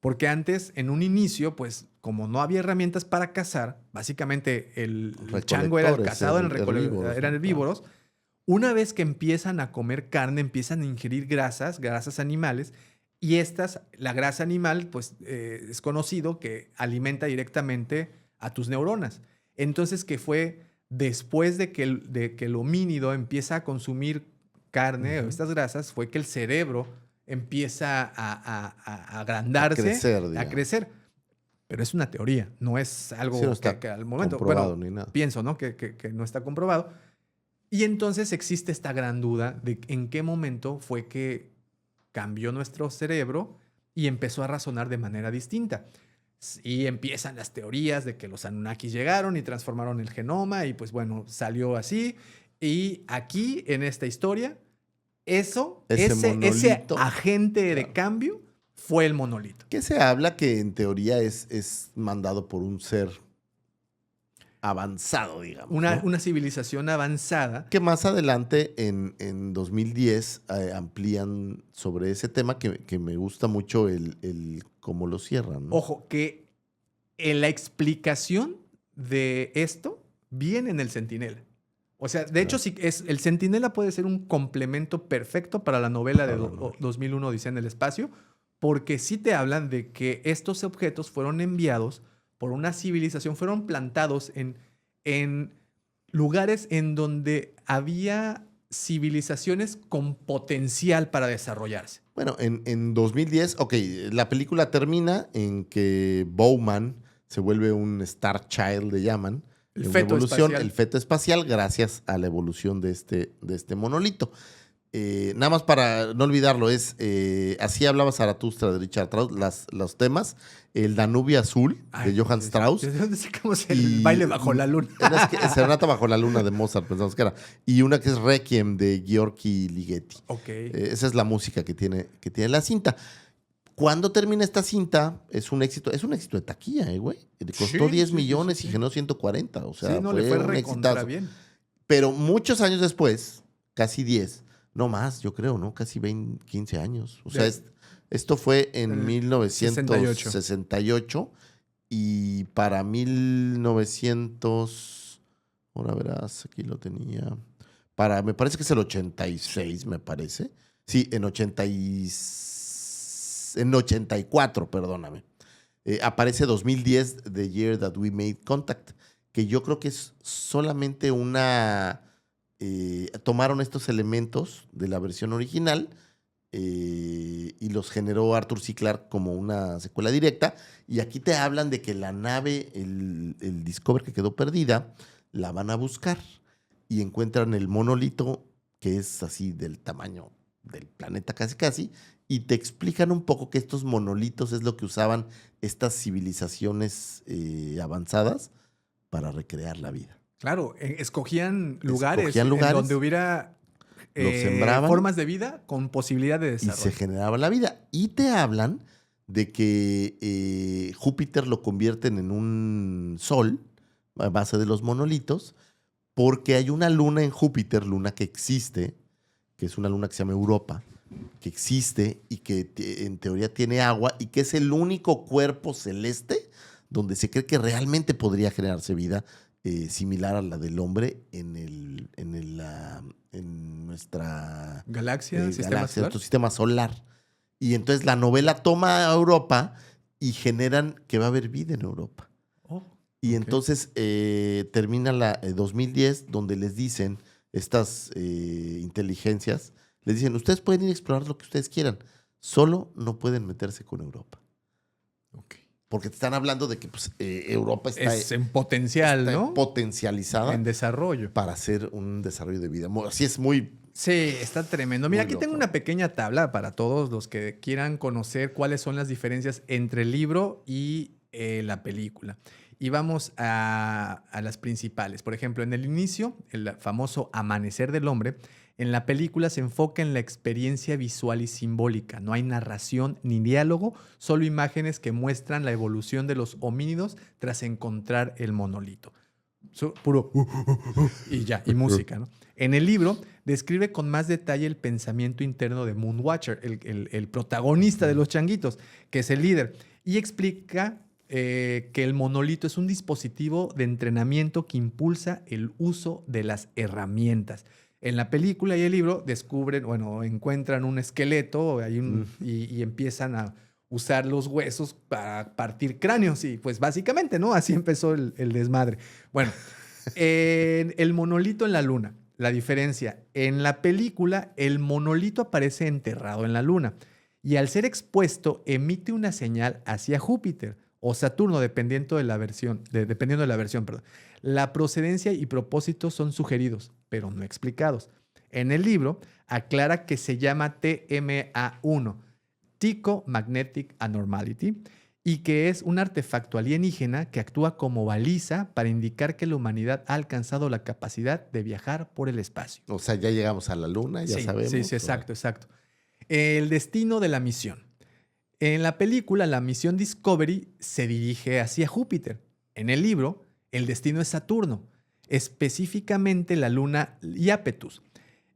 Porque antes, en un inicio, pues, como no había herramientas para cazar, básicamente el chango era el cazado, eran herbívoros. Una vez que empiezan a comer carne, empiezan a ingerir grasas animales, y la grasa animal, pues, es conocido que alimenta directamente a tus neuronas. Entonces, que fue después de que el homínido empieza a consumir carne o estas grasas, fue que el cerebro empieza a agrandarse, a crecer. Pero es una teoría, no es algo que al momento comprobado ni nada. Pienso, ¿no? Que no está comprobado. Y entonces existe esta gran duda de en qué momento fue que cambió nuestro cerebro y empezó a razonar de manera distinta. Y empiezan las teorías de que los Anunnakis llegaron y transformaron el genoma y pues bueno, salió así. Y aquí, en esta historia, ese agente de cambio fue el monolito. Que se habla que en teoría es mandado por un ser avanzado, digamos. Una civilización avanzada. Que más adelante, en 2010, amplían sobre ese tema que me gusta mucho el cómo lo cierran, ¿no? Ojo, que la explicación de esto viene en el Centinela. O sea, de hecho, el Centinela puede ser un complemento perfecto para la novela de 2001 Odisea en el espacio, porque sí te hablan de que estos objetos fueron enviados por una civilización, fueron plantados en lugares en donde había civilizaciones con potencial para desarrollarse. Bueno, en 2010, la película termina en que Bowman se vuelve un Star Child, le llaman. El feto espacial. El feto espacial, gracias a la evolución de este monolito. nada más para no olvidarlo, es Así hablaba Zaratustra de Richard Strauss, los temas, el Danubio Azul de Johann Strauss. ¿De dónde sacamos el baile bajo la luna? Serenata bajo la luna de Mozart, pensamos que era. Y una que es Requiem de Gheorghi Ligeti. Ok. Esa es la música que tiene la cinta. Cuando termina esta cinta, es un éxito de taquilla, güey. Le costó 10 millones y generó 140. O sea, sí, no, le fue un recontra exitazo. bien. Pero muchos años después, casi 10, no más, yo creo, ¿no? Casi 20, 15 años. O sea, esto fue en 1968 y para 1900, ahora verás, aquí lo tenía, me parece que es el 86, me parece. Sí, en 84, perdóname. Aparece 2010, The Year That We Made Contact, que yo creo que es solamente tomaron estos elementos de la versión original y los generó Arthur C. Clarke como una secuela directa. Y aquí te hablan de que la nave, el Discovery que quedó perdida, la van a buscar y encuentran el monolito que es así del tamaño del planeta casi, y te explican un poco que estos monolitos es lo que usaban estas civilizaciones avanzadas para recrear la vida. Claro, escogían lugares en donde hubiera formas de vida con posibilidad de desarrollo. Y se generaba la vida. Y te hablan de que Júpiter lo convierten en un sol a base de los monolitos, porque hay una luna en Júpiter, luna que existe, que es una luna que se llama Europa, que existe y que en teoría tiene agua y que es el único cuerpo celeste donde se cree que realmente podría generarse vida similar a la del hombre en nuestra galaxia, nuestro sistema solar. Y entonces la novela toma a Europa y generan que va a haber vida en Europa. Y entonces termina la 2010, donde les dicen estas inteligencias, les dicen, ustedes pueden ir a explorar lo que ustedes quieran, solo no pueden meterse con Europa. Porque te están hablando de que pues, Europa está en potencial, ¿no? Potencializada. En desarrollo. Para hacer un desarrollo de vida. Así es muy... Sí, está tremendo. Mira, aquí tengo una pequeña tabla para todos los que quieran conocer cuáles son las diferencias entre el libro y la película. Y vamos a las principales. Por ejemplo, en el inicio, el famoso amanecer del hombre, en la película se enfoca en la experiencia visual y simbólica. No hay narración ni diálogo, solo imágenes que muestran la evolución de los homínidos tras encontrar el monolito. Puro y ya, y música, ¿no? En el libro describe con más detalle el pensamiento interno de Moonwatcher, el protagonista de Los Changuitos, que es el líder, y explica que el monolito es un dispositivo de entrenamiento que impulsa el uso de las herramientas. En la película y el libro encuentran un esqueleto y empiezan a usar los huesos para partir cráneos. Y pues básicamente, ¿no? Así empezó el desmadre. Bueno, el monolito en la luna. La diferencia, en la película el monolito aparece enterrado en la luna y al ser expuesto emite una señal hacia Júpiter o Saturno, dependiendo de la versión. La procedencia y propósito son sugeridos, pero no explicados. En el libro aclara que se llama TMA1, Tycho Magnetic Abnormality, y que es un artefacto alienígena que actúa como baliza para indicar que la humanidad ha alcanzado la capacidad de viajar por el espacio. O sea, ya llegamos a la luna, ya sabemos. Sí, exacto. El destino de la misión. En la película, la misión Discovery se dirige hacia Júpiter. En el libro, el destino es Saturno, específicamente la luna Iapetus.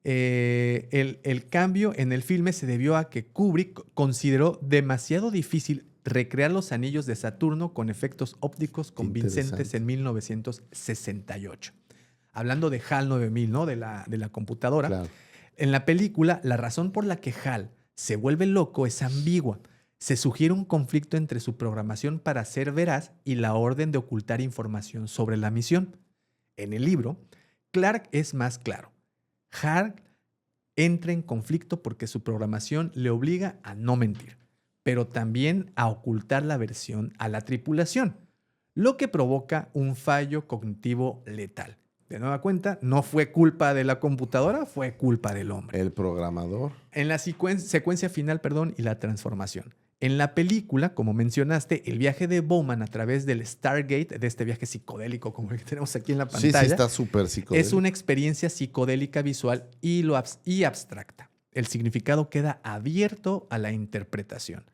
El cambio en el filme se debió a que Kubrick consideró demasiado difícil recrear los anillos de Saturno con efectos ópticos convincentes en 1968. Hablando de HAL 9000, ¿no? De la computadora. Claro. En la película, la razón por la que HAL se vuelve loco es ambigua. Se sugiere un conflicto entre su programación para ser veraz y la orden de ocultar información sobre la misión. En el libro, Clarke es más claro. HAL entra en conflicto porque su programación le obliga a no mentir, pero también a ocultar la versión a la tripulación, lo que provoca un fallo cognitivo letal. De nueva cuenta, no fue culpa de la computadora, fue culpa del hombre. El programador. En la secuencia final, y la transformación. En la película, como mencionaste, el viaje de Bowman a través del Stargate, de este viaje psicodélico como el que tenemos aquí en la pantalla, Sí, está súper psicodélico. es una experiencia psicodélica visual y abstracta. El significado queda abierto a la interpretación.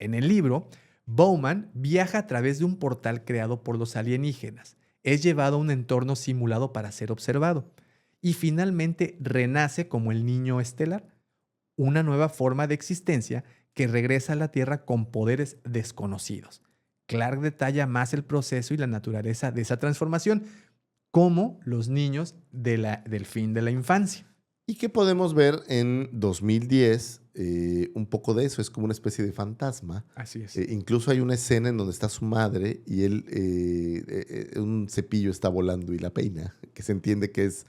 En el libro, Bowman viaja a través de un portal creado por los alienígenas. Es llevado a un entorno simulado para ser observado. Y finalmente renace como el niño estelar, una nueva forma de existencia que regresa a la Tierra con poderes desconocidos. Clark detalla más el proceso y la naturaleza de esa transformación, como los niños del fin de la infancia. ¿Y qué podemos ver en 2010? Un poco de eso, es como una especie de fantasma. Así es. Incluso hay una escena en donde está su madre y él, un cepillo está volando y la peina, que se entiende que es,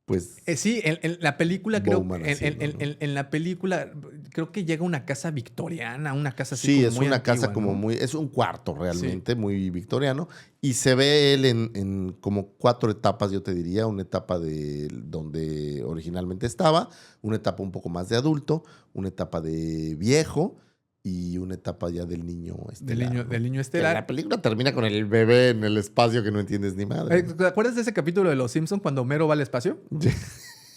pues... Sí, en la película Bowman haciendo, ¿no? en la película creo que llega a una casa victoriana, una casa así Sí, como es muy una antigua, casa como ¿no? muy... Es un cuarto realmente, muy victoriano. Y se ve él en como 4 etapas, yo te diría. Una etapa de donde originalmente estaba, una etapa un poco más de adulto, una etapa de viejo y una etapa ya del niño estelar. Del niño Que estelar. la película termina con el bebé en el espacio que no entiendes ni madre. ¿Te acuerdas de ese capítulo de Los Simpsons cuando Homero va al espacio?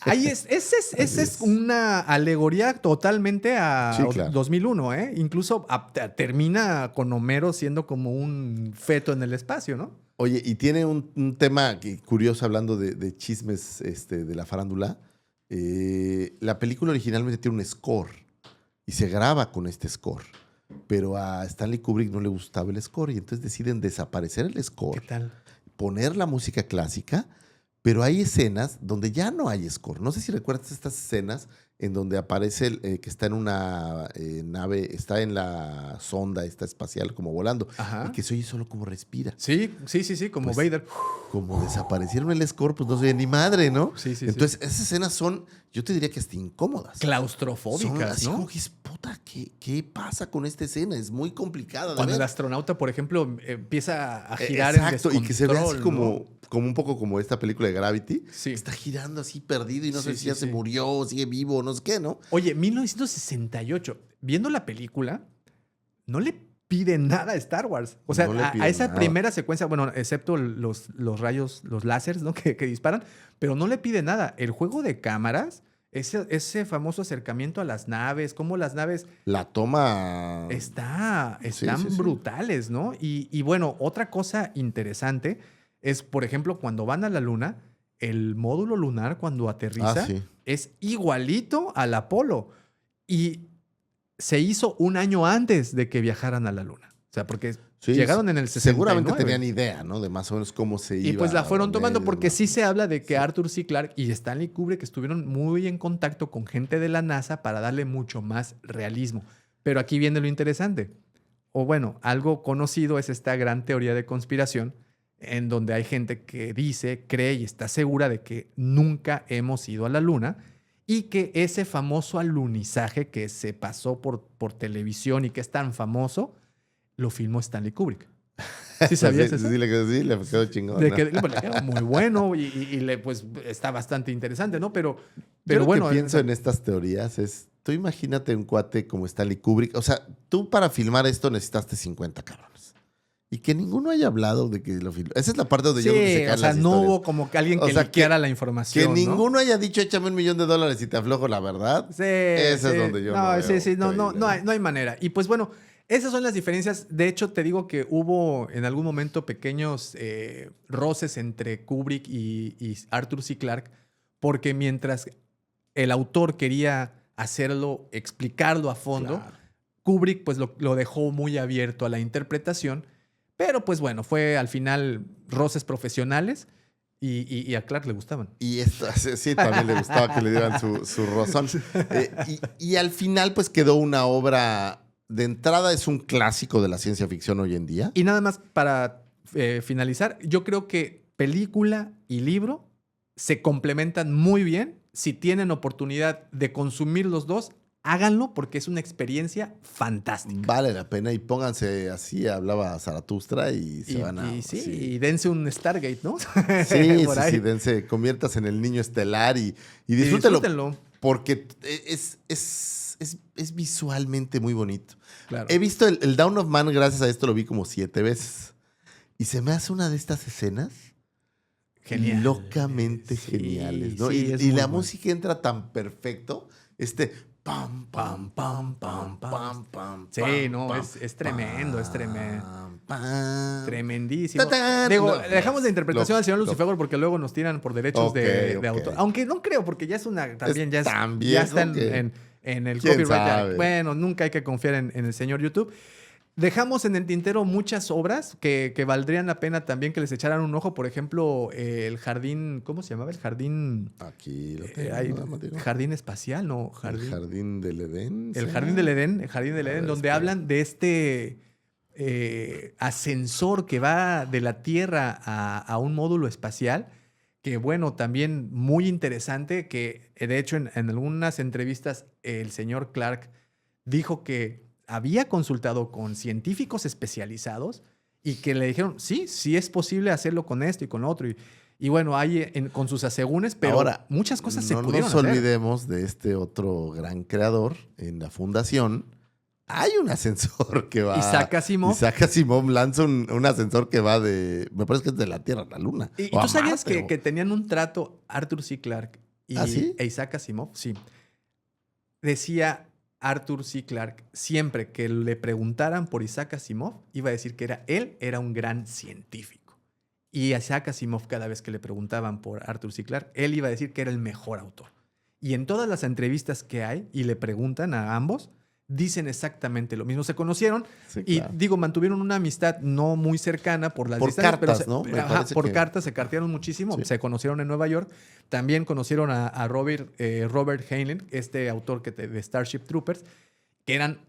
Ahí esa es una alegoría totalmente a Sí, claro. 2001, ¿eh? Incluso termina con Homero siendo como un feto en el espacio, ¿no? Oye, y tiene un tema curioso hablando de chismes de la farándula. La película originalmente tiene un score y se graba con este score. Pero a Stanley Kubrick no le gustaba el score y entonces deciden desaparecer el ¿Qué score, tal? poner la música clásica, pero hay escenas donde ya no hay score. No sé si recuerdas estas escenas en donde aparece que está en una nave, está en la sonda esta espacial como volando. Ajá. Y que se oye solo como respira. Sí, como Pues, Vader. Como desaparecieron el score, pues no se ve ni madre, ¿no? Sí. Entonces, esas escenas son, yo te diría que hasta incómodas. Son Claustrofóbicas, así ¿no? como que es, puta, ¿qué pasa con esta escena? Es muy complicada de Cuando el ver. astronauta, por ejemplo, empieza a girar Exacto, en y que se ve así descontrol, como un poco como esta película de Gravity. Sí. Está girando así perdido y no sé Sí, si ya se sí. murió, sigue vivo, no sé qué, ¿no? Oye, 1968, viendo la película, no le pide nada a Star Wars. O sea, No le pide a esa nada. primera secuencia, bueno, excepto los rayos, los láseres, ¿no? que disparan, pero no le pide nada. El juego de cámaras, ese famoso acercamiento a las naves, cómo las naves La toma... están sí. brutales, ¿no? Y bueno, otra cosa interesante es, por ejemplo, cuando van a la Luna, el módulo lunar cuando aterriza sí. es igualito al Apolo. Y se hizo un año antes de que viajaran a la Luna. O sea, porque Sí, llegaron en el 69. Seguramente tenían idea, ¿no? De más o menos cómo se iba. Y pues la fueron tomando medio, porque ¿no? sí se habla de que Arthur C. Clarke y Stanley Kubrick estuvieron muy en contacto con gente de la NASA para darle mucho más realismo. Pero aquí viene lo interesante. O bueno, algo conocido es esta gran teoría de conspiración en donde hay gente que dice, cree y está segura de que nunca hemos ido a la Luna y que ese famoso alunizaje que se pasó por televisión y que es tan famoso, lo filmó Stanley Kubrick. ¿Sí sabías eso? Sí, le quedó chingón. Le ¿no? quedó muy bueno y pues está bastante interesante, ¿no? Pero Yo lo bueno. que pienso en estas teorías es, tú imagínate un cuate como Stanley Kubrick. O sea, tú para filmar esto necesitaste 50 cabrones. Y que ninguno haya hablado de que lo filmó. Esa es la parte donde yo creo que se caen o sea, las no historias. hubo como que alguien O que sea, liqueara la información. Que ¿no? ninguno haya dicho, échame $1,000,000 y te aflojo la verdad. Sí. Esa es donde yo no no sí, veo sí, no creíble. hay manera. Y pues bueno, esas son las diferencias. De hecho, te digo que hubo en algún momento pequeños roces entre Kubrick y Arthur C. Clarke, porque mientras el autor quería hacerlo, explicarlo a fondo, Claro. Kubrick pues lo dejó muy abierto a la interpretación. Pero pues bueno, fue al final roces profesionales y a Clarke le gustaban. Y esto, sí, también le gustaba que le dieran su rozón. Y al final, pues quedó una obra. De entrada, es un clásico de la ciencia ficción hoy en día. Y nada más para finalizar, yo creo que película y libro se complementan muy bien. Si tienen oportunidad de consumir los dos, háganlo porque es una experiencia fantástica. Vale la pena y pónganse así, hablaba Zaratustra y se van a... Sí, y dense un Stargate, ¿no? Sí, Por sí, ahí. sí, dense, conviértase en el niño estelar y disfrútenlo. Disfrútenlo. Porque es visualmente muy bonito. Claro. He visto el Dawn of Man, gracias a esto lo vi como 7 veces. Y se me hace una de estas escenas Genial. locamente Sí, geniales, ¿no? sí, Y es y muy la bueno. música entra tan perfecto. Pam, pam, pam, pam, pam, pam. Sí, pam, no, pam, es tremendo, es tremendo. pam. Tremendísimo. Tatán. Digo, No, dejamos de interpretación lo- al señor lo- Lucifer porque luego nos tiran por derechos Ok, de ok. autor. Aunque no creo, porque ya es una. También ya, tan ya viejo está que- en el ¿Quién copyright. sabe? Bueno, nunca hay que confiar en el señor YouTube. Dejamos en el tintero muchas obras que valdrían la pena también que les echaran un ojo. Por ejemplo, el jardín. ¿Cómo se llamaba? El jardín. Aquí lo tengo. Hay- nada más digo. jardín espacial, ¿no? El jardín del Edén. El ¿sí? Jardín del Edén, el Jardín del A Edén, ver, donde espera. hablan de este ascensor que va de la Tierra a un módulo espacial, que bueno, también muy interesante, que de hecho en algunas entrevistas el señor Clark dijo que había consultado con científicos especializados y que le dijeron, sí, sí es posible hacerlo con esto y con lo otro. Y bueno, hay con sus asegúnes, pero Ahora, muchas cosas se no pudieron nos hacer. olvidemos de este otro gran creador en la fundación. Hay un ascensor que va... Isaac Asimov. Isaac Asimov lanza un ascensor que va de... Me parece que es de la Tierra a la Luna. ¿Y O a tú sabías Marte, que tenían un trato Arthur C. Clarke y ¿Ah, sí? e Isaac Asimov? Sí. Decía Arthur C. Clarke siempre que le preguntaran por Isaac Asimov, iba a decir que él era un gran científico. Y a Isaac Asimov, cada vez que le preguntaban por Arthur C. Clarke, él iba a decir que era el mejor autor. Y en todas las entrevistas que hay y le preguntan a ambos, dicen exactamente lo mismo. Se conocieron Sí, y claro. digo, mantuvieron una amistad no muy cercana por las Por distancias, cartas, ¿no? Me ajá, parece por que- cartas se cartearon muchísimo. Sí. Se conocieron en Nueva York. También conocieron a Robert Heinlein, este autor de Starship Troopers, que eran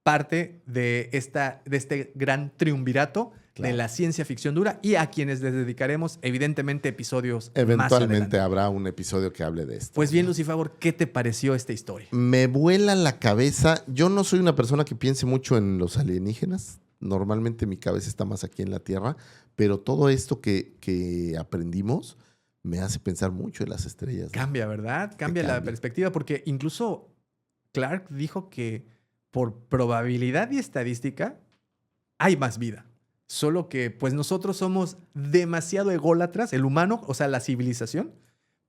parte de este gran triunvirato Claro. de la ciencia ficción dura y a quienes les dedicaremos, evidentemente, episodios más Eventualmente adelante. habrá un episodio que hable de esto. Pues bien, Lucy Favor, ¿qué te pareció esta historia? Me vuela la cabeza. Yo no soy una persona que piense mucho en los alienígenas. Normalmente mi cabeza está más aquí en la Tierra. Pero todo esto que aprendimos me hace pensar mucho en las estrellas, ¿no? Cambia, ¿verdad? Cambia la cambia. perspectiva porque incluso Clark dijo que por probabilidad y estadística hay más vida. Solo que pues nosotros somos demasiado ególatras, el humano, o sea, la civilización,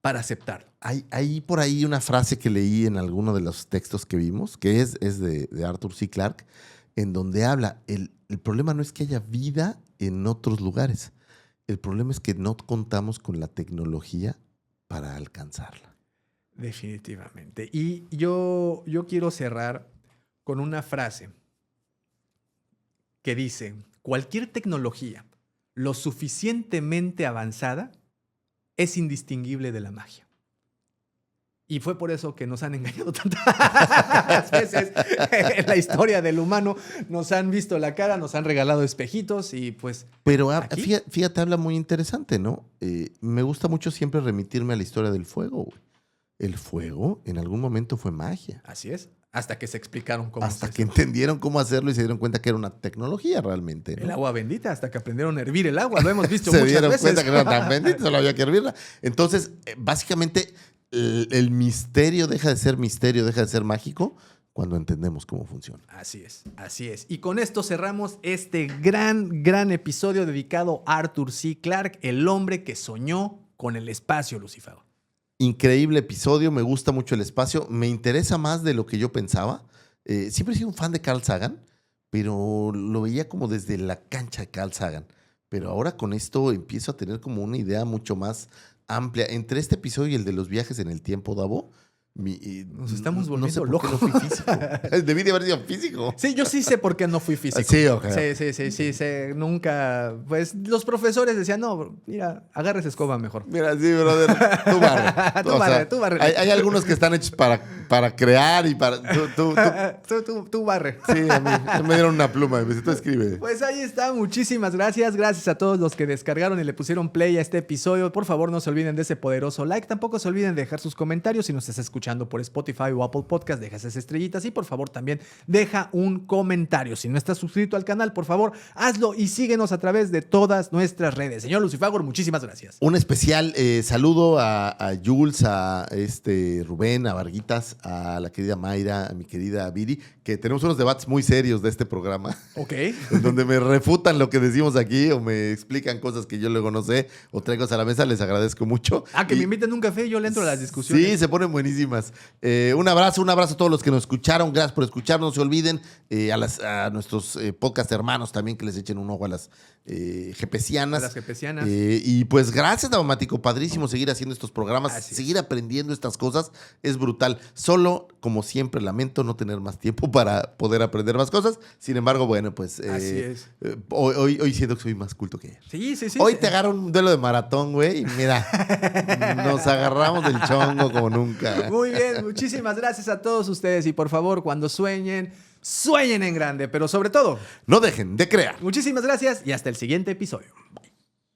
para aceptarlo. Hay por ahí una frase que leí en alguno de los textos que vimos, que es de Arthur C. Clarke, en donde habla, el problema no es que haya vida en otros lugares, el problema es que no contamos con la tecnología para alcanzarla. Definitivamente. Y yo quiero cerrar con una frase que dice, cualquier tecnología lo suficientemente avanzada es indistinguible de la magia. Y fue por eso que nos han engañado tantas veces en la historia del humano. Nos han visto la cara, nos han regalado espejitos y pues... Pero ¿Aquí? fíjate, habla muy interesante, ¿no? Me gusta mucho siempre remitirme a la historia del fuego, güey. El fuego en algún momento fue magia. Así es. Hasta que se explicaron cómo Hasta se que entendieron cómo hacerlo y se dieron cuenta que era una tecnología realmente, ¿no? el agua bendita, hasta que aprendieron a hervir el agua. Lo hemos visto Se muchas dieron veces. cuenta que no era tan bendita, solo había que hervirla. Entonces, básicamente, el misterio deja de ser misterio, deja de ser mágico cuando entendemos cómo funciona. Así es, así es. Y con esto cerramos este gran episodio dedicado a Arthur C. Clarke, el hombre que soñó con el espacio, Lucifer. Increíble episodio, me gusta mucho el espacio, me interesa más de lo que yo pensaba. Siempre he sido un fan de Carl Sagan, pero lo veía como desde la cancha de Carl Sagan. Pero ahora con esto empiezo a tener como una idea mucho más amplia. Entre este episodio y el de los viajes en el tiempo, Davo, Nos estamos no sé volviendo por qué no fui físico. Debí de haber sido físico. Sí, yo sí sé por qué no fui físico. Sí, ojalá. Sí, nunca. Pues los profesores decían, no, mira, agarres escoba mejor. Mira, sí, brother, tú barre. Tú barre. Hay algunos que están hechos para para crear y para... Tú barre. Sí, a mí me dieron una pluma. Me dice, tú escribe. Pues ahí está, muchísimas gracias. Gracias a todos los que descargaron y le pusieron play a este episodio. Por favor, no se olviden de ese poderoso like. Tampoco se olviden de dejar sus comentarios. Si nos estás escuchando por Spotify o Apple Podcast, deja esas estrellitas y por favor también deja un comentario. Si no estás suscrito al canal, por favor, hazlo y síguenos a través de todas nuestras redes. Señor Lucifagor, muchísimas gracias. Un especial saludo a Jules, a Rubén, a Varguitas, a la querida Mayra, a mi querida Viri, que tenemos unos debates muy serios de este programa. Ok. En donde me refutan lo que decimos aquí o me explican cosas que yo luego no sé o traigo a la mesa. Les agradezco mucho. Que me inviten a un café y yo le entro a las discusiones. Sí, se ponen buenísimas. Un abrazo a todos los que nos escucharon. Gracias por escucharnos. No se olviden a nuestros podcast hermanos también que les echen un ojo a las gepesianas. A las gepesianas. Y pues gracias, Daumático. Padrísimo seguir haciendo estos programas, seguir aprendiendo estas cosas. Es brutal. Solo, como siempre, lamento no tener más tiempo para poder aprender más cosas. Sin embargo, bueno, pues así es. Hoy siento que soy más culto que ayer. Sí. Hoy te agarro un duelo de maratón, güey, y mira, nos agarramos del chongo como nunca. Muy bien, muchísimas gracias a todos ustedes y por favor, cuando sueñen en grande, pero sobre todo, no dejen de crear. muchísimas gracias y hasta el siguiente episodio. Bye.